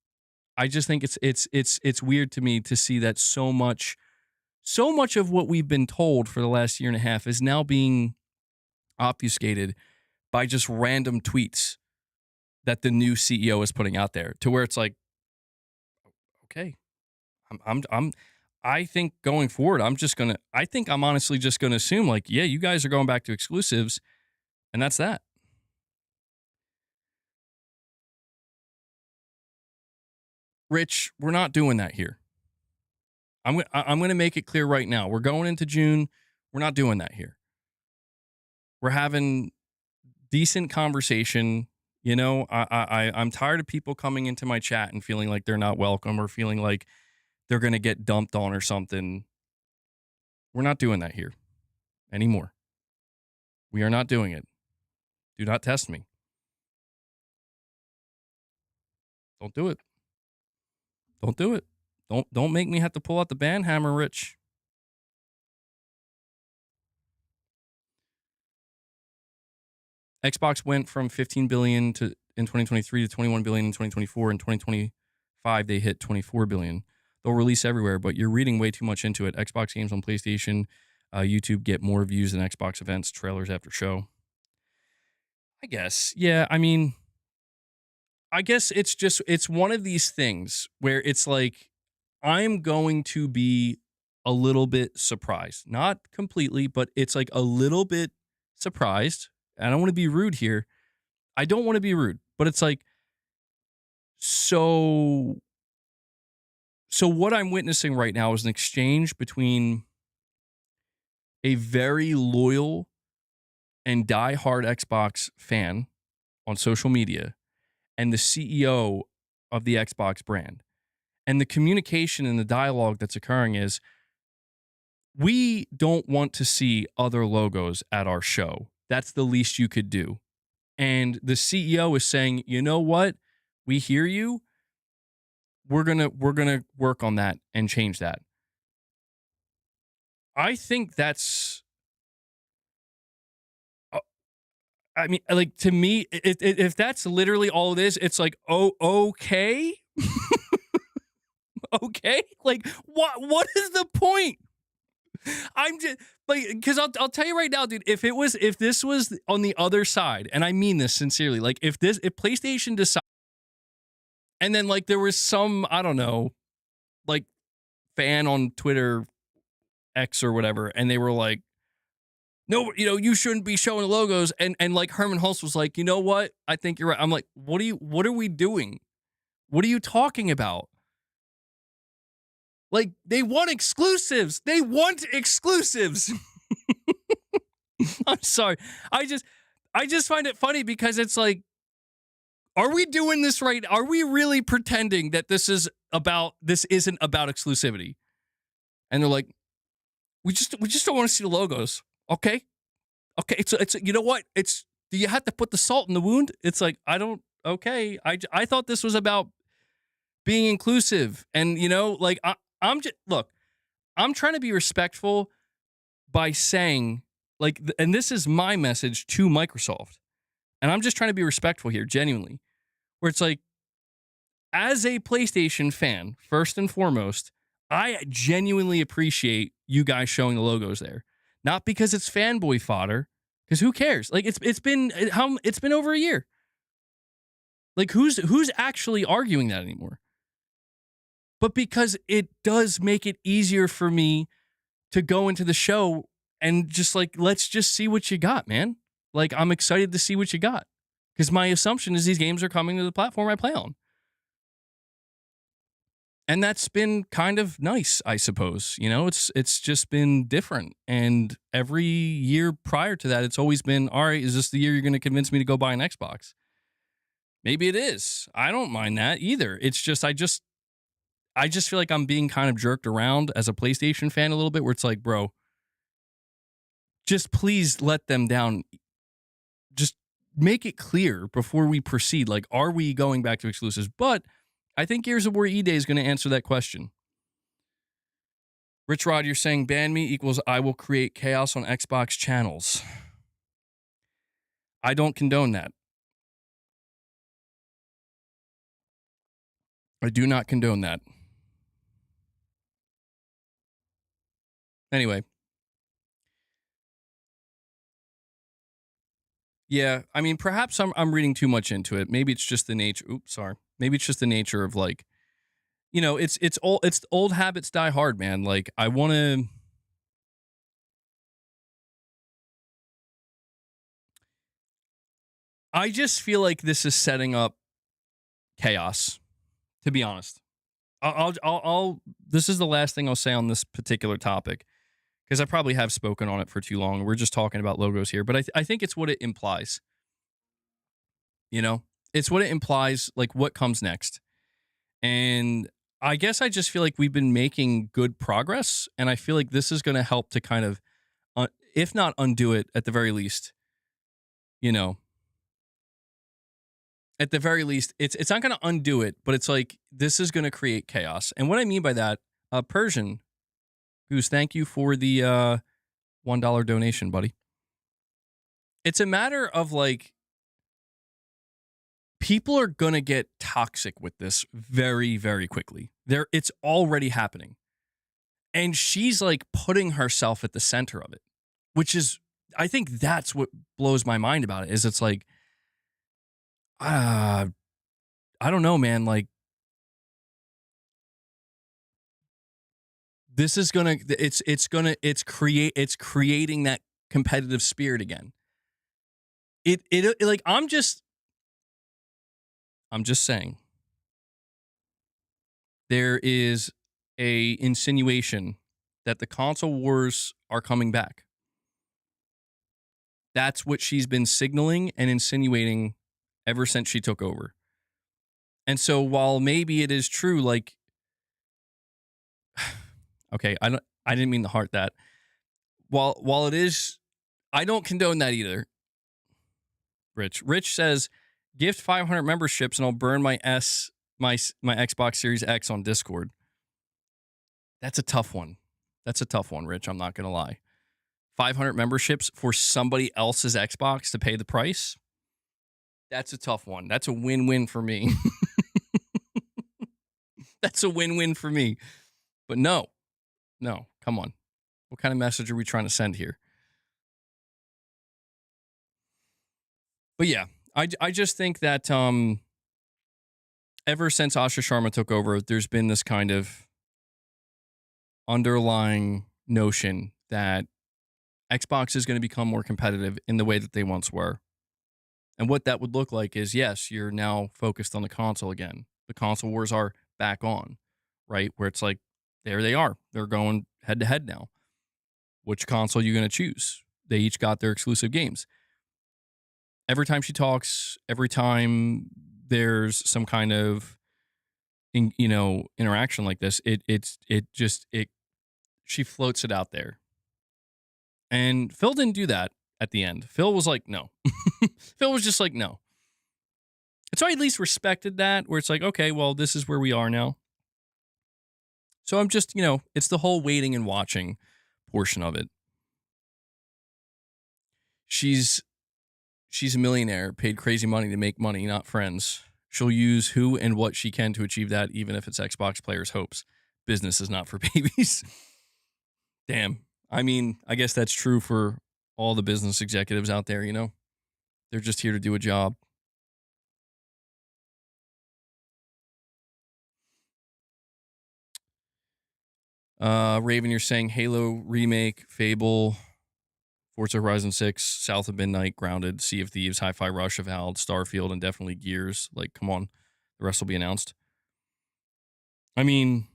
Speaker 1: think it's weird to me to see that so much of what we've been told for the last year and a half is now being obfuscated by just random tweets that the new CEO is putting out there, to where it's like, Okay. I'm I think going forward, I think I'm honestly just gonna assume like, yeah, you guys are going back to exclusives, and that's that. Rich, we're not doing that here. I'm gonna make it clear right now. We're going into June. We're not doing that here. We're having decent conversation. You know, I'm tired of people coming into my chat and feeling like they're not welcome or feeling like they're gonna get dumped on or something. We're not doing that here anymore. We are not doing it. Do not test me. Don't do it. Don't do it. Don't make me have to pull out the band hammer, Rich. Xbox went from 15 billion to in 2023 to 21 billion in 2024. In 2025, they hit 24 billion. They'll release everywhere, but you're reading way too much into it. Xbox games on PlayStation, YouTube get more views than Xbox events, trailers after show. I guess. Yeah, I mean, I guess it's one of these things where it's like I'm going to be a little bit surprised. Not completely, but it's like a little bit surprised. I don't want to be rude here. I don't want to be rude, but it's like so what I'm witnessing right now is an exchange between a very loyal and diehard Xbox fan on social media and the CEO of the Xbox brand. And the communication and the dialogue that's occurring is we don't want to see other logos at our show. That's the least you could do. And the CEO is saying, you know what? We hear you. We're gonna work on that and change that. I think that's. I mean, like to me, if that's literally all it is, it's like, oh, okay, okay. Like, what is the point? I'm just like, because I'll tell you right now, dude. If this was on the other side, and I mean this sincerely, like if PlayStation decided, and then like there was some I don't know, like fan on Twitter X or whatever, and they were like, no, you shouldn't be showing logos, and like Herman Hulse was like, you know what, I think you're right. I'm like, what are we doing? What are you talking about? Like they want exclusives. They want exclusives. I'm sorry. I just find it funny because it's like, are we doing this right? Are we really pretending that this isn't about exclusivity? And they're like, we just don't want to see the logos. Okay. Okay. It's you know what? Do you have to put the salt in the wound? It's like, I don't okay. I thought this was about being inclusive. And like I'm just look, I'm trying to be respectful by saying like and this is my message to Microsoft. And I'm just trying to be respectful here, genuinely. Where it's like, as a PlayStation fan, first and foremost, I genuinely appreciate you guys showing the logos there. Not because it's fanboy fodder, because who cares? Like it's been over a year. Like who's actually arguing that anymore? But because it does make it easier for me to go into the show and just like, let's just see what you got, man. Like I'm excited to see what you got. Because my assumption is these games are coming to the platform I play on. And that's been kind of nice, I suppose. It's just been different. And every year prior to that, it's always been, all right, is this the year you're going to convince me to go buy an Xbox? Maybe it is. I don't mind that either. It's just, I just feel like I'm being kind of jerked around as a PlayStation fan a little bit, where it's like, bro, just please let them down. Just make it clear before we proceed. Like, are we going back to exclusives? But I think Gears of War E-Day is going to answer that question. Rich Rod, you're saying ban me equals I will create chaos on Xbox channels. I don't condone that. I do not condone that. Anyway. Yeah, I mean, perhaps I'm reading too much into it. Maybe it's just the nature. Oops, sorry. Maybe it's just the nature of like you know, it's old habits die hard, man. Like I just feel like this is setting up chaos, to be honest. This is the last thing I'll say on this particular topic because I probably have spoken on it for too long. We're just talking about logos here, but I think it's what it implies. You know, it's what it implies, like what comes next. And I guess I just feel like we've been making good progress, and I feel like this is going to help to kind of, if not undo it, at the very least, you know, at the very least, it's not going to undo it, but it's like this is going to create chaos. And what I mean by that, Persian, who's thank you for the $1 donation, buddy. It's a matter of like people are going to get toxic with this very, very quickly. It's already happening. And she's like putting herself at the center of it, which is, I think that's what blows my mind about it is it's like, I don't know, man. Like this is gonna, it's creating that competitive spirit again. Like I'm just saying there is a insinuation that the console wars are coming back. That's what she's been signaling and insinuating ever since she took over. And so while maybe it is true, like, okay, I didn't mean to heart that. While it is, I don't condone that either. Rich says, gift 500 memberships and I'll burn my Xbox Series X on Discord. That's a tough one. Rich. I'm not gonna lie. 500 memberships for somebody else's Xbox to pay the price. That's a tough one. That's a win-win for me. That's a win-win for me. But no, come on. What kind of message are we trying to send here? But yeah, I just think that ever since Asha Sharma took over, there's been this kind of underlying notion that Xbox is going to become more competitive in the way that they once were. And what that would look like is, yes, you're now focused on the console again. The console wars are back on, right? Where it's like, there they are. They're going head to head now. Which console are you going to choose? They each got their exclusive games. Every time she talks, every time there's some kind of, interaction like this, she floats it out there. And Phil didn't do that at the end. Phil was like, no. Phil was just like, no. And so I at least respected that, where it's like, okay, well, this is where we are now. So I'm just, it's the whole waiting and watching portion of it. She's a millionaire, paid crazy money to make money, not friends. She'll use who and what she can to achieve that, even if it's Xbox players' hopes. Business is not for babies. Damn. I mean, I guess that's true for all the business executives out there, They're just here to do a job. Raven, you're saying Halo remake, Fable, Forza Horizon 6, South of Midnight, Grounded, Sea of Thieves, Hi-Fi Rush, Avowed, Starfield, and definitely Gears. Like, come on. The rest will be announced. I mean,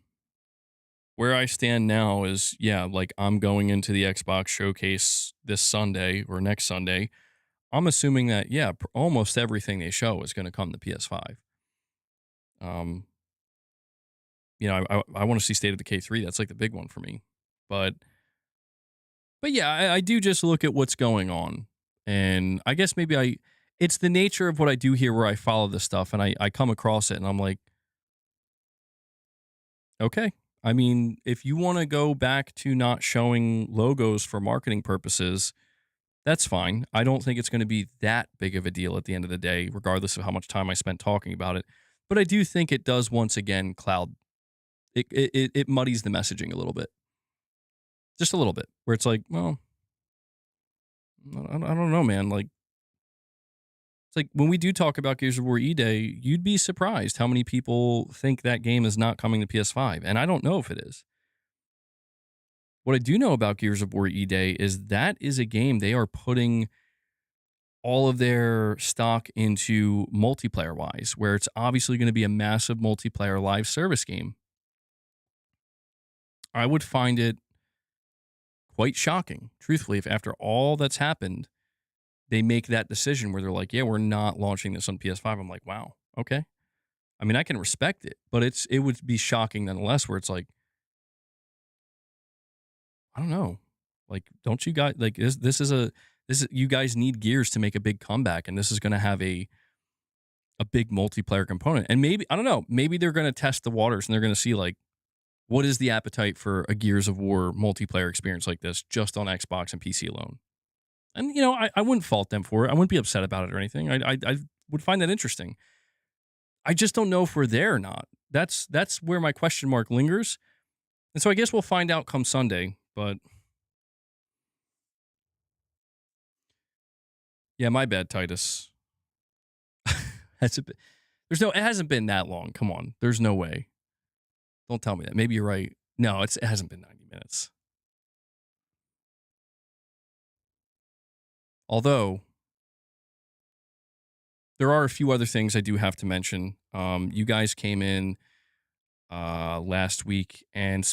Speaker 1: where I stand now is, like I'm going into the Xbox showcase this Sunday or next Sunday. I'm assuming that, almost everything they show is going to come to PS5. I want to see State of Decay 3. That's like the big one for me. But yeah, I do just look at what's going on. And I guess maybe it's the nature of what I do here where I follow this stuff and I come across it and I'm like, okay. I mean, if you want to go back to not showing logos for marketing purposes, that's fine. I don't think it's going to be that big of a deal at the end of the day, regardless of how much time I spent talking about it. But I do think it does once again cloud. It muddies the messaging a little bit. Just a little bit, where it's like, well, I don't know, man. Like, It's like when we do talk about Gears of War E-Day, you'd be surprised how many people think that game is not coming to PS5, and I don't know if it is. What I do know about Gears of War E-Day is that is a game they are putting all of their stock into multiplayer wise, where it's obviously going to be a massive multiplayer live service game. I would find it quite shocking, truthfully, if after all that's happened, they make that decision where they're like, yeah, we're not launching this on PS5. I'm like, wow, okay. I mean, I can respect it, but it would be shocking nonetheless, where it's like, I don't know. Like, don't you guys like this is you guys need Gears to make a big comeback, and this is gonna have a big multiplayer component. And maybe I don't know, maybe they're gonna test the waters and they're gonna see like what is the appetite for a Gears of War multiplayer experience like this just on Xbox and PC alone. And I wouldn't fault them for it. I wouldn't be upset about it or anything. I would find that interesting. I just don't know if we're there or not. That's where my question mark lingers. And so I guess we'll find out come Sunday. But yeah, my bad, Titus. That's a bit. It hasn't been that long. Come on, there's no way. Don't tell me that. Maybe you're right. No, it hasn't been 90 minutes. Although there are a few other things I do have to mention. You guys came in last week, and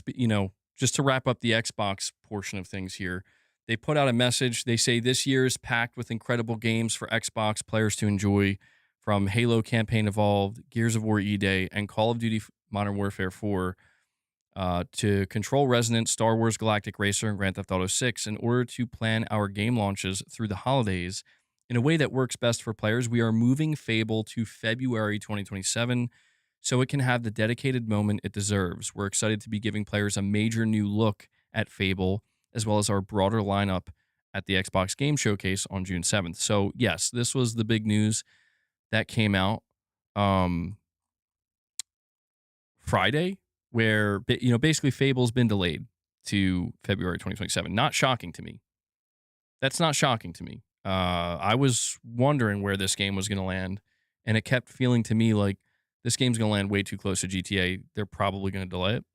Speaker 1: just to wrap up the Xbox portion of things here, they put out a message. They say this year is packed with incredible games for Xbox players to enjoy, from Halo Campaign Evolved, Gears of War E-Day, and Call of Duty Modern Warfare 4, to Control Resonant, Star Wars Galactic Racer, and Grand Theft Auto 6. In order to plan our game launches through the holidays in a way that works best for players, we are moving Fable to February 2027 so it can have the dedicated moment it deserves. We're excited to be giving players a major new look at Fable, as well as our broader lineup at the Xbox Game Showcase on June 7th. So, yes, this was the big news that came out Friday, where basically Fable's been delayed to February 2027. Not shocking to me. That's not shocking to me. I was wondering where this game was going to land, and it kept feeling to me like this game's going to land way too close to GTA. They're probably going to delay it.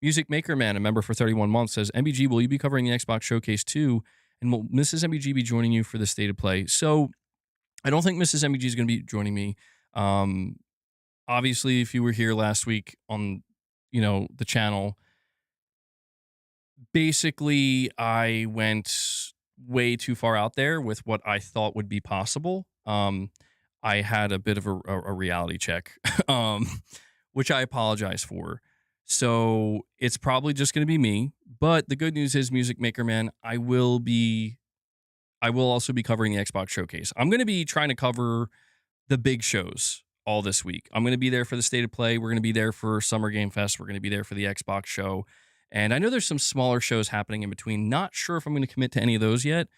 Speaker 1: Music Maker Man, a member for 31 months, says, MBG, will you be covering the Xbox Showcase too? And will Mrs. MBG be joining you for the State of Play? So I don't think Mrs. MBG is going to be joining me. Obviously, if you were here last week on, the channel, basically I went way too far out there with what I thought would be possible. I had a bit of a reality check, which I apologize for. So it's probably just going to be me. But the good news is, Music Maker Man, I will also be covering the Xbox Showcase. I'm going to be trying to cover the big shows all this week. I'm going to be there for the State of Play. We're going to be there for Summer Game Fest. We're going to be there for the Xbox show. And I know there's some smaller shows happening in between. Not sure if I'm going to commit to any of those yet.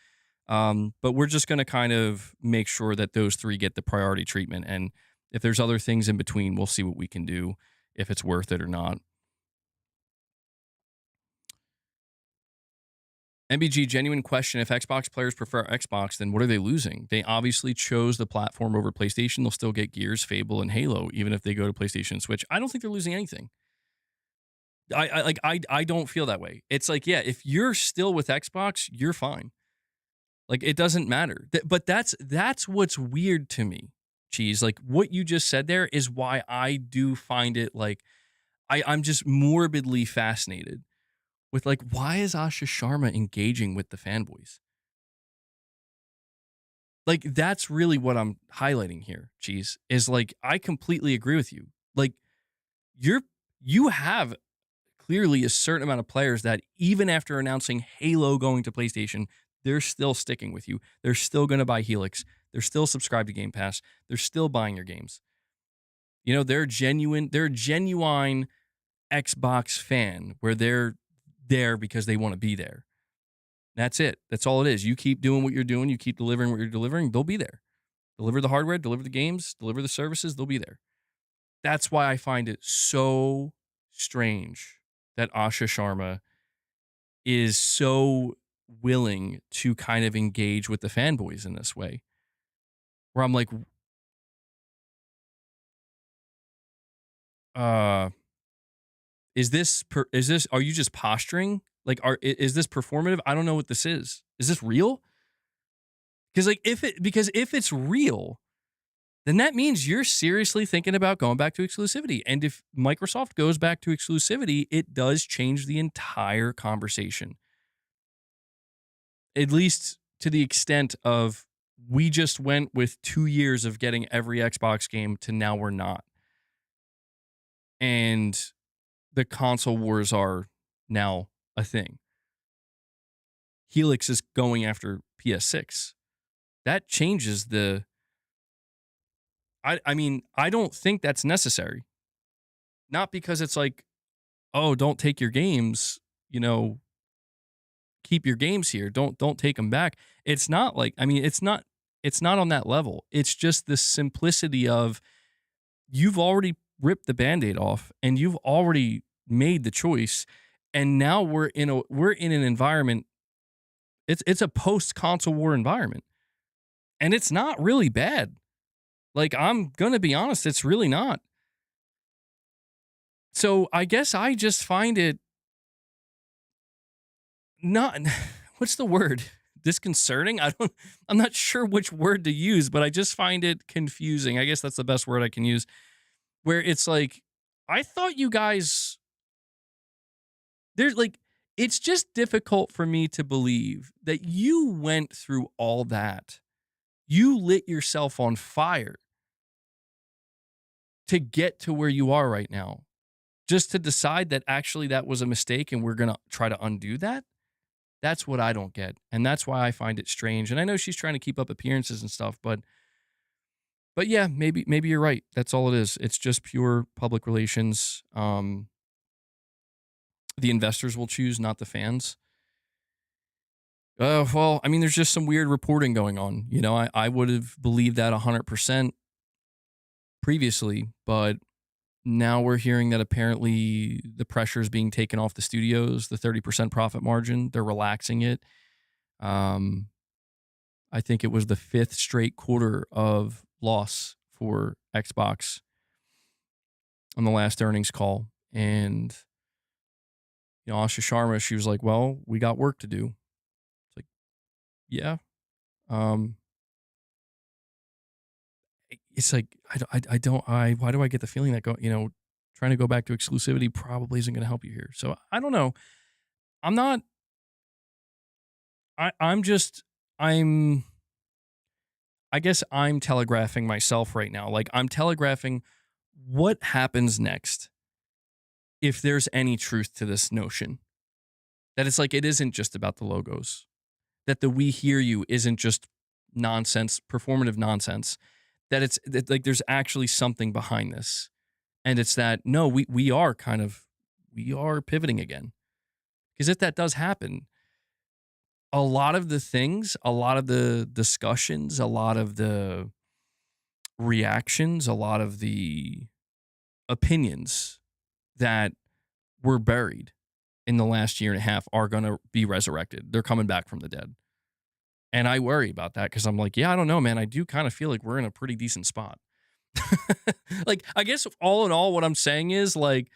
Speaker 1: But we're just going to kind of make sure that those three get the priority treatment. And if there's other things in between, we'll see what we can do, if it's worth it or not. MBG, genuine question. If Xbox players prefer Xbox, then what are they losing? They obviously chose the platform over PlayStation. They'll still get Gears, Fable, and Halo, even if they go to PlayStation and Switch. I don't think they're losing anything. I don't feel that way. It's like, yeah, if you're still with Xbox, you're fine. Like, it doesn't matter. But that's what's weird to me, Cheese. Like, what you just said there is why I do find it, like, I'm just morbidly fascinated with, like, why is Asha Sharma engaging with the fanboys? Like, that's really what I'm highlighting here, Cheese, is like, I completely agree with you. Like, you have clearly a certain amount of players that even after announcing Halo going to PlayStation, they're still sticking with you. They're still going to buy Helix. They're still subscribed to Game Pass. They're still buying your games. They're a genuine Xbox fan where they're there because they want to be there. That's it. That's all it is. You keep doing what you're doing. You keep delivering what you're delivering. They'll be there. Deliver the hardware, deliver the games, deliver the services. They'll be there. That's why I find it so strange that Asha Sharma is so willing to kind of engage with the fanboys in this way. where I'm like, uh, are you just posturing? Like, is this performative? I don't know what this is. Is this real? Because if it's real, then that means you're seriously thinking about going back to exclusivity. And if Microsoft goes back to exclusivity, it does change the entire conversation. At least to the extent of we just went with 2 years of getting every Xbox game to now we're not. And the console wars are now a thing. Helix is going after PS6. That changes the I mean, I don't think that's necessary. Not because it's like, oh, don't take your games, keep your games here. Don't take them back. It's not like, I mean, it's not on that level. It's just the simplicity of you've already ripped the Band-Aid off and you've already made the choice. And now we're in an environment. It's a post console war environment. And it's not really bad. Like, I'm gonna be honest, it's really not. So I guess I just find it not what's the word? Disconcerting? I'm not sure which word to use, but I just find it confusing. I guess that's the best word I can use. Where it's like, I thought you guys there's like it's just difficult for me to believe that you went through all that. You lit yourself on fire to get to where you are right now. Just to decide that actually that was a mistake and we're going to try to undo that. That's what I don't get. And that's why I find it strange. And I know she's trying to keep up appearances and stuff, but yeah, maybe you're right. That's all it is. It's just pure public relations. The investors will choose, not the fans. Well, I mean, there's just some weird reporting going on. I would have believed that 100% previously, but now we're hearing that apparently the pressure is being taken off the studios, the 30% profit margin. They're relaxing it. I think it was the 5th straight quarter of loss for Xbox on the last earnings call. And, Asha Sharma, she was like, well, we got work to do. It's like, yeah. It's like, why do I get the feeling that trying to go back to exclusivity probably isn't going to help you here. So I don't know. I'm not, I guess I'm telegraphing myself right now. Like, I'm telegraphing what happens next if there's any truth to this notion. That it's like, it isn't just about the logos. That the we hear you isn't just nonsense, performative nonsense. That like there's actually something behind this. And it's that, no, we are pivoting again. Because if that does happen, a lot of the things, a lot of the discussions, a lot of the reactions, a lot of the opinions that were buried in the last year and a half are going to be resurrected. They're coming back from the dead. And I worry about that because I'm like, yeah, I don't know, man. I do kind of feel like we're in a pretty decent spot. Like, I guess all in all, what I'm saying is, like,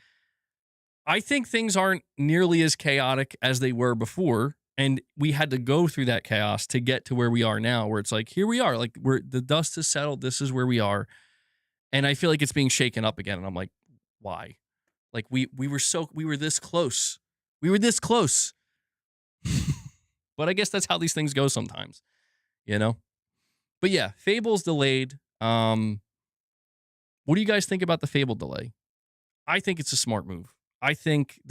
Speaker 1: I think things aren't nearly as chaotic as they were before. And we had to go through that chaos to get to where we are now, where it's like, here we are. Like, the dust has settled. This is where we are. And I feel like it's being shaken up again. And I'm like, why? Like, we were this close. We were this close. But I guess that's how these things go sometimes, But yeah, Fable's delayed. What do you guys think about the Fable delay? I think it's a smart move. I think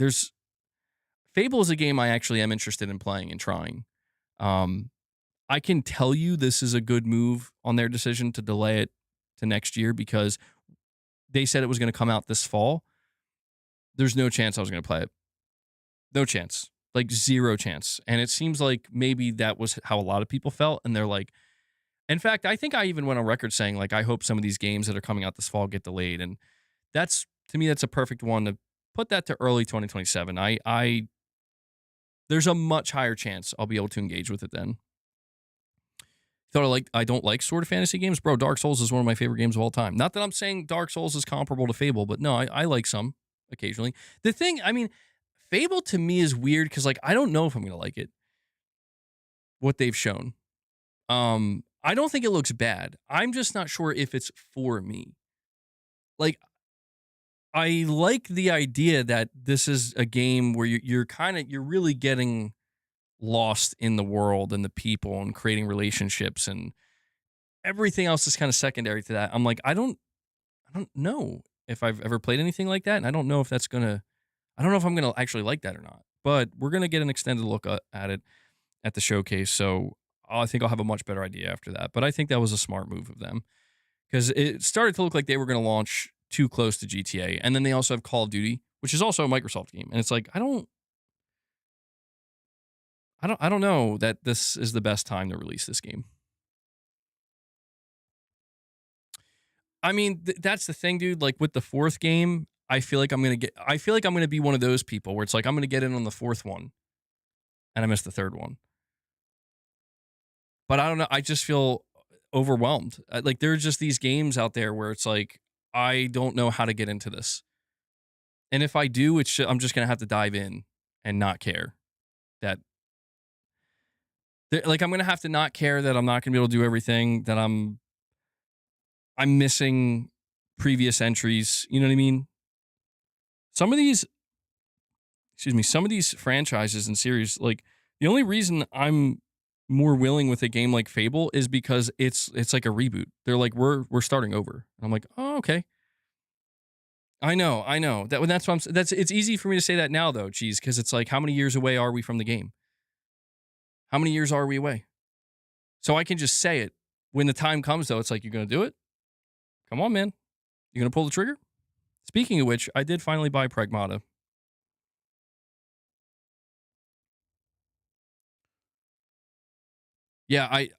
Speaker 1: Fable is a game I actually am interested in playing and trying. I can tell you this is a good move on their decision to delay it to next year because they said it was going to come out this fall. There's no chance I was going to play it. No chance. Like, zero chance. And it seems like maybe that was how a lot of people felt. And they're like, in fact, I think I even went on record saying, like, I hope some of these games that are coming out this fall get delayed. And to me, that's a perfect one to put that to early 2027. There's a much higher chance I'll be able to engage with it then. Thought I don't like sort of fantasy games, bro. Dark Souls is one of my favorite games of all time. Not that I'm saying Dark Souls is comparable to Fable, but no, I like some occasionally. The thing, I mean, Fable to me is weird because like I don't know if I'm gonna like it. What they've shown, I don't think it looks bad. I'm just not sure if it's for me. Like I like the idea that this is a game where you're really getting lost in the world and the people and creating relationships and everything else is kind of secondary to that. I'm like, I don't know if I've ever played anything like that, and I don't know if I'm gonna actually like that or not. But we're gonna get an extended look at it at the showcase, so I think I'll have a much better idea after that. But I think that was a smart move of them because it started to look like they were gonna launch too close to GTA, and then they also have Call of Duty, which is also a Microsoft game, and it's like I don't know that this is the best time to release this game. I mean, that's the thing, dude. Like with the fourth game, I feel like I'm gonna be one of those people where it's like I'm gonna get in on the fourth one and I miss the third one. But I don't know. I just feel overwhelmed. Like there's just these games out there where it's like I don't know how to get into this, and if I do, I'm just gonna have to dive in and not care that like I'm gonna have to not care that I'm not gonna be able to do everything that I'm missing previous entries. You know what I mean? Some of these some of these franchises and series, like the only reason I'm more willing with a game like Fable is because it's like a reboot. They're like we're starting over. And I'm like, oh okay. I know. That's what that's it's easy for me to say that now though, geez, because it's like how many years away are we from the game? How many years are we away? So I can just say it when the time comes though. It's like you're gonna do it. Come on, man. You're gonna pull the trigger. Speaking of which, I did finally buy Pragmata. Yeah, I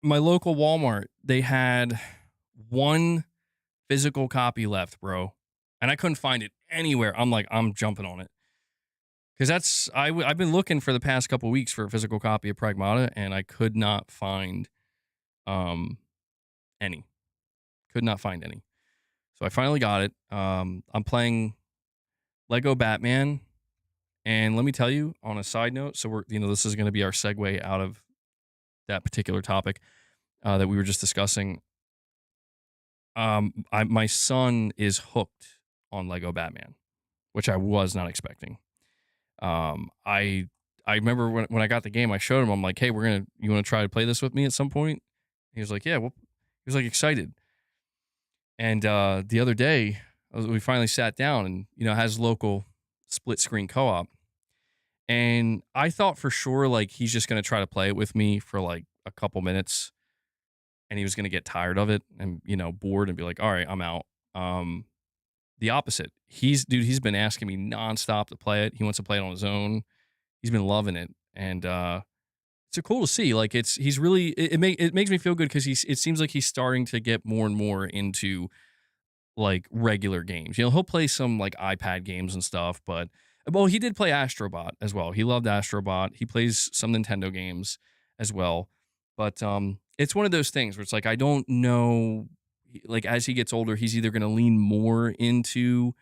Speaker 1: my local Walmart, they had one physical copy left, bro. And I couldn't find it anywhere. I'm like, I'm jumping on it. Because I've been looking for the past couple weeks for a physical copy of Pragmata, and I could not find um any. Could not find any. So I finally got it. I'm playing Lego Batman, and let me tell you, on a side note, so this is going to be our segue out of that particular topic that we were just discussing. My son is hooked on Lego Batman, which I was not expecting. I remember when I got the game, I showed him. I'm like, hey, you want to try to play this with me at some point? He was like, yeah. Well, he was like excited. And the other day, we finally sat down, and it has local split screen co-op. And I thought for sure like he's just gonna try to play it with me for like a couple minutes, and he was gonna get tired of it and bored and be like, all right, I'm out. The opposite. He's been asking me nonstop to play it. He wants to play it on his own. He's been loving it, and it's so cool to see. Like he's really it makes me feel good because it seems like he's starting to get more and more into like regular games. He'll play some like iPad games and stuff, but well, he did play Astrobot as well. He loved Astrobot. He plays some Nintendo games as well. But it's one of those things where it's like I don't know like as he gets older, he's either going to lean more into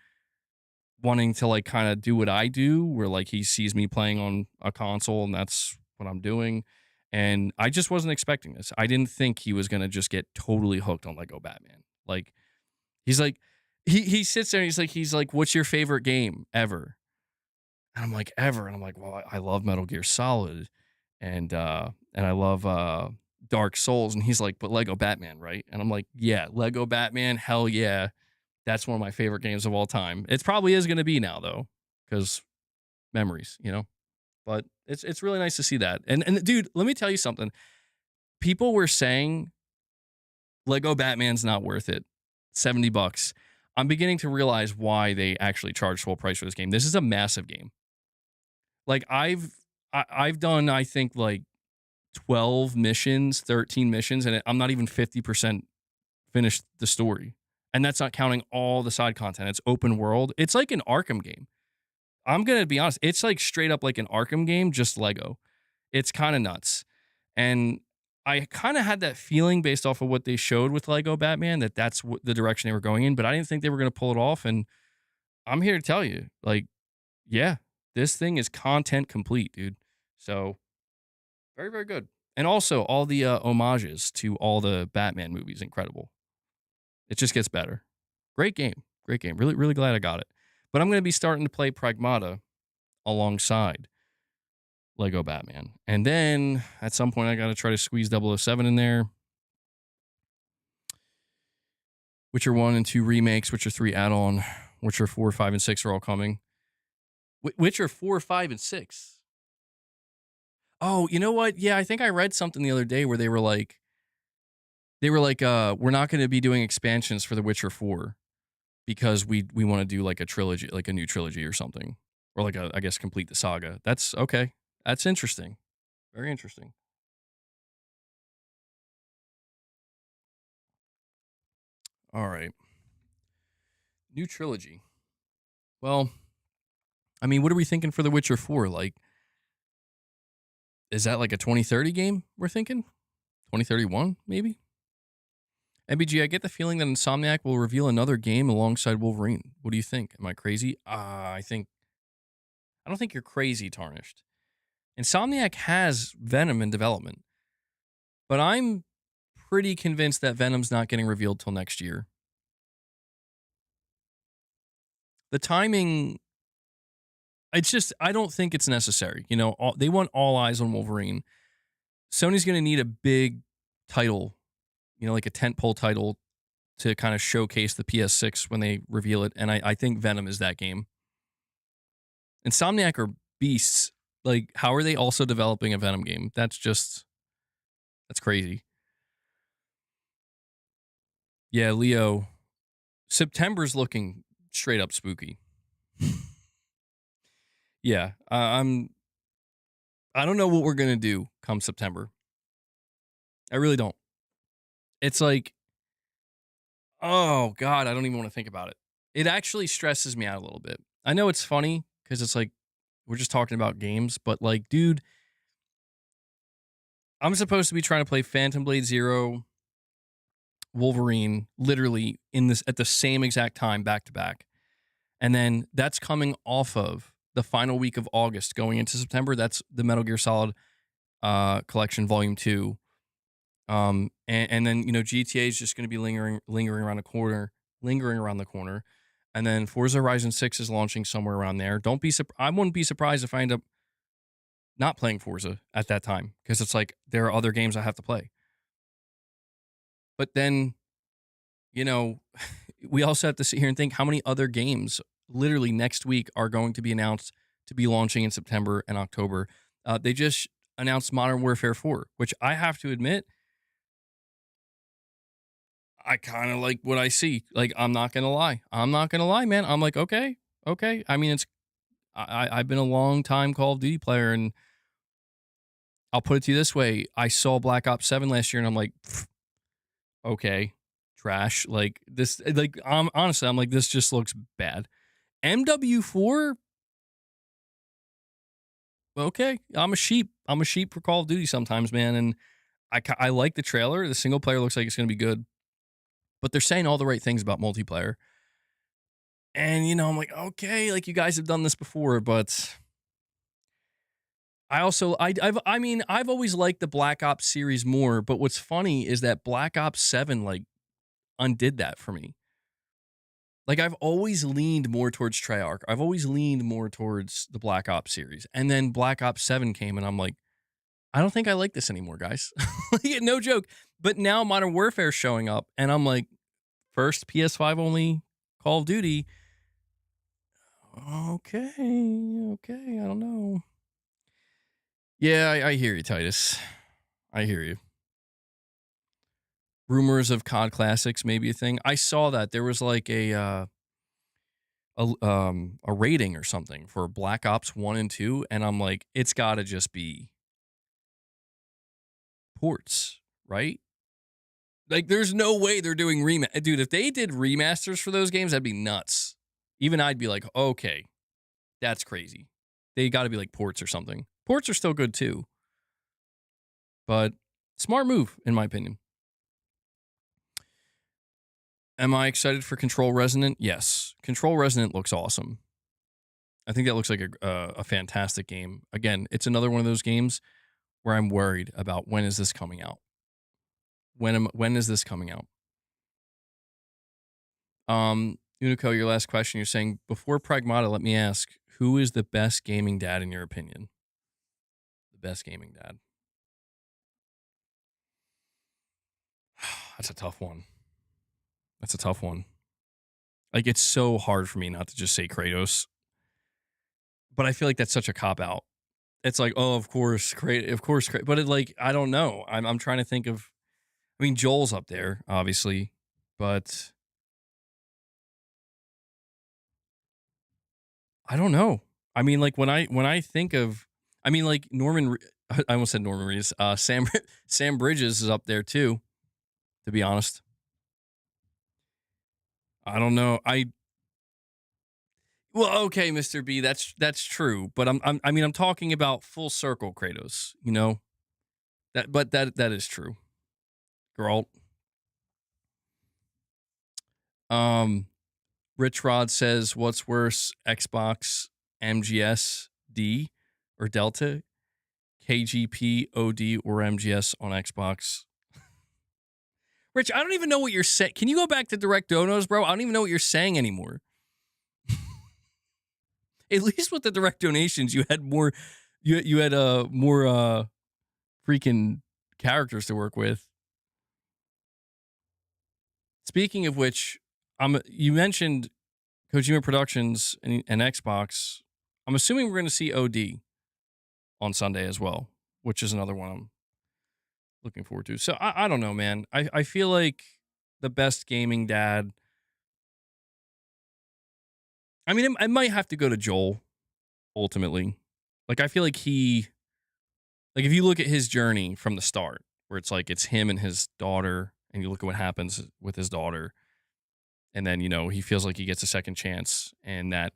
Speaker 1: wanting to like kind of do what I do, where like he sees me playing on a console and that's what I'm doing. And I just wasn't expecting this. I didn't think he was going to just get totally hooked on Lego Batman. Like he's like he sits there and he's like, what's your favorite game ever? And I'm like, ever. And I'm like, well, I love Metal Gear Solid and I love Dark Souls. And he's like, but Lego Batman, right? And I'm like, yeah, Lego Batman, hell yeah. That's one of my favorite games of all time. It probably is gonna be now though, because memories, But it's really nice to see that. And dude, let me tell you something. People were saying Lego Batman's not worth it. $70. I'm beginning to realize why they actually charge full price for this game. This is a massive game. Like I've done, I think, like 12 missions, 13 missions, and I'm not even 50% finished the story. And that's not counting all the side content. It's open world. It's like an Arkham game. I'm going to be honest. It's like straight up like an Arkham game, just Lego. It's kind of nuts. And I kind of had that feeling based off of what they showed with Lego Batman that that's what the direction they were going in, but I didn't think they were going to pull it off. And I'm here to tell you, like, yeah, this thing is content complete, dude. So very, very good. And also all the homages to all the Batman movies, incredible. It just gets better. Great game. Great game. Really, really glad I got it. But I'm going to be starting to play Pragmata alongside Lego Batman. And then at some point, I got to try to squeeze 007 in there. Witcher 1 and 2 remakes, Witcher 3 add-on, Witcher 4, 5, and 6 are all coming. Witcher 4, 5, and 6. Oh, you know what? Yeah, I think I read something the other day where they were like, we're not going to be doing expansions for The Witcher 4 because we want to do like a trilogy, like a new trilogy or something, or like I guess complete the saga. That's okay. That's interesting. Very interesting. All right. New trilogy. Well, I mean, what are we thinking for The Witcher 4? Like, is that like a 2030 game we're thinking? 2031, maybe? MBG, I get the feeling that Insomniac will reveal another game alongside Wolverine. What do you think? Am I crazy? I don't think you're crazy, Tarnished. Insomniac has Venom in development, but I'm pretty convinced that Venom's not getting revealed till next year. The timing, it's just, I don't think it's necessary. You know, they want all eyes on Wolverine. Sony's going to need a big title, you know, like a tentpole title to kind of showcase the PS6 when they reveal it. And I think Venom is that game. Insomniac are beasts. Like, how are they also developing a Venom game? That's crazy. Yeah, Leo, September's looking straight up spooky. Yeah, I don't know what we're going to do come September. I really don't. It's like, oh God, I don't even want to think about it. It actually stresses me out a little bit. I know it's funny because it's like, we're just talking about games, but like, dude, I'm supposed to be trying to play Phantom Blade Zero, Wolverine, literally in this at the same exact time, back to back. And then that's coming off of the final week of August going into September. That's the Metal Gear Solid Collection Volume 2. And then, you know, GTA is just going to be lingering around the corner. And then Forza Horizon 6 is launching somewhere around there. I wouldn't be surprised if I end up not playing Forza at that time because it's like there are other games I have to play. But then, you know, we also have to sit here and think how many other games literally next week are going to be announced to be launching in September and October. They just announced Modern Warfare 4, which I have to admit, I kind of like what I see. Like, I'm not going to lie. Man. I'm like, okay. I mean, I've been a long time Call of Duty player, and I'll put it to you this way. I saw Black Ops 7 last year, and I'm like, okay, trash. Like, this, like, honestly, I'm like, this just looks bad. MW4, okay. I'm a sheep for Call of Duty sometimes, man. And I like the trailer. The single player looks like it's going to be good, but they're saying all the right things about multiplayer. And, you know, I'm like, okay, like you guys have done this before, but I also, I've always liked the Black Ops series more, but what's funny is that Black Ops 7, like, undid that for me. Like, I've always leaned more towards Treyarch. I've always leaned more towards the Black Ops series. And then Black Ops 7 came, and I'm like, I don't think I like this anymore, guys. Like, no joke. But now Modern Warfare is showing up, and I'm like, first PS5 only Call of Duty. Okay, I don't know. Yeah, I hear you, Titus. I hear you. Rumors of COD Classics may be a thing. I saw that there was like a rating or something for Black Ops 1 and 2, and I'm like, it's got to just be ports, right? Like, there's no way they're doing Dude, if they did remasters for those games, that'd be nuts. Even I'd be like, okay, that's crazy. They got to be like ports or something. Ports are still good too. But Smart move, in my opinion. Am I excited for Control Resonant? Yes. Control Resonant looks awesome. I think that looks like a fantastic game. Again, it's another one of those games where I'm worried about when is this coming out? When is this coming out? Unico, your last question. You're saying before Pragmata, let me ask, who is the best gaming dad in your opinion? The best gaming dad. That's a tough one. That's a tough one. Like, it's so hard for me not to just say Kratos, but I feel like that's such a cop out. It's like, oh, of course, but it, like, I don't know. I'm trying to think of. I mean, Joel's up there, obviously, but I don't know. I mean, like when I think of, I mean, like I almost said Norman Reedus. Sam Bridges is up there too. To be honest, I don't know. Well, okay, Mr. B, that's true, but I mean, I'm talking about full circle Kratos. You know but that is true. Geralt. Um, Rich Rod says, "What's worse, Xbox MGS D or Delta, KGP OD or MGS on Xbox?" Rich, I don't even know what you're saying. Can you go back to direct donos, bro? I don't even know what you're saying anymore. At least with the direct donations, you had more. You had more freaking characters to work with. Speaking of which, you mentioned Kojima Productions and Xbox. I'm assuming we're going to see OD on Sunday as well, which is another one I'm looking forward to. So I don't know, man. I feel like the best gaming dad. I mean, I might have to go to Joel ultimately. Like, I feel like if you look at his journey from the start, where it's like it's him and his daughter, and you look at what happens with his daughter, and then, he feels like he gets a second chance, and that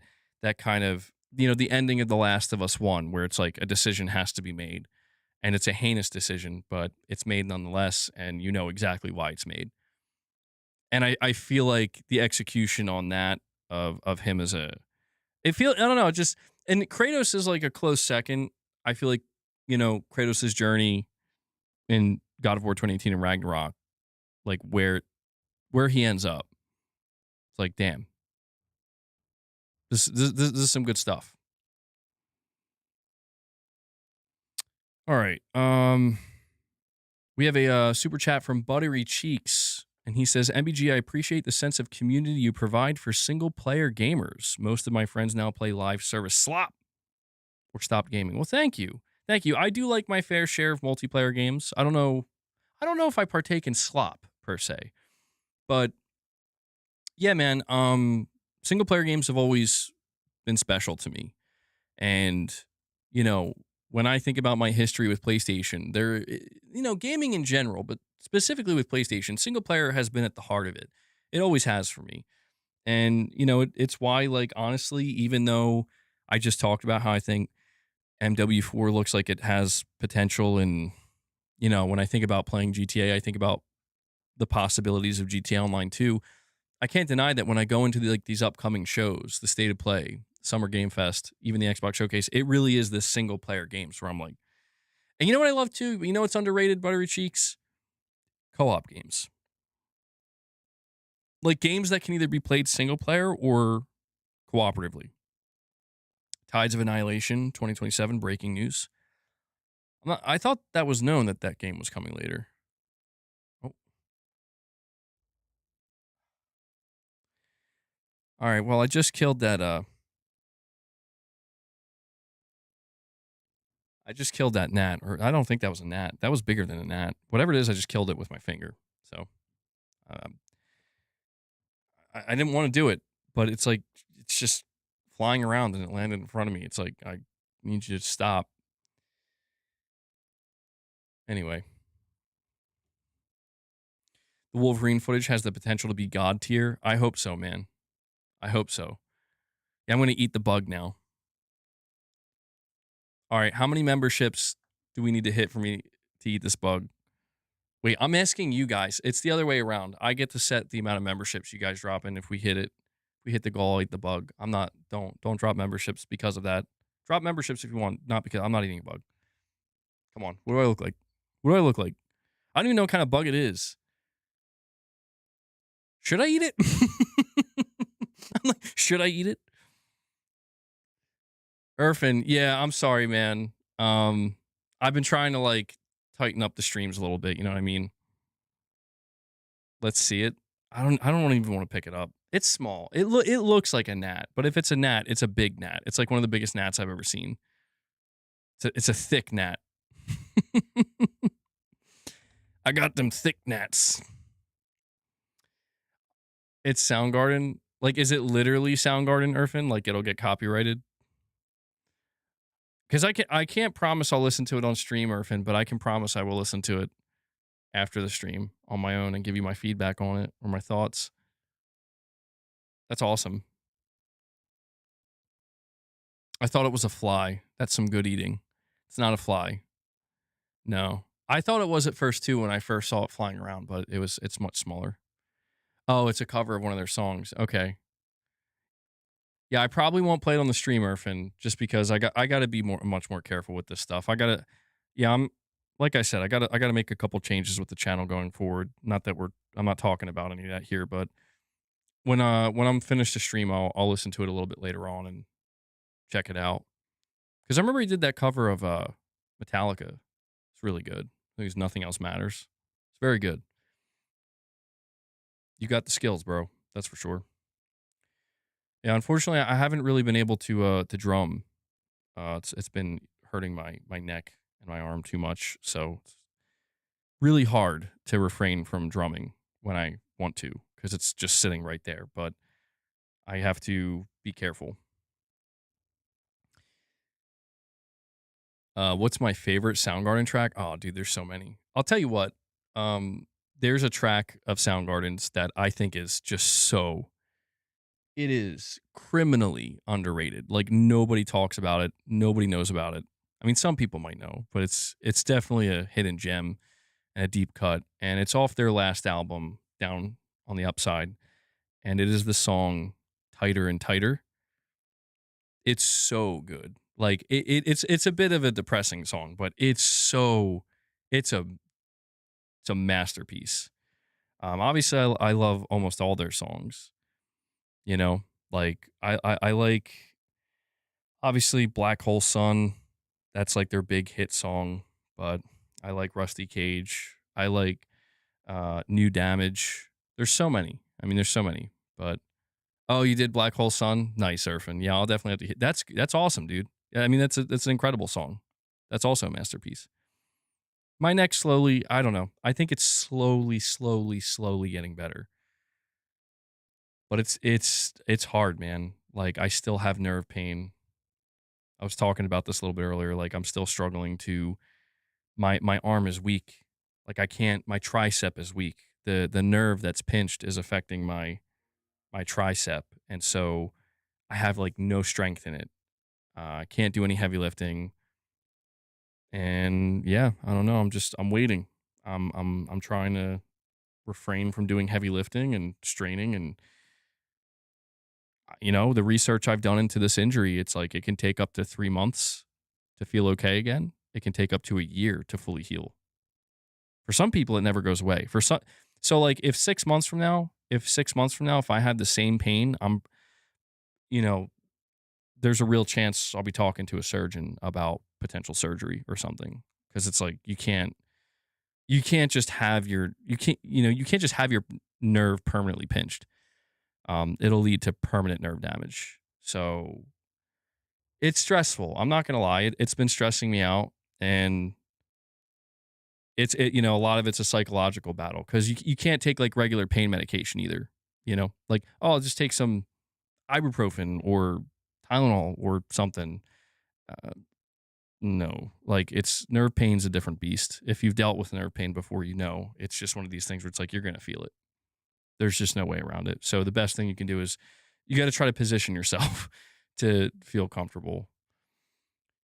Speaker 1: kind of, the ending of The Last of Us 1, where it's like a decision has to be made, and it's a heinous decision, but it's made nonetheless, and you know exactly why it's made. And I feel like the execution on that of him as I don't know, just, and Kratos is like a close second. I feel like, Kratos' journey in God of War 2018 and Ragnarok, like where he ends up. It's like, damn, this is some good stuff. All right. We have a super chat from Buttery Cheeks, and he says, "MBG, I appreciate the sense of community you provide for single player gamers. Most of my friends now play live service slop or stop gaming." Well, thank you. Thank you. I do like my fair share of multiplayer games. I don't know if I partake in slop per se, but yeah, man. Single player games have always been special to me. And, when I think about my history with PlayStation, gaming in general, but specifically with PlayStation, single player has been at the heart of it. It always has for me. And, it's why, like, honestly, even though I just talked about how I think MW4 looks like it has potential, and, when I think about playing GTA, I think about the possibilities of GTA Online 2. I can't deny that when I go into these upcoming shows, the State of Play, Summer Game Fest, even the Xbox Showcase, it really is this single player games where I'm like, and you know what I love too? You know it's underrated, Buttery Cheeks? Co-op games. Like games that can either be played single player or cooperatively. Tides of Annihilation 2027, breaking news. I thought that was known that game was coming later. Oh. All right, well, I just killed that gnat, or I don't think that was a gnat. That was bigger than a gnat. Whatever it is, I just killed it with my finger. So, um, I didn't want to do it, but it's like, it's just flying around and it landed in front of me. It's like, I need you to stop. Anyway, the Wolverine footage has the potential to be God tier. I hope so, man. I hope so. Yeah, I'm going to eat the bug now. All right, how many memberships do we need to hit for me to eat this bug? Wait, I'm asking you guys. It's the other way around. I get to set the amount of memberships you guys drop in. If we hit it, if we hit the goal, I'll eat the bug. I'm not. Don't drop memberships because of that. Drop memberships if you want, not because I'm not eating a bug. Come on. What do I look like? What do I look like? I don't even know what kind of bug it is. Should I eat it? I'm like, should I eat it? Irfan, yeah, I'm sorry, man. I've been trying to like tighten up the streams a little bit. You know what I mean? Let's see it. I don't even want to pick it up. It's small. It looks like a gnat, but if it's a gnat, it's a big gnat. It's like one of the biggest gnats I've ever seen. It's a thick gnat. I got them thick gnats. It's Soundgarden. Like, is it literally Soundgarden, Irfan? Like, it'll get copyrighted? Because I can't promise I'll listen to it on stream, Irfan, but I can promise I will listen to it after the stream on my own and give you my feedback on it or my thoughts. That's awesome. I thought it was a fly. That's some good eating. It's not a fly. No. I thought it was at first too when I first saw it flying around, but it's much smaller. Oh, it's a cover of one of their songs. Okay. Yeah, I probably won't play it on the stream, Irfan, just because I gotta be much more careful with this stuff. Yeah, I'm like I said, I gotta make a couple changes with the channel going forward. Not that I'm not talking about any of that here, but when I'm finished the stream, I'll listen to it a little bit later on and check it out. Because I remember he did that cover of Metallica. It's really good. I think it's Nothing Else Matters. It's very good. You got the skills, bro. That's for sure. Yeah, unfortunately, I haven't really been able to drum. It's been hurting my neck and my arm too much, so it's really hard to refrain from drumming when I want to because it's just sitting right there. But I have to be careful. What's my favorite Soundgarden track? Oh, dude, there's so many. I'll tell you what. There's a track of Soundgarden's that I think is just so. It is criminally underrated. Like nobody talks about it. Nobody knows about it. I mean, some people might know, but it's definitely a hidden gem and a deep cut. And it's off their last album, Down on the Upside, and it is the song "Tighter and Tighter." It's so good. Like it's a bit of a depressing song, but it's a it's a masterpiece. Obviously, I love almost all their songs. You know, like I like obviously Black Hole Sun. That's like their big hit song, but I like Rusty Cage. I like New Damage. There's so many. I mean, there's so many. But oh, you did Black Hole Sun? Nice, Surfing. Yeah, I'll definitely have to hit. That's awesome, dude. Yeah, I mean that's an incredible song. That's also a masterpiece. My neck slowly, I don't know. I think it's slowly getting better. But it's hard, man. Like I still have nerve pain. I was talking about this a little bit earlier. Like I'm still struggling to my arm is weak. Like I can't my tricep is weak. The nerve that's pinched is affecting my tricep. And so I have like no strength in it. I can't do any heavy lifting. And yeah, I don't know. I'm waiting. I'm trying to refrain from doing heavy lifting and straining and the research I've done into this injury, it's like it can take up to 3 months to feel okay again. It can take up to a year to fully heal. For some people, it never goes away. For some, so like if 6 months from now, if I had the same pain, you know, there's a real chance I'll be talking to a surgeon about potential surgery or something because it's like you can't just have your nerve permanently pinched. It'll lead to permanent nerve damage. So it's stressful. I'm not gonna lie. It's been stressing me out, and a lot of it's a psychological battle because you can't take like regular pain medication either. Like I'll just take some ibuprofen or Tylenol or something. Uh, no, like it's nerve pain's a different beast. If you've dealt with nerve pain before, it's just one of these things where it's like you're gonna feel it. There's just no way around it. So the best thing you can do is you got to try to position yourself to feel comfortable.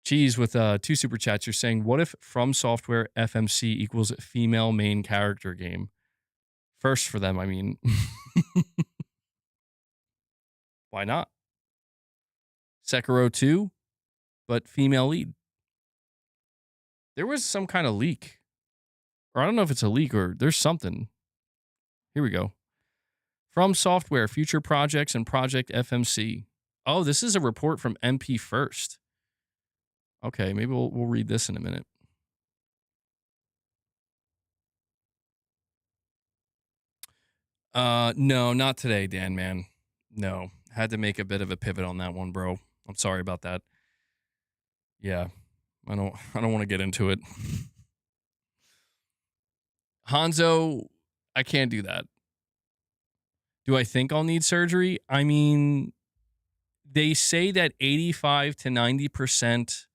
Speaker 1: Cheese with 2 super chats. You're saying, what if From Software FMC equals female main character game? First for them, I mean. Why not? Sekiro 2, but female lead. There was some kind of leak. Or I don't know if it's a leak or there's something. Here we go. From Software, future projects and Project FMC. Oh, this is a report from MP First. Okay, maybe we'll read this in a minute. No, not today, Dan, man. No. Had to make a bit of a pivot on that one, bro. I'm sorry about that. Yeah. I don't want to get into it. Hanzo, I can't do that. Do I think I'll need surgery? I mean, they say that 85 to 90%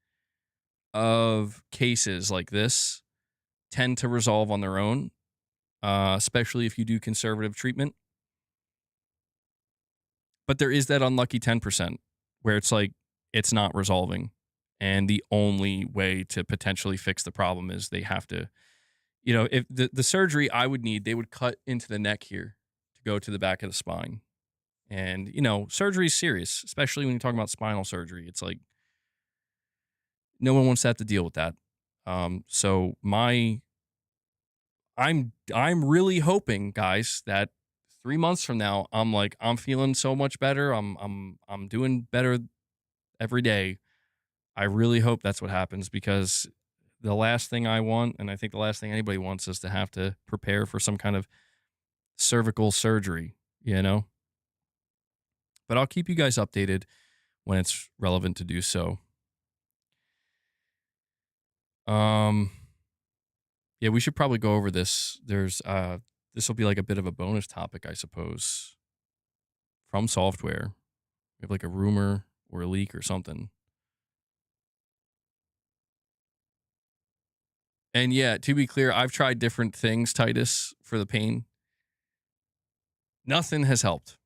Speaker 1: of cases like this tend to resolve on their own, especially if you do conservative treatment. But there is that unlucky 10% where it's like it's not resolving. And the only way to potentially fix the problem is they have to, if the surgery I would need, they would cut into the neck here to go to the back of the spine. And, surgery is serious, especially when you're talking about spinal surgery. It's like no one wants to have to deal with that. So I'm really hoping, guys, that 3 months from now, I'm feeling so much better. I'm doing better every day. I really hope that's what happens because the last thing I want, and I think the last thing anybody wants, is to have to prepare for some kind of cervical surgery, But I'll keep you guys updated when it's relevant to do so. Yeah, we should probably go over this. This will be like a bit of a bonus topic, I suppose. From Software. We have like a rumor or a leak or something. And yeah, to be clear, I've tried different things, Titus, for the pain. Nothing has helped.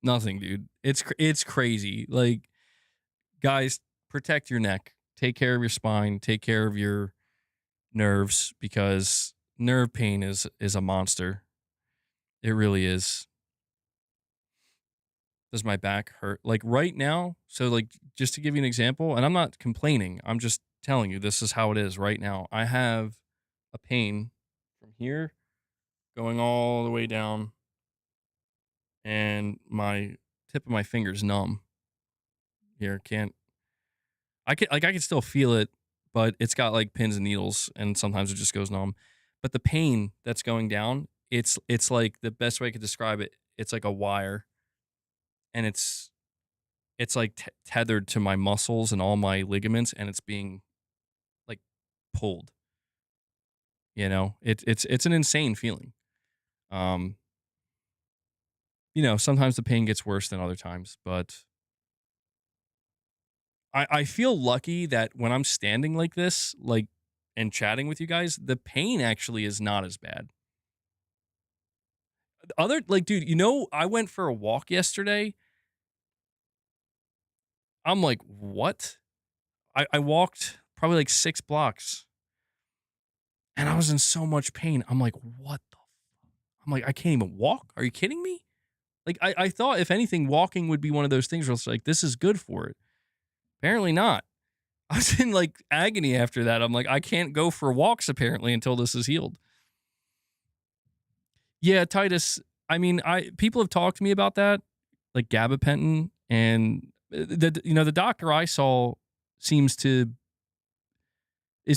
Speaker 1: Nothing, dude. It's crazy. Like, guys, protect your neck. Take care of your spine. Take care of your nerves because nerve pain is a monster. It really is. Does my back hurt? Like right now, so like just to give you an example, and I'm not complaining, I'm just telling you this is how it is right now. I have a pain from here going all the way down and my tip of my finger's numb. Here, I can still feel it, but it's got like pins and needles and sometimes it just goes numb. But the pain that's going down, it's like the best way I could describe it, it's like a wire and it's like tethered to my muscles and all my ligaments and it's being like pulled. It's an insane feeling. Um sometimes the pain gets worse than other times, but I feel lucky that when I'm standing like this, like and chatting with you guys, the pain actually is not as bad. Other like, dude, I went for a walk yesterday. I'm like, what? I walked probably like 6 blocks and I was in so much pain. I'm like, what the I'm like, I can't even walk. Are you kidding me? Like, I thought if anything, walking would be one of those things where it's like, this is good for it. Apparently not. I was in like agony after that. I'm like, I can't go for walks apparently until this is healed. Yeah, Titus. I mean, people have talked to me about that, like gabapentin, and the doctor I saw is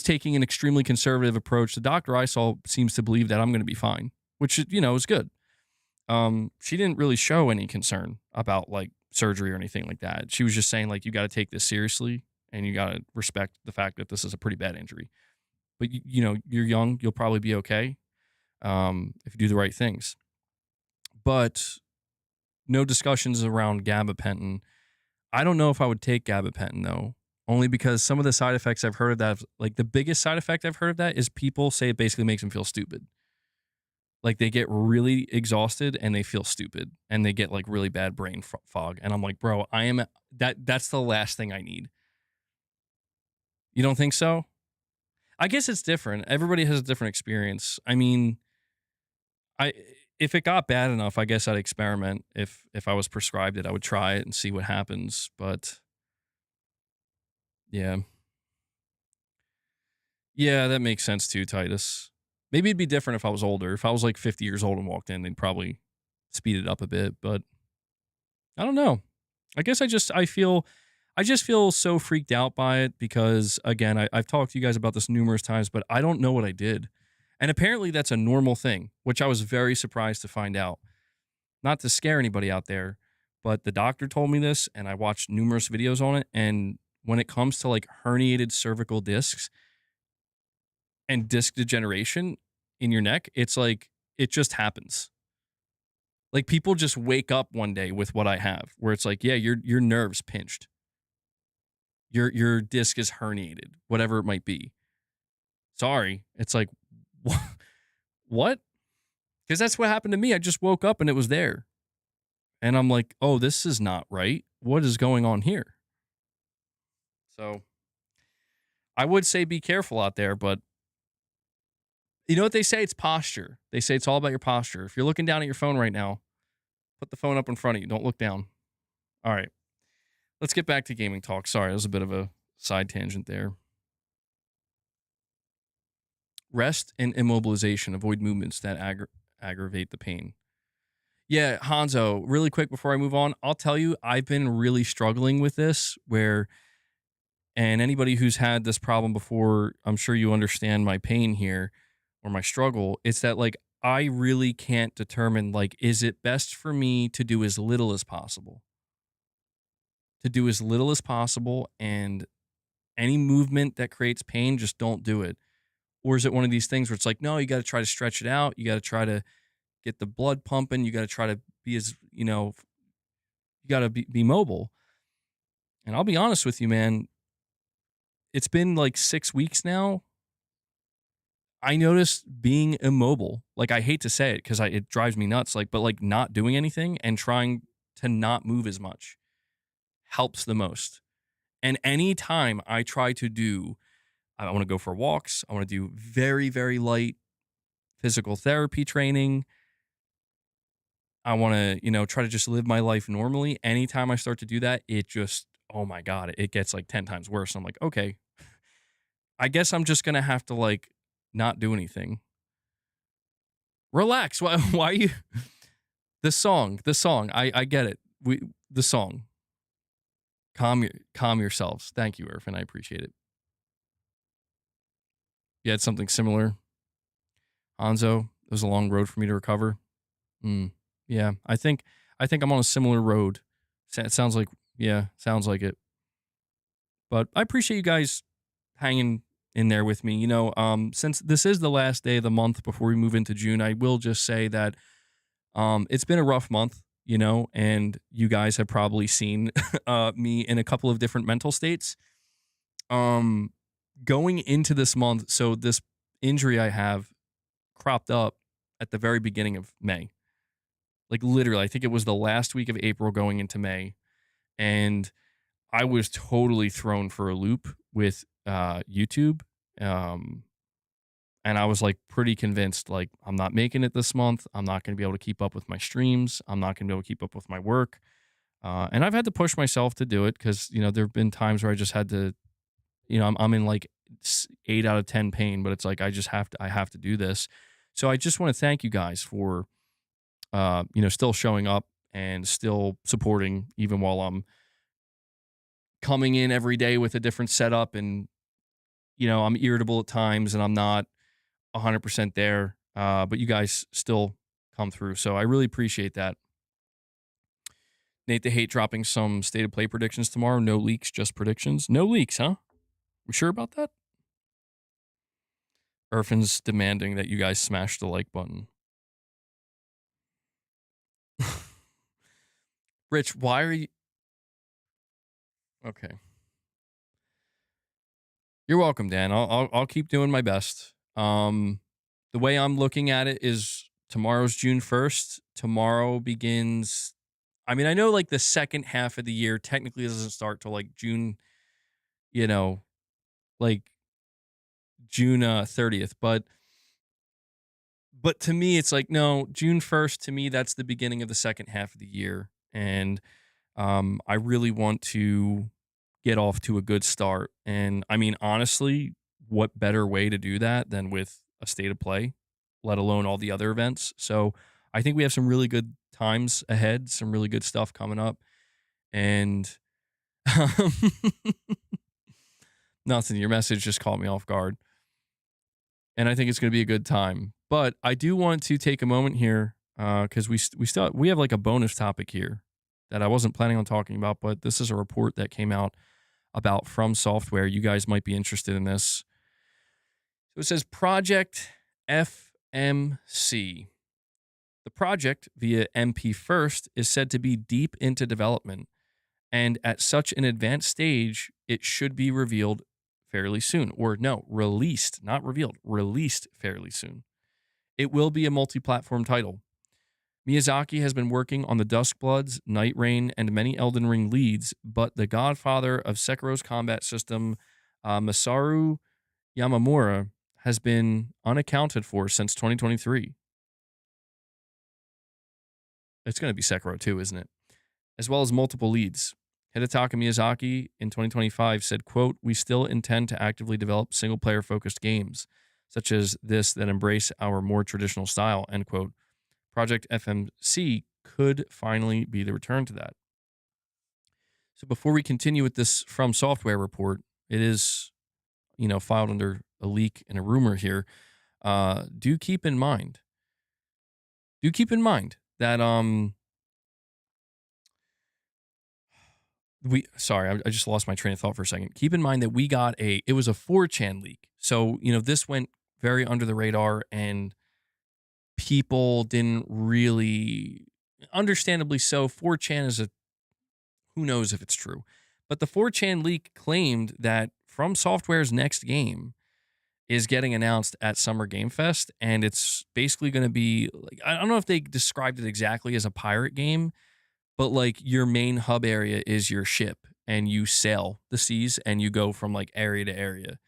Speaker 1: taking an extremely conservative approach. The doctor I saw seems to believe that I'm going to be fine, which is good. She didn't really show any concern about like surgery or anything like that. She was just saying like you got to take this seriously and you got to respect the fact that this is a pretty bad injury. But you're young, you'll probably be okay if you do the right things. But no discussions around gabapentin. I don't know if I would take gabapentin though, only because some of the side effects I've heard of that, like the biggest side effect I've heard of that is people say it basically makes them feel stupid. Like they get really exhausted and they feel stupid and they get like really bad brain fog. And I'm like, bro, that's the last thing I need. You don't think so? I guess it's different. Everybody has a different experience. I mean, I if it got bad enough, I guess I'd experiment. If I was prescribed it, I would try it and see what happens. But yeah. Yeah, that makes sense too, Titus. Maybe it'd be different if I was older. If I was like 50 years old and walked in, they'd probably speed it up a bit, but I don't know. I guess I just feel so freaked out by it because again, I've talked to you guys about this numerous times, but I don't know what I did. And apparently that's a normal thing, which I was very surprised to find out. Not to scare anybody out there, but the doctor told me this and I watched numerous videos on it. And when it comes to like herniated cervical discs and disc degeneration in your neck, it's like it just happens. Like people just wake up one day with what I have, where it's like, yeah, your nerves pinched, your disc is herniated, whatever it might be. Sorry, it's like, what? Because that's what happened to me. I just woke up and it was there, and I'm like, oh, this is not right. What is going on here? So I would say be careful out there, but you know what they say? It's posture. They say it's all about your posture. If you're looking down at your phone right now, put the phone up in front of you. Don't look down. All right. Let's get back to gaming talk. Sorry, that was a bit of a side tangent there. Rest and immobilization. Avoid movements that aggravate the pain. Yeah, Hanzo, really quick before I move on, I'll tell you, I've been really struggling with this and anybody who's had this problem before, I'm sure you understand my pain here or my struggle. It's that like, I really can't determine, like, is it best for me to do as little as possible? To do as little as possible, and any movement that creates pain, just don't do it. Or is it one of these things where it's like, no, you got to try to stretch it out. You got to try to get the blood pumping. You got to try to be as, you got to be mobile. And I'll be honest with you, man, it's been like 6 weeks now. I noticed being immobile. Like, I hate to say it because it drives me nuts. Like, but like not doing anything and trying to not move as much helps the most. And anytime I try to do, I want to go for walks. I want to do very, very light physical therapy training. I want to, try to just live my life normally. Anytime I start to do that, it just, oh my God, it gets like 10 times worse. I'm like, okay, I guess I'm just going to have to like not do anything. Relax. Why are you, the song, I get it. The song, calm yourselves. Thank you, Irfan. I appreciate it. You had something similar, Hanzo. It was a long road for me to recover. Yeah, I think I'm on a similar road. It sounds like, yeah, sounds like it. But I appreciate you guys hanging in there with me. Since this is the last day of the month before we move into June, I will just say that it's been a rough month, and you guys have probably seen me in a couple of different mental states. Going into this month, so this injury I have cropped up at the very beginning of May. Like literally, I think it was the last week of April going into May. And I was totally thrown for a loop with YouTube. And I was like pretty convinced, like, I'm not making it this month. I'm not going to be able to keep up with my streams. I'm not going to be able to keep up with my work. And I've had to push myself to do it because, there have been times where I just had to, I'm in like 8 out of 10 pain, but it's like, I have to do this. So I just want to thank you guys for, still showing up and still supporting even while I'm coming in every day with a different setup and, I'm irritable at times and I'm not 100% there. But you guys still come through. So I really appreciate that. Nate the Hate dropping some state of play predictions tomorrow. No leaks, just predictions. No leaks, huh? We sure about that? Irfin's demanding that you guys smash the like button. Rich, why are you... Okay. You're welcome, Dan. I'll keep doing my best. The way I'm looking at it is tomorrow's June 1st. Tomorrow begins... I mean, I know like the second half of the year technically doesn't start till like June, like June 30th. But to me, it's like, no, June 1st, to me, that's the beginning of the second half of the year. And I really want to get off to a good start. And I mean, honestly, what better way to do that than with a state of play, let alone all the other events? So I think we have some really good times ahead, some really good stuff coming up. And um, nothing, your message just caught me off guard. And I think it's going to be a good time. But I do want to take a moment here because we have like a bonus topic here that I wasn't planning on talking about, but this is a report that came out about From Software. You guys might be interested in this. So it says Project FMC. The project via MP First is said to be deep into development, and at such an advanced stage, it should be revealed fairly soon. Or no, released, not revealed, released fairly soon. It will be a multi platform title. Miyazaki has been working on the Duskbloods, Night Rain, and many Elden Ring leads, but the godfather of Sekiro's combat system, Masaru Yamamura, has been unaccounted for since 2023. It's going to be Sekiro too, isn't it? As well as multiple leads. Hidetaka Miyazaki in 2025 said, quote, "We still intend to actively develop single-player focused games, such as this that embrace our more traditional style," end quote. Project FMC could finally be the return to that. So before we continue with this From Software report, it is, filed under a leak and a rumor here. Do keep in mind that I just lost my train of thought for a second. Keep in mind that it was a 4chan leak. So, this went very under the radar and people didn't really, understandably so. 4chan is who knows if it's true. But the 4chan leak claimed that From Software's next game is getting announced at Summer Game Fest, and it's basically going to be like, I don't know if they described it exactly as a pirate game, but like your main hub area is your ship and you sail the seas and you go from like area to area.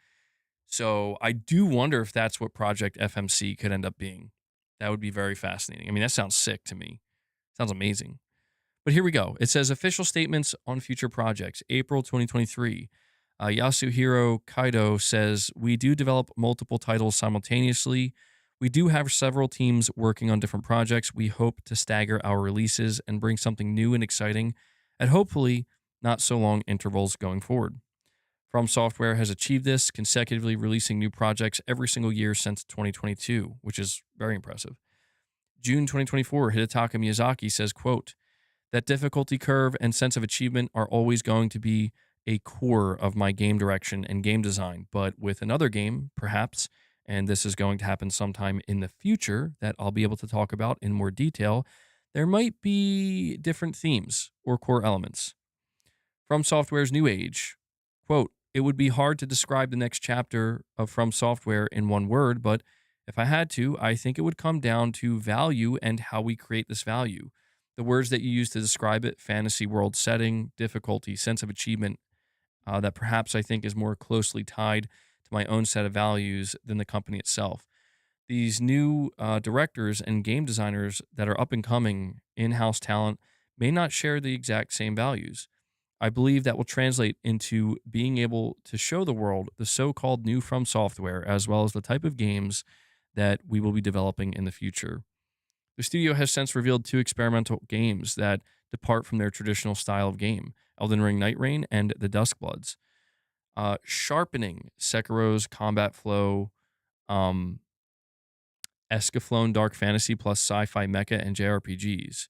Speaker 1: So I do wonder if that's what Project FMC could end up being. That would be very fascinating. I mean, that sounds sick to me. Sounds amazing. But here we go. It says official statements on future projects, April 2023. Yasuhiro Kaido says, "We do develop multiple titles simultaneously. We do have several teams working on different projects. We hope to stagger our releases and bring something new and exciting at hopefully not so long intervals going forward." From Software has achieved this, consecutively releasing new projects every single year since 2022, which is very impressive. June 2024, Hidetaka Miyazaki says, quote, "That difficulty curve and sense of achievement are always going to be a core of my game direction and game design. But with another game, perhaps, and this is going to happen sometime in the future that I'll be able to talk about in more detail, there might be different themes or core elements." From Software's New Age, quote, "It would be hard to describe the next chapter of From Software in one word, but if I had to, I think it would come down to value and how we create this value. The words that you use to describe it, fantasy world setting, difficulty, sense of achievement, that perhaps I think is more closely tied to my own set of values than the company itself. These new directors and game designers that are up and coming in house talent may not share the exact same values. I believe that will translate into being able to show the world the so called new From Software, as well as the type of games that we will be developing in the future. The studio has since revealed two experimental games that depart from their traditional style of game: Elden Ring Night Rain and The Duskbloods, sharpening Sekiro's combat flow, um, Escaflowne dark fantasy plus sci-fi mecha and JRPGs.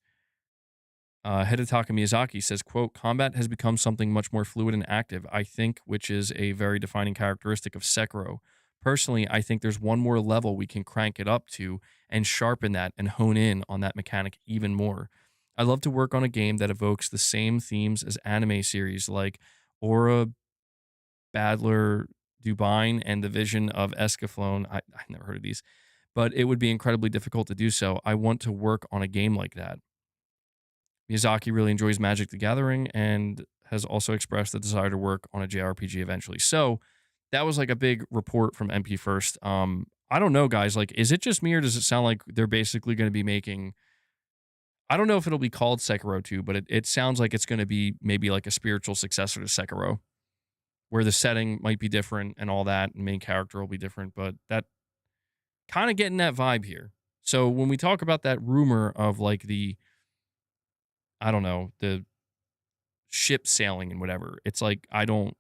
Speaker 1: Hidetaka Miyazaki says, quote, "Combat has become something much more fluid and active, I think, which is a very defining characteristic of Sekiro. Personally, I think there's one more level we can crank it up to and sharpen that and hone in on that mechanic even more. I love to work on a game that evokes the same themes as anime series like Aura, Badler, Dubine, and the Vision of Escaflowne. I never heard of these, but it would be incredibly difficult to do so. I want to work on a game like that. Miyazaki really enjoys Magic the Gathering and has also expressed the desire to work on a JRPG eventually." So That was like a big report from MP First. I don't know, guys. Like, is it just me or does it sound like they're basically going to be making? I don't know if it'll be called Sekiro 2, but it sounds like it's going to be maybe like a spiritual successor to Sekiro, where the setting might be different and all that, and main character will be different. But that kind of getting that vibe here. So when we talk about that rumor of like the, I don't know, the ship sailing and whatever, it's like I don't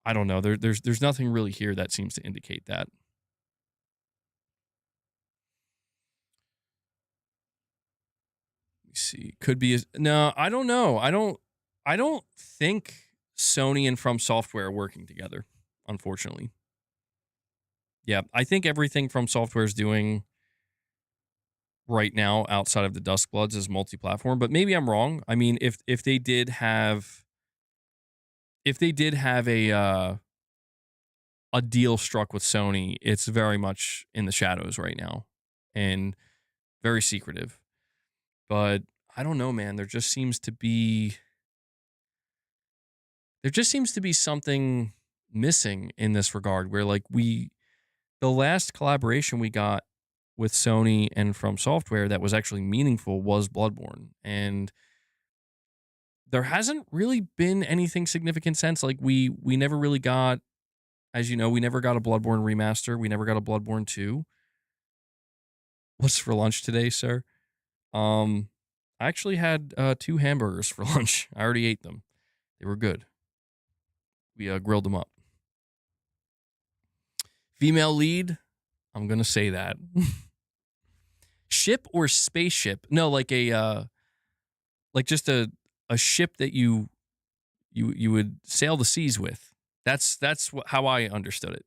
Speaker 1: know. There's nothing really here that seems to indicate that. Let me see. Could be no, I don't know. I don't think Sony and From Software are working together, unfortunately. Yeah, I think everything From Software is doing right now outside of the Duskbloods is multi-platform, but maybe I'm wrong. I mean, if they did have a deal struck with Sony, it's very much in the shadows right now and very secretive. But I don't know, man. There just seems to be something missing in this regard where like the last collaboration we got with Sony and From Software that was actually meaningful was Bloodborne. And there hasn't really been anything significant since. Like we never really got, as you know, we never got a Bloodborne remaster. We never got a Bloodborne 2. What's for lunch today, sir? Um I actually had 2 hamburgers for lunch. I already ate them. They were good. We grilled them up. Female lead, I'm gonna say that. Ship or spaceship? No, like like just a ship that you would sail the seas with. That's how I understood it.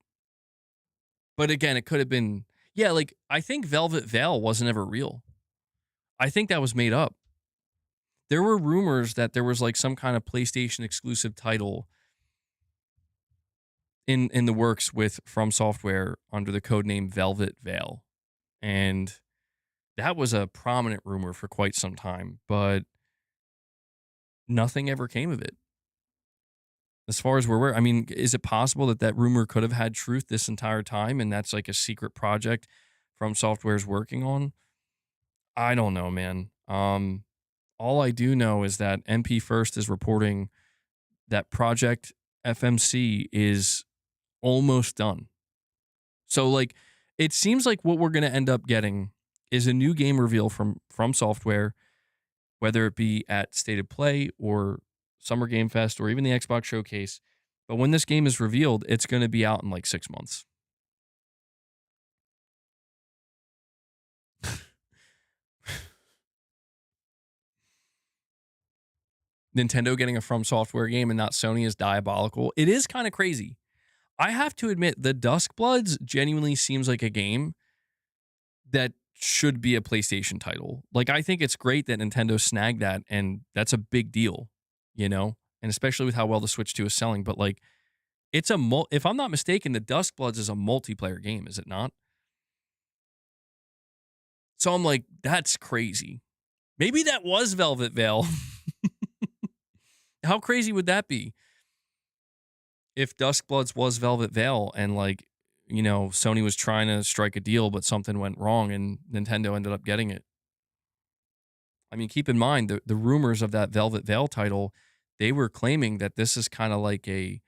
Speaker 1: But again, it could have been, yeah. Like I think Velvet Veil wasn't ever real. I think that was made up. There were rumors that there was like some kind of PlayStation exclusive title in the works with From Software under the code name Velvet Veil, and that was a prominent rumor for quite some time, but nothing ever came of it. As far as we're aware, I mean, is it possible that that rumor could have had truth this entire time, and that's like a secret project From Software's working on? I don't know, man. All I do know is that MP First is reporting that Project FMC is almost done. So like it seems like what we're going to end up getting is a new game reveal from Software, whether it be at State of Play or Summer Game Fest or even the Xbox Showcase. But when this game is revealed, it's going to be out in like 6 months. Nintendo getting a From Software game and not Sony is diabolical. It is kind of crazy. I have to admit, the Duskbloods genuinely seems like a game that should be a PlayStation title. Like, I think it's great that Nintendo snagged that, and that's a big deal, you know? And especially with how well the Switch 2 is selling. But, like, it's if I'm not mistaken, the Duskbloods is a multiplayer game, is it not? So I'm like, that's crazy. Maybe that was Velvet Veil. How crazy would that be? If Duskbloods was Velvet Veil and like, you know, Sony was trying to strike a deal, but something went wrong and Nintendo ended up getting it. I mean, keep in mind the rumors of that Velvet Veil title, they were claiming that this is kind of like a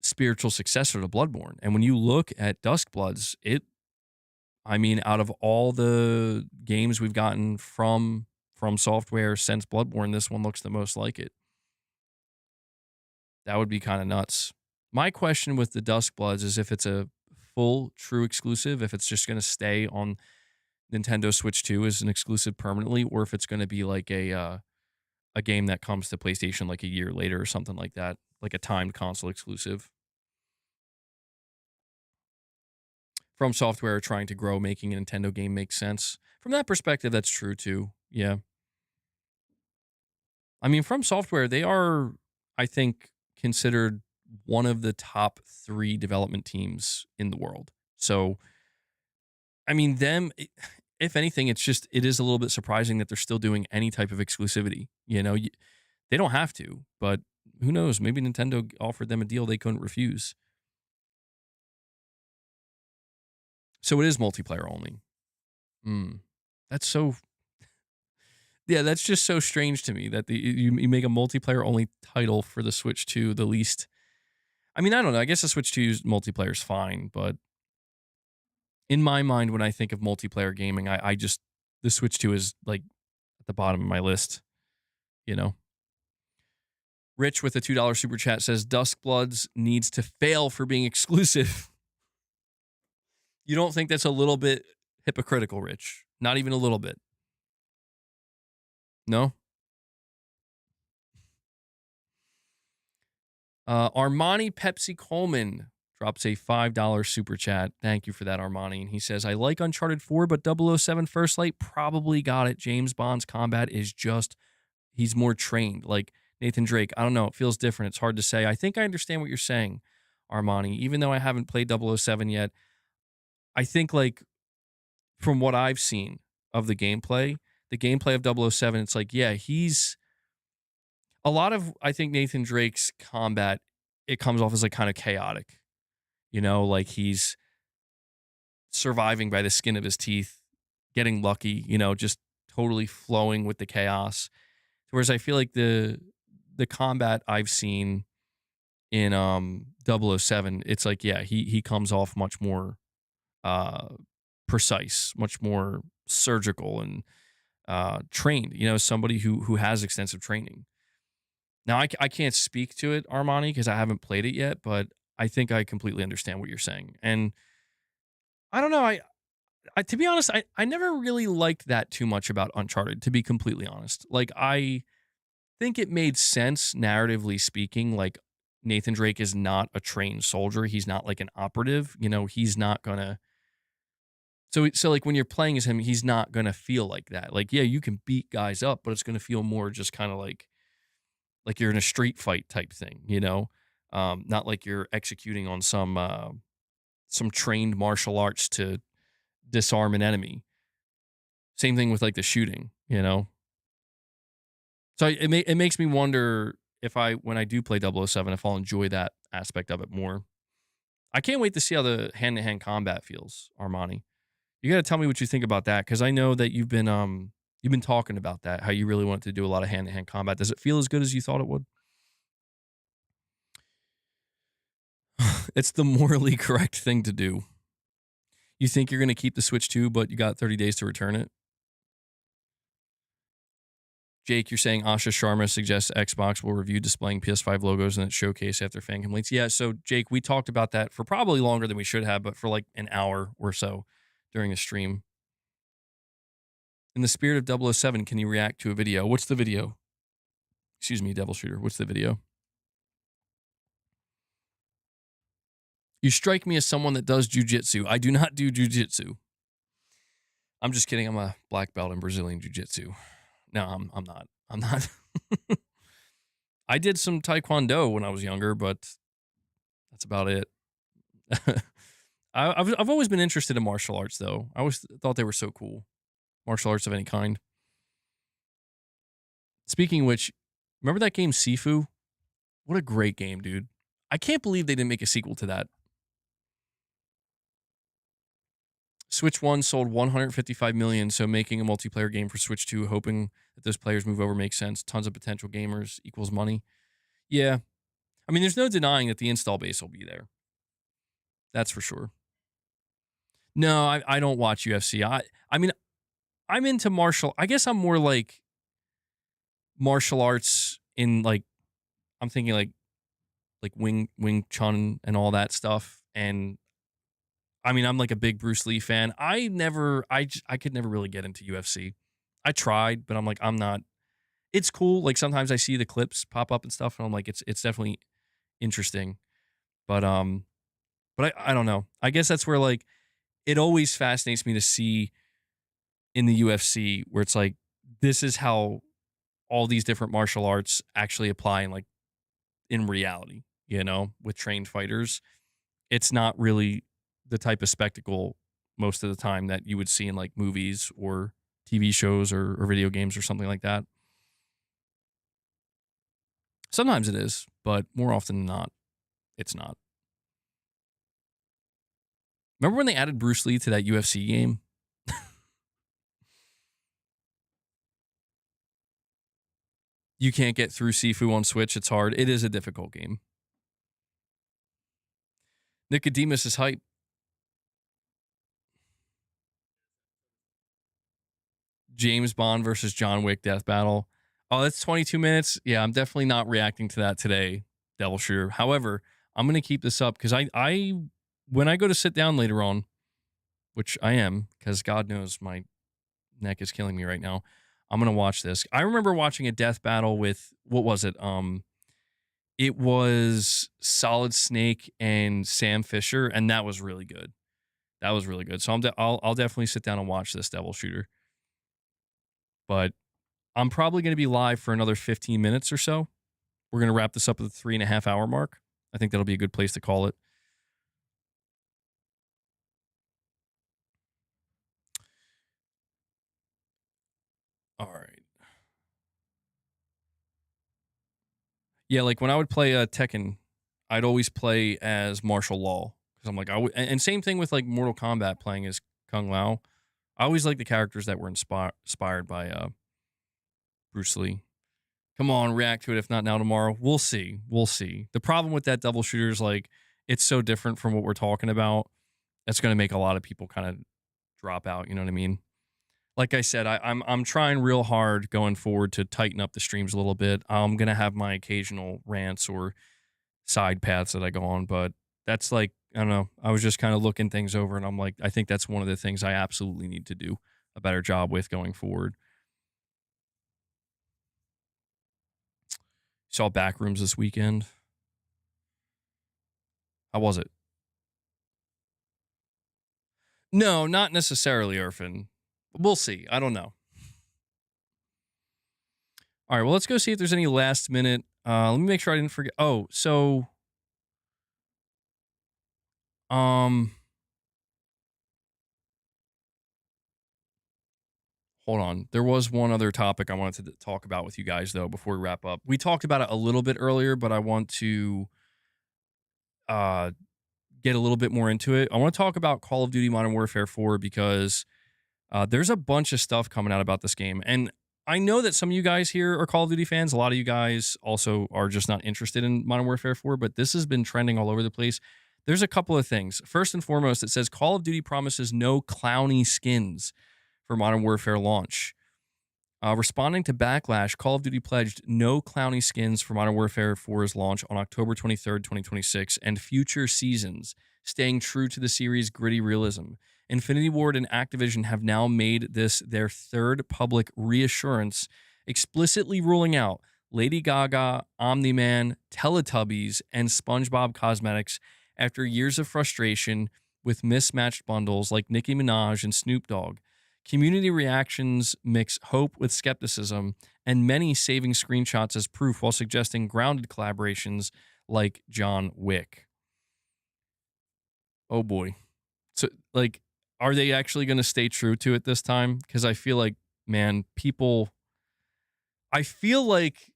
Speaker 1: spiritual successor to Bloodborne. And when you look at Duskbloods, I mean, out of all the games we've gotten from Software since Bloodborne, this one looks the most like it. That would be kind of nuts. My question with the Duskbloods is if it's a full true exclusive, if it's just going to stay on Nintendo Switch 2 as an exclusive permanently, or if it's going to be like a game that comes to PlayStation like a year later or something like that, like a timed console exclusive. From Software trying to grow, making a Nintendo game make sense. From that perspective, that's true too. Yeah. I mean, From Software, they are, I think, considered one of the top 3 development teams in the world. So, I mean, if anything, it is a little bit surprising that they're still doing any type of exclusivity. You know, they don't have to, but Who knows? Maybe Nintendo offered them a deal they couldn't refuse. So it is multiplayer only. That's so. Yeah, that's just so strange to me that you make a multiplayer only title for the Switch 2 the least. I mean, I don't know. I guess the Switch 2's multiplayer is fine, but in my mind, when I think of multiplayer gaming, I just the Switch 2 is like at the bottom of my list. You know, Rich with a $2 super chat says Duskbloods needs to fail for being exclusive. You don't think that's a little bit hypocritical, Rich? Not even a little bit. No? Armani Pepsi Coleman drops a $5 super chat. Thank you for that, Armani. And he says, I like Uncharted 4, but 007 First Light probably got it. James Bond's combat is just, he's more trained. Like Nathan Drake, I don't know. It feels different. It's hard to say. I think I understand what you're saying, Armani. Even though I haven't played 007 yet, I think like from what I've seen of the gameplay of 007, it's like, yeah, he's a lot of, I think Nathan Drake's combat, it comes off as like kind of chaotic, like he's surviving by the skin of his teeth, getting lucky, just totally flowing with the chaos. Whereas I feel like the combat I've seen in 007, it's like, yeah, he comes off much more precise, much more surgical and trained, somebody who has extensive training. Now, I can't speak to it, Armani, because I haven't played it yet, but I think I completely understand what you're saying. And I don't know, I to be honest, I never really liked that too much about Uncharted, to be completely honest. Like, I think it made sense, narratively speaking, like, Nathan Drake is not a trained soldier. He's not like an operative. He's not gonna. So like when you're playing as him, he's not gonna feel like that. Like, yeah, you can beat guys up, but it's gonna feel more just kind of like you're in a street fight type thing, not like you're executing on some trained martial arts to disarm an enemy. Same thing with like the shooting. So it makes me wonder if when I do play 007, if I'll enjoy that aspect of it more. I can't wait to see how the hand to hand combat feels, Armani. You got to tell me what you think about that, because I know that you've been talking about that, how you really want to do a lot of hand to hand combat. Does it feel as good as you thought it would? It's the morally correct thing to do. You think you're going to keep the Switch 2, but you got 30 days to return it? Jake, you're saying Asha Sharma suggests Xbox will review displaying PS5 logos in its showcase after fan complaints. Yeah, so Jake, we talked about that for probably longer than we should have, but for like an hour or so during a stream. In the spirit of 007, can you react to a video? What's the video? Excuse me, Devil Shooter. What's the video? You strike me as someone that does jujitsu. I do not do jujitsu. I'm just kidding. I'm a black belt in Brazilian jiu-jitsu. No, I'm not. I'm not. I did some taekwondo when I was younger, but that's about it. I've always been interested in martial arts, though. I always thought they were so cool. Martial arts of any kind. Speaking of which, remember that game Sifu? What a great game, dude. I can't believe they didn't make a sequel to that. Switch 1 sold 155 million, so making a multiplayer game for Switch 2, hoping that those players move over makes sense. Tons of potential gamers equals money. Yeah. I mean, there's no denying that the install base will be there. That's for sure. No, I don't watch UFC. I mean, I'm into I guess I'm more like martial arts in like, I'm thinking like Wing Chun and all that stuff. And I mean, I'm like a big Bruce Lee fan. I could never really get into UFC. I tried, but I'm like, I'm not. It's cool. Like sometimes I see the clips pop up and stuff, and I'm like, it's definitely interesting. But I don't know. I guess that's where like it always fascinates me to see in the UFC where it's like this is how all these different martial arts actually apply in reality. With trained fighters, it's not really the type of spectacle most of the time that you would see in like movies or TV shows or video games or something like that. Sometimes it is, but more often than not, it's not. Remember when they added Bruce Lee to that UFC game? You can't get through Sifu on Switch. It's hard. It is a difficult game. Nicodemus is hype. James Bond versus John Wick death battle. Oh, that's 22 minutes. Yeah, I'm definitely not reacting to that today, Devil Shooter. However, I'm going to keep this up because when I go to sit down later on, which I am, because God knows my neck is killing me right now. I'm going to watch this. I remember watching a death battle with, what was it? It was Solid Snake and Sam Fisher, and that was really good. That was really good. So I'll definitely sit down and watch this Devil Shooter. But I'm probably going to be live for another 15 minutes or so. We're going to wrap this up at the 3.5 hour mark. I think that'll be a good place to call it. All right. Yeah, like when I would play Tekken, I'd always play as martial law because I'm like, and same thing with like Mortal Kombat playing as Kung Lao. I always like the characters that were inspired by Bruce Lee. Come on, react to it. If not now, tomorrow. We'll see. We'll see. The problem with that Double Shooter is like it's so different from what we're talking about. That's going to make a lot of people kind of drop out. You know what I mean? Like I said, I'm trying real hard going forward to tighten up the streams a little bit. I'm gonna have my occasional rants or side paths that I go on, but that's like I don't know. I was just kind of looking things over, and I'm like, I think that's one of the things I absolutely need to do a better job with going forward. Saw Backrooms this weekend. How was it? No, not necessarily, Irfin. We'll see. I don't know. All right, well, let's go see if there's any last minute. Let me make sure I didn't forget. Oh, so um hold on. There was one other topic I wanted to talk about with you guys though before we wrap up. We talked about it a little bit earlier, but I want to uh get a little bit more into it. I want to talk about Call of Duty Modern Warfare 4 because there's a bunch of stuff coming out about this game. And I know that some of you guys here are Call of Duty fans. A lot of you guys also are just not interested in Modern Warfare 4, but this has been trending all over the place. There's a couple of things. First and foremost, it says Call of Duty promises no clowny skins for Modern Warfare launch. Responding to backlash, Call of Duty pledged no clowny skins for Modern Warfare 4's launch on October 23rd, 2026, and future seasons, staying true to the series' gritty realism. Infinity Ward and Activision have now made this their third public reassurance, explicitly ruling out Lady Gaga, Omni-Man, Teletubbies, and SpongeBob cosmetics after years of frustration with mismatched bundles like Nicki Minaj and Snoop Dogg. Community reactions mix hope with skepticism, and many saving screenshots as proof while suggesting grounded collaborations like John Wick. Oh boy. So, like, are they actually going to stay true to it this time? Because I feel like, man, I feel like,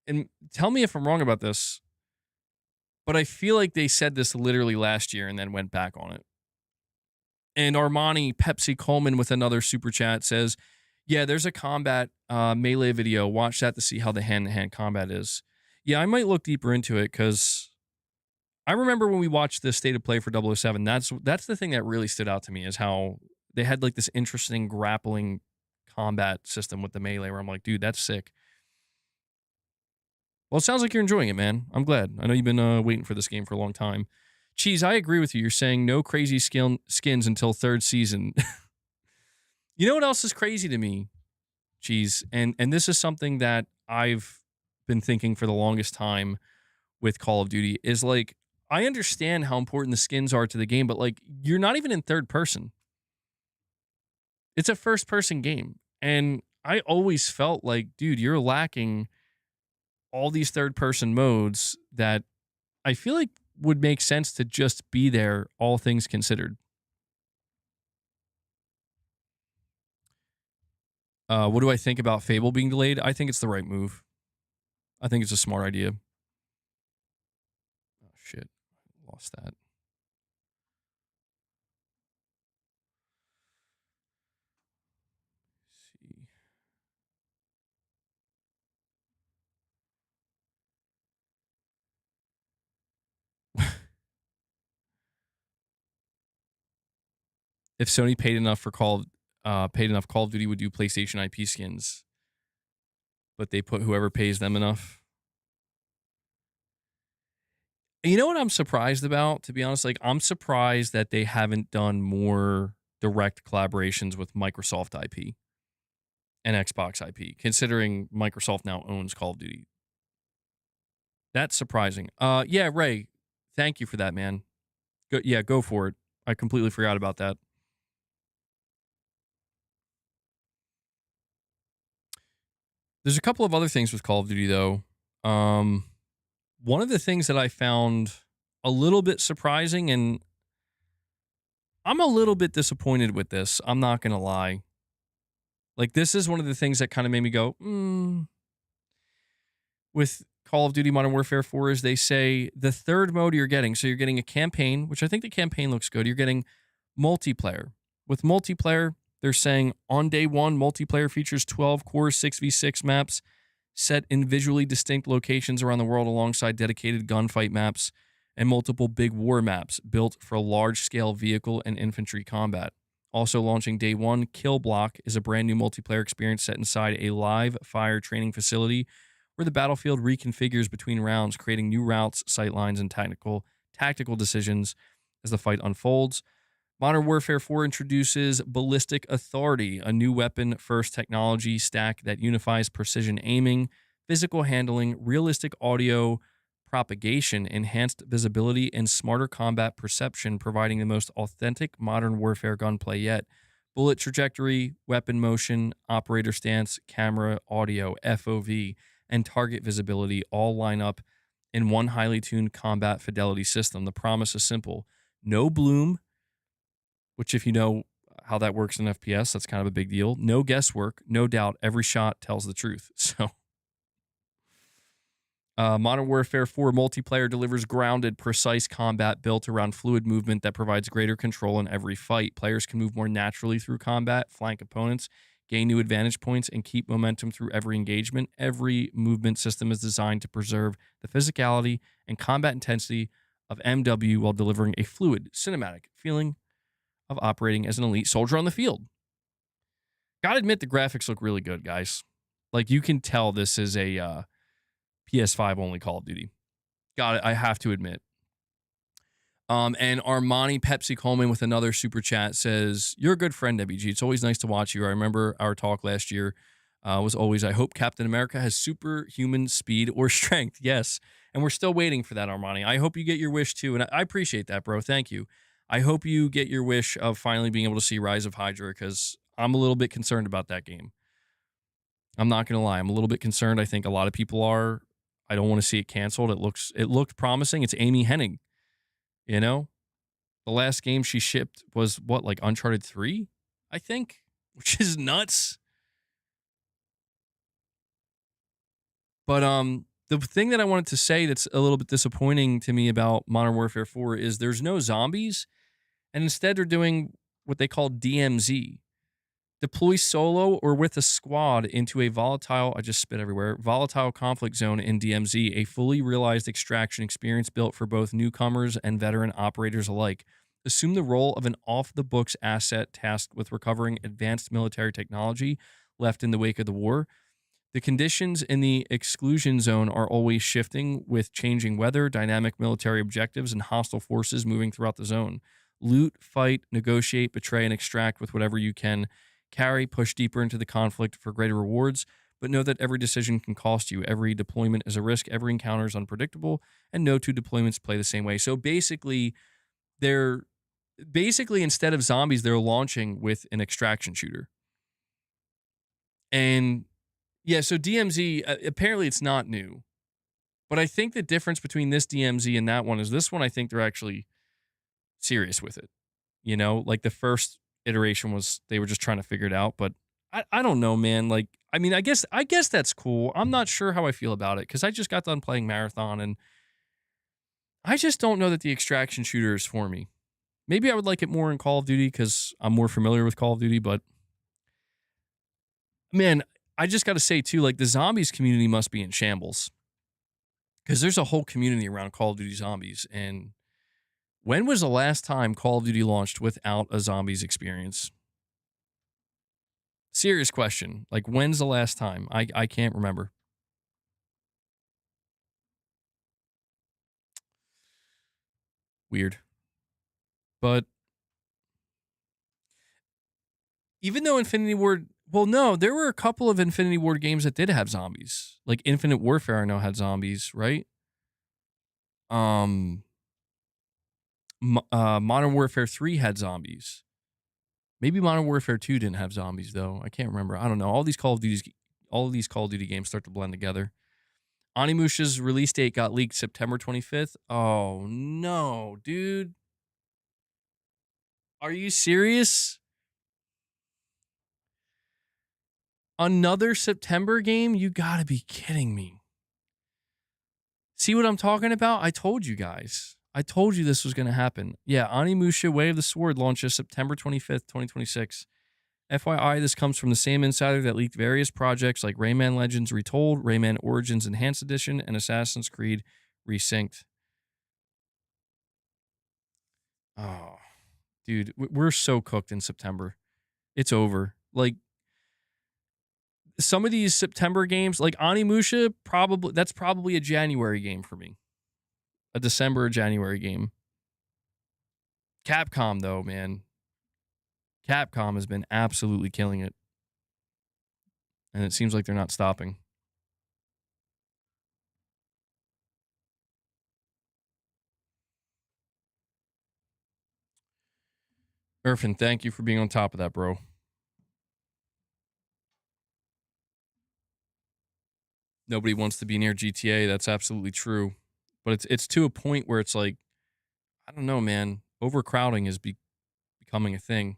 Speaker 1: and tell me if I'm wrong about this, but I feel like they said this literally last year and then went back on it. And Armani Pepsi Coleman with another super chat says, yeah, there's a combat melee video. Watch that to see how the hand-to-hand combat is. Yeah, I might look deeper into it because I remember when we watched the State of Play for 007, that's the thing that really stood out to me is how they had like this interesting grappling combat system with the melee where I'm like, dude, that's sick. Well, it sounds like you're enjoying it, man. I'm glad. I know you've been waiting for this game for a long time. Cheese, I agree with you. You're saying no crazy skins until third season. You know what else is crazy to me, Cheese? And this is something that I've been thinking for the longest time with Call of Duty is like, I understand how important the skins are to the game, but like, you're not even in third person. It's a first person game. And I always felt like, dude, you're lacking all these third person modes that I feel like would make sense to just be there, all things considered. What do I think about Fable being delayed? I think it's the right move. I think it's a smart idea. Oh shit, lost that. See. If Sony paid enough, Call of Duty would do PlayStation IP skins, but they put whoever pays them enough. And you know what I'm surprised about, to be honest? Like, I'm surprised that they haven't done more direct collaborations with Microsoft IP and Xbox IP, considering Microsoft now owns Call of Duty. That's surprising. Yeah, Ray, thank you for that, man. Go for it. I completely forgot about that. There's a couple of other things with Call of Duty, though. One of the things that I found a little bit surprising, and I'm a little bit disappointed with this. I'm not going to lie. Like, this is one of the things that kind of made me go, with Call of Duty Modern Warfare 4 is they say the third mode you're getting. So you're getting a campaign, which I think the campaign looks good. You're getting multiplayer. With multiplayer, they're saying on day one, multiplayer features 12 core 6v6 maps set in visually distinct locations around the world alongside dedicated gunfight maps and multiple big war maps built for large scale vehicle and infantry combat. Also launching day one, Kill Block is a brand new multiplayer experience set inside a live fire training facility where the battlefield reconfigures between rounds, creating new routes, sightlines, and tactical decisions as the fight unfolds. Modern Warfare 4 introduces Ballistic Authority, a new weapon-first technology stack that unifies precision aiming, physical handling, realistic audio propagation, enhanced visibility, and smarter combat perception, providing the most authentic Modern Warfare gunplay yet. Bullet trajectory, weapon motion, operator stance, camera, audio, FOV, and target visibility all line up in one highly tuned combat fidelity system. The promise is simple: no bloom, which, if you know how that works in FPS, that's kind of a big deal. No guesswork, no doubt. Every shot tells the truth. So, Modern Warfare 4 multiplayer delivers grounded, precise combat built around fluid movement that provides greater control in every fight. Players can move more naturally through combat, flank opponents, gain new advantage points, and keep momentum through every engagement. Every movement system is designed to preserve the physicality and combat intensity of MW while delivering a fluid, cinematic feeling of operating as an elite soldier on the field. Gotta admit, the graphics look really good, guys. Like, you can tell this is a PS5 only Call of Duty. Got it. I have to admit. And Armani Pepsi Coleman with another super chat says, "You're a good friend, WG. It's always nice to watch you. I remember our talk last year was always, I hope Captain America has superhuman speed or strength." Yes. And we're still waiting for that, Armani. I hope you get your wish too. And I appreciate that, bro. Thank you. I hope you get your wish of finally being able to see Rise of Hydra, because I'm a little bit concerned about that game. I'm not going to lie. I'm a little bit concerned. I think a lot of people are. I don't want to see it canceled. It looked promising. It's Amy Hennig. You know, the last game she shipped was what, like Uncharted 3, I think, which is nuts. But the thing that I wanted to say that's a little bit disappointing to me about Modern Warfare 4 is there's no zombies, and instead they're doing what they call DMZ. Deploy solo or with a squad into a volatile conflict zone in DMZ, a fully realized extraction experience built for both newcomers and veteran operators alike. Assume the role of an off-the-books asset tasked with recovering advanced military technology left in the wake of the war. The conditions in the exclusion zone are always shifting, with changing weather, dynamic military objectives, and hostile forces moving throughout the zone. Loot, fight, negotiate, betray, and extract with whatever you can carry, push deeper into the conflict for greater rewards, but know that every decision can cost you. Every deployment is a risk, every encounter is unpredictable, and no two deployments play the same way. So basically, instead of zombies, they're launching with an extraction shooter. And yeah, so DMZ, apparently it's not new. But I think the difference between this DMZ and that one is this one, I think they're actually serious with it. You know, like the first iteration was, they were just trying to figure it out. But I don't know, man. Like, I mean, I guess that's cool. I'm not sure how I feel about it because I just got done playing Marathon, and I just don't know that the extraction shooter is for me. Maybe I would like it more in Call of Duty because I'm more familiar with Call of Duty, but man, I just got to say too, like the zombies community must be in shambles because there's a whole community around Call of Duty zombies. And when was the last time Call of Duty launched without a zombies experience? Serious question. Like, when's the last time? I can't remember. Weird. But even though Infinity Ward, well, no, there were a couple of Infinity Ward games that did have zombies. Like Infinite Warfare, I know had zombies, right? Um, Modern Warfare 3 had zombies. Maybe Modern Warfare 2 didn't have zombies though. I can't remember. I don't know. All of these Call of Duty games start to blend together. Onimusha's release date got leaked September 25th. Oh no, dude. Are you serious? Another September game? You gotta be kidding me. See what I'm talking about? I told you guys. I told you this was going to happen. Yeah, Onimusha Way of the Sword launches September 25th, 2026. FYI, this comes from the same insider that leaked various projects like Rayman Legends Retold, Rayman Origins Enhanced Edition, and Assassin's Creed Resynced. Oh, dude, we're so cooked in September. It's over. Like, some of these September games, like Onimusha, that's probably a January game for me. A December or January game. Capcom, though, man. Capcom has been absolutely killing it. And it seems like they're not stopping. Irfan, thank you for being on top of that, bro. Nobody wants to be near GTA. That's absolutely true. But it's to a point where it's like, I don't know, man. Overcrowding is becoming a thing.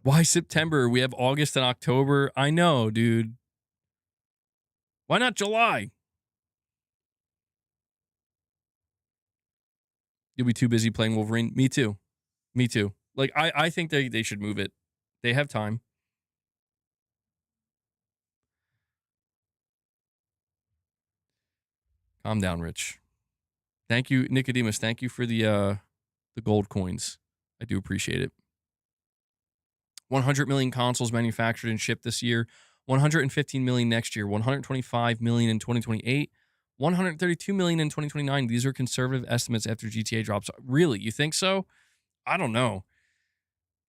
Speaker 1: Why September? We have August and October. I know, dude. Why not July? You'll be too busy playing Wolverine. Me too. Me too. Like, I think they should move it. They have time. Calm down, Rich. Thank you, Nicodemus. Thank you for the gold coins. I do appreciate it. 100 million consoles manufactured and shipped this year. 115 million next year. 125 million in 2028. 132 million in 2029. These are conservative estimates after GTA drops. Really, you think so? I don't know.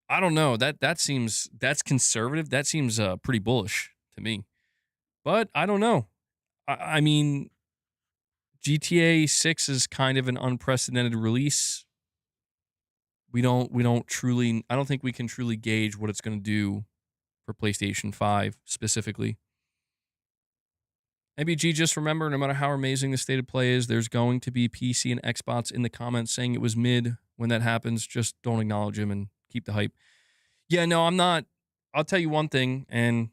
Speaker 1: That's conservative. That seems pretty bullish to me. But I don't know. I mean, GTA 6 is kind of an unprecedented release. We don't truly, I don't think we can truly gauge what it's going to do for PlayStation 5 specifically. MBG, just remember, no matter how amazing the state of play is, there's going to be PC and Xbox in the comments saying it was mid when that happens. Just don't acknowledge him and keep the hype. Yeah, no, I'm not. I'll tell you one thing, and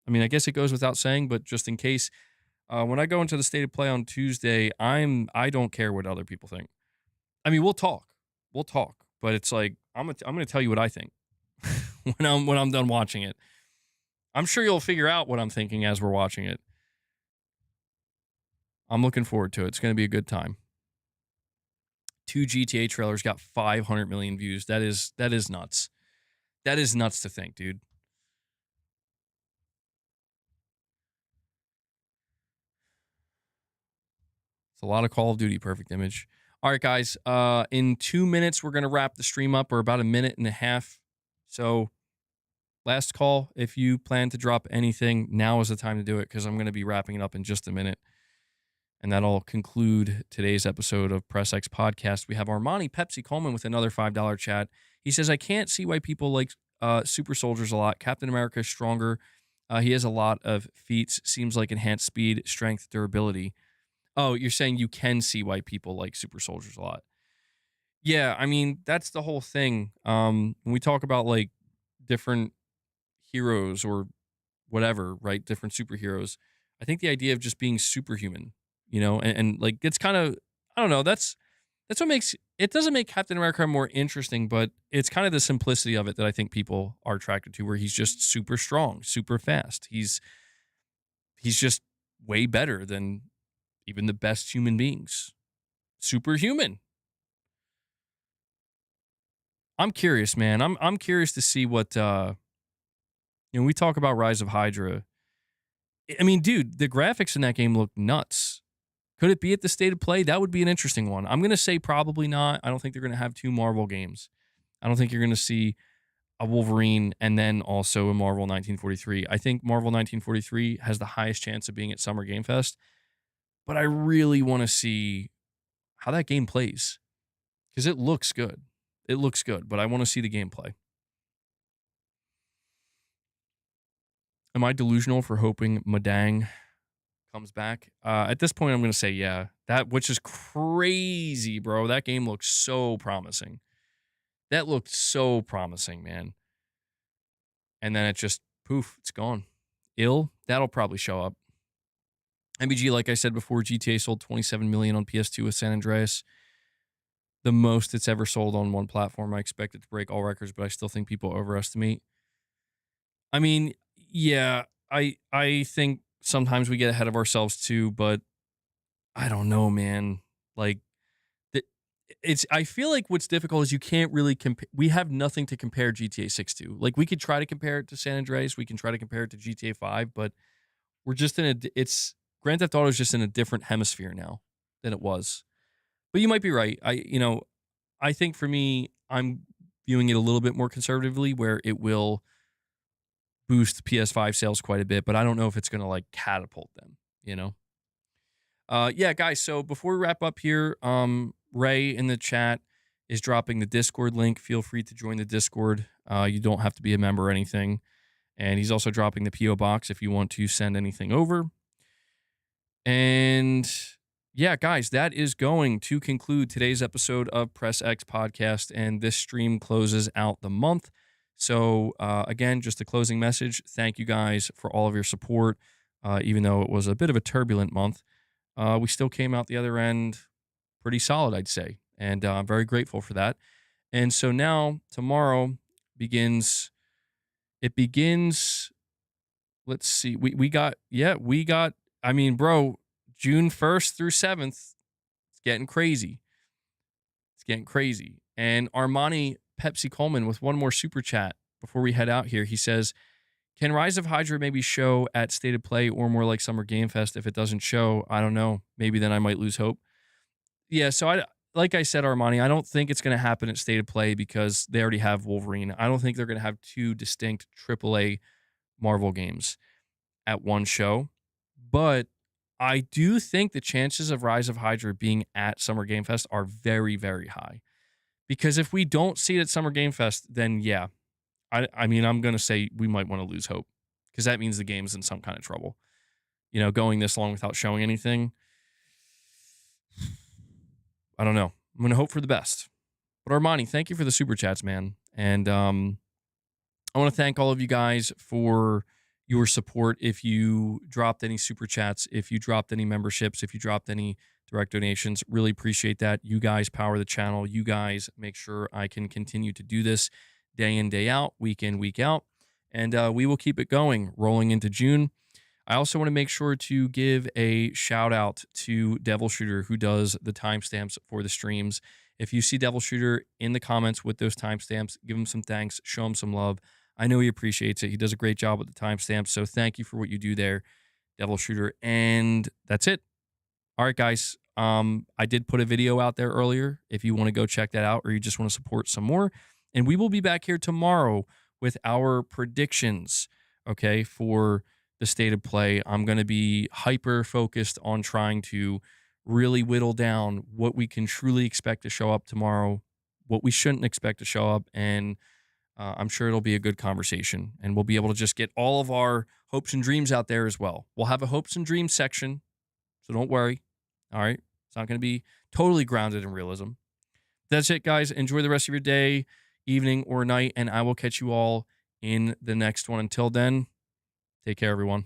Speaker 1: I mean, I guess it goes without saying, but just in case, when I go into the state of play on Tuesday, I don't care what other people think. I mean, we'll talk, but it's like I'm gonna tell you what I think when I'm done watching it. I'm sure you'll figure out what I'm thinking as we're watching it. I'm looking forward to it. It's gonna be a good time. 2 GTA trailers got 500 million views. That is nuts. That is nuts to think, dude. It's a lot of Call of Duty, perfect image. All right, guys. In 2 minutes, we're going to wrap the stream up, or about a minute and a half. So, last call. If you plan to drop anything, now is the time to do it because I'm going to be wrapping it up in just a minute. And that'll conclude today's episode of Press X Podcast. We have Armani Pepsi Coleman with another $5 chat. He says, I can't see why people like super soldiers a lot. Captain America is stronger. He has a lot of feats. Seems like enhanced speed, strength, durability. Oh, you're saying you can see why people like super soldiers a lot. Yeah, I mean, that's the whole thing. When we talk about like different heroes or whatever, right? Different superheroes. I think the idea of just being superhuman, and like it's kind of, I don't know, that's what makes it doesn't make Captain America more interesting, but it's kind of the simplicity of it that I think people are attracted to, where he's just super strong, super fast. He's just way better than even the best human beings. Superhuman. I'm curious, man. I'm curious to see what we talk about Rise of Hydra. I mean, dude, the graphics in that game look nuts. Could it be at the state of play? That would be an interesting one. I'm going to say probably not. I don't think they're going to have two Marvel games. I don't think you're going to see a Wolverine and then also a Marvel 1943. I think Marvel 1943 has the highest chance of being at Summer Game Fest, but I really want to see how that game plays because it looks good. It looks good, but I want to see the gameplay. Am I delusional for hoping Madang comes back? At this point, I'm going to say yeah. Which is crazy, bro. That game looks so promising. That looked so promising, man. And then it just, poof, it's gone. That'll probably show up. MBG, like I said before, GTA sold 27 million on PS2 with San Andreas. The most it's ever sold on one platform. I expect it to break all records, but I still think people overestimate. I mean, yeah, I think sometimes we get ahead of ourselves too, but I don't know, man. Like I feel like what's difficult is you can't really compare. We have nothing to compare GTA 6 to. Like we could try to compare it to San Andreas, we can try to compare it to GTA 5, but we're just it's Grand Theft Auto is just in a different hemisphere now than it was. But you might be right. I think for me, I'm viewing it a little bit more conservatively, where it will boost PS5 sales quite a bit, but I don't know if it's going to like catapult them. Yeah, guys. So before we wrap up here, Ray in the chat is dropping the Discord link. Feel free to join the Discord. You don't have to be a member or anything. And he's also dropping the PO box if you want to send anything over. And yeah, guys, that is going to conclude today's episode of Press X Podcast. And this stream closes out the month. So again, just a closing message. Thank you guys for all of your support. Even though it was a bit of a turbulent month, we still came out the other end pretty solid, I'd say. And I'm very grateful for that. And so now tomorrow begins. It begins. Let's see. We got. I mean, bro, June 1st through 7th. It's getting crazy. It's getting crazy. And Armani Pepsi Coleman with one more super chat before we head out here. He says, can Rise of Hydra maybe show at State of Play or more like Summer Game Fest? If it doesn't show, I don't know. Maybe then I might lose hope. Yeah, so like I said, Armani, I don't think it's going to happen at State of Play because they already have Wolverine. I don't think they're going to have two distinct AAA Marvel games at one show. But I do think the chances of Rise of Hydra being at Summer Game Fest are very, very high. Because if we don't see it at Summer Game Fest, then yeah, I mean, I'm going to say we might want to lose hope because that means the game's in some kind of trouble. Going this long without showing anything, I don't know. I'm going to hope for the best. But Armani, thank you for the super chats, man. And I want to thank all of you guys for your support. If you dropped any super chats, if you dropped any memberships, if you dropped any direct donations, really appreciate that. You guys power the channel. You guys make sure I can continue to do this day in, day out, week in, week out. And we will keep it going, rolling into June. I also want to make sure to give a shout out to Devil Shooter, who does the timestamps for the streams. If you see Devil Shooter in the comments with those timestamps, give him some thanks, show him some love. I know he appreciates it. He does a great job with the timestamps. So thank you for what you do there, Devil Shooter. And that's it. All right, guys. I did put a video out there earlier if you want to go check that out or you just want to support some more. And we will be back here tomorrow with our predictions, okay, for the State of Play. I'm going to be hyper focused on trying to really whittle down what we can truly expect to show up tomorrow, what we shouldn't expect to show up, and I'm sure it'll be a good conversation, and we'll be able to just get all of our hopes and dreams out there as well. We'll have a hopes and dreams section, so don't worry. All right? It's not going to be totally grounded in realism. That's it, guys. Enjoy the rest of your day, evening, or night, and I will catch you all in the next one. Until then, take care, everyone.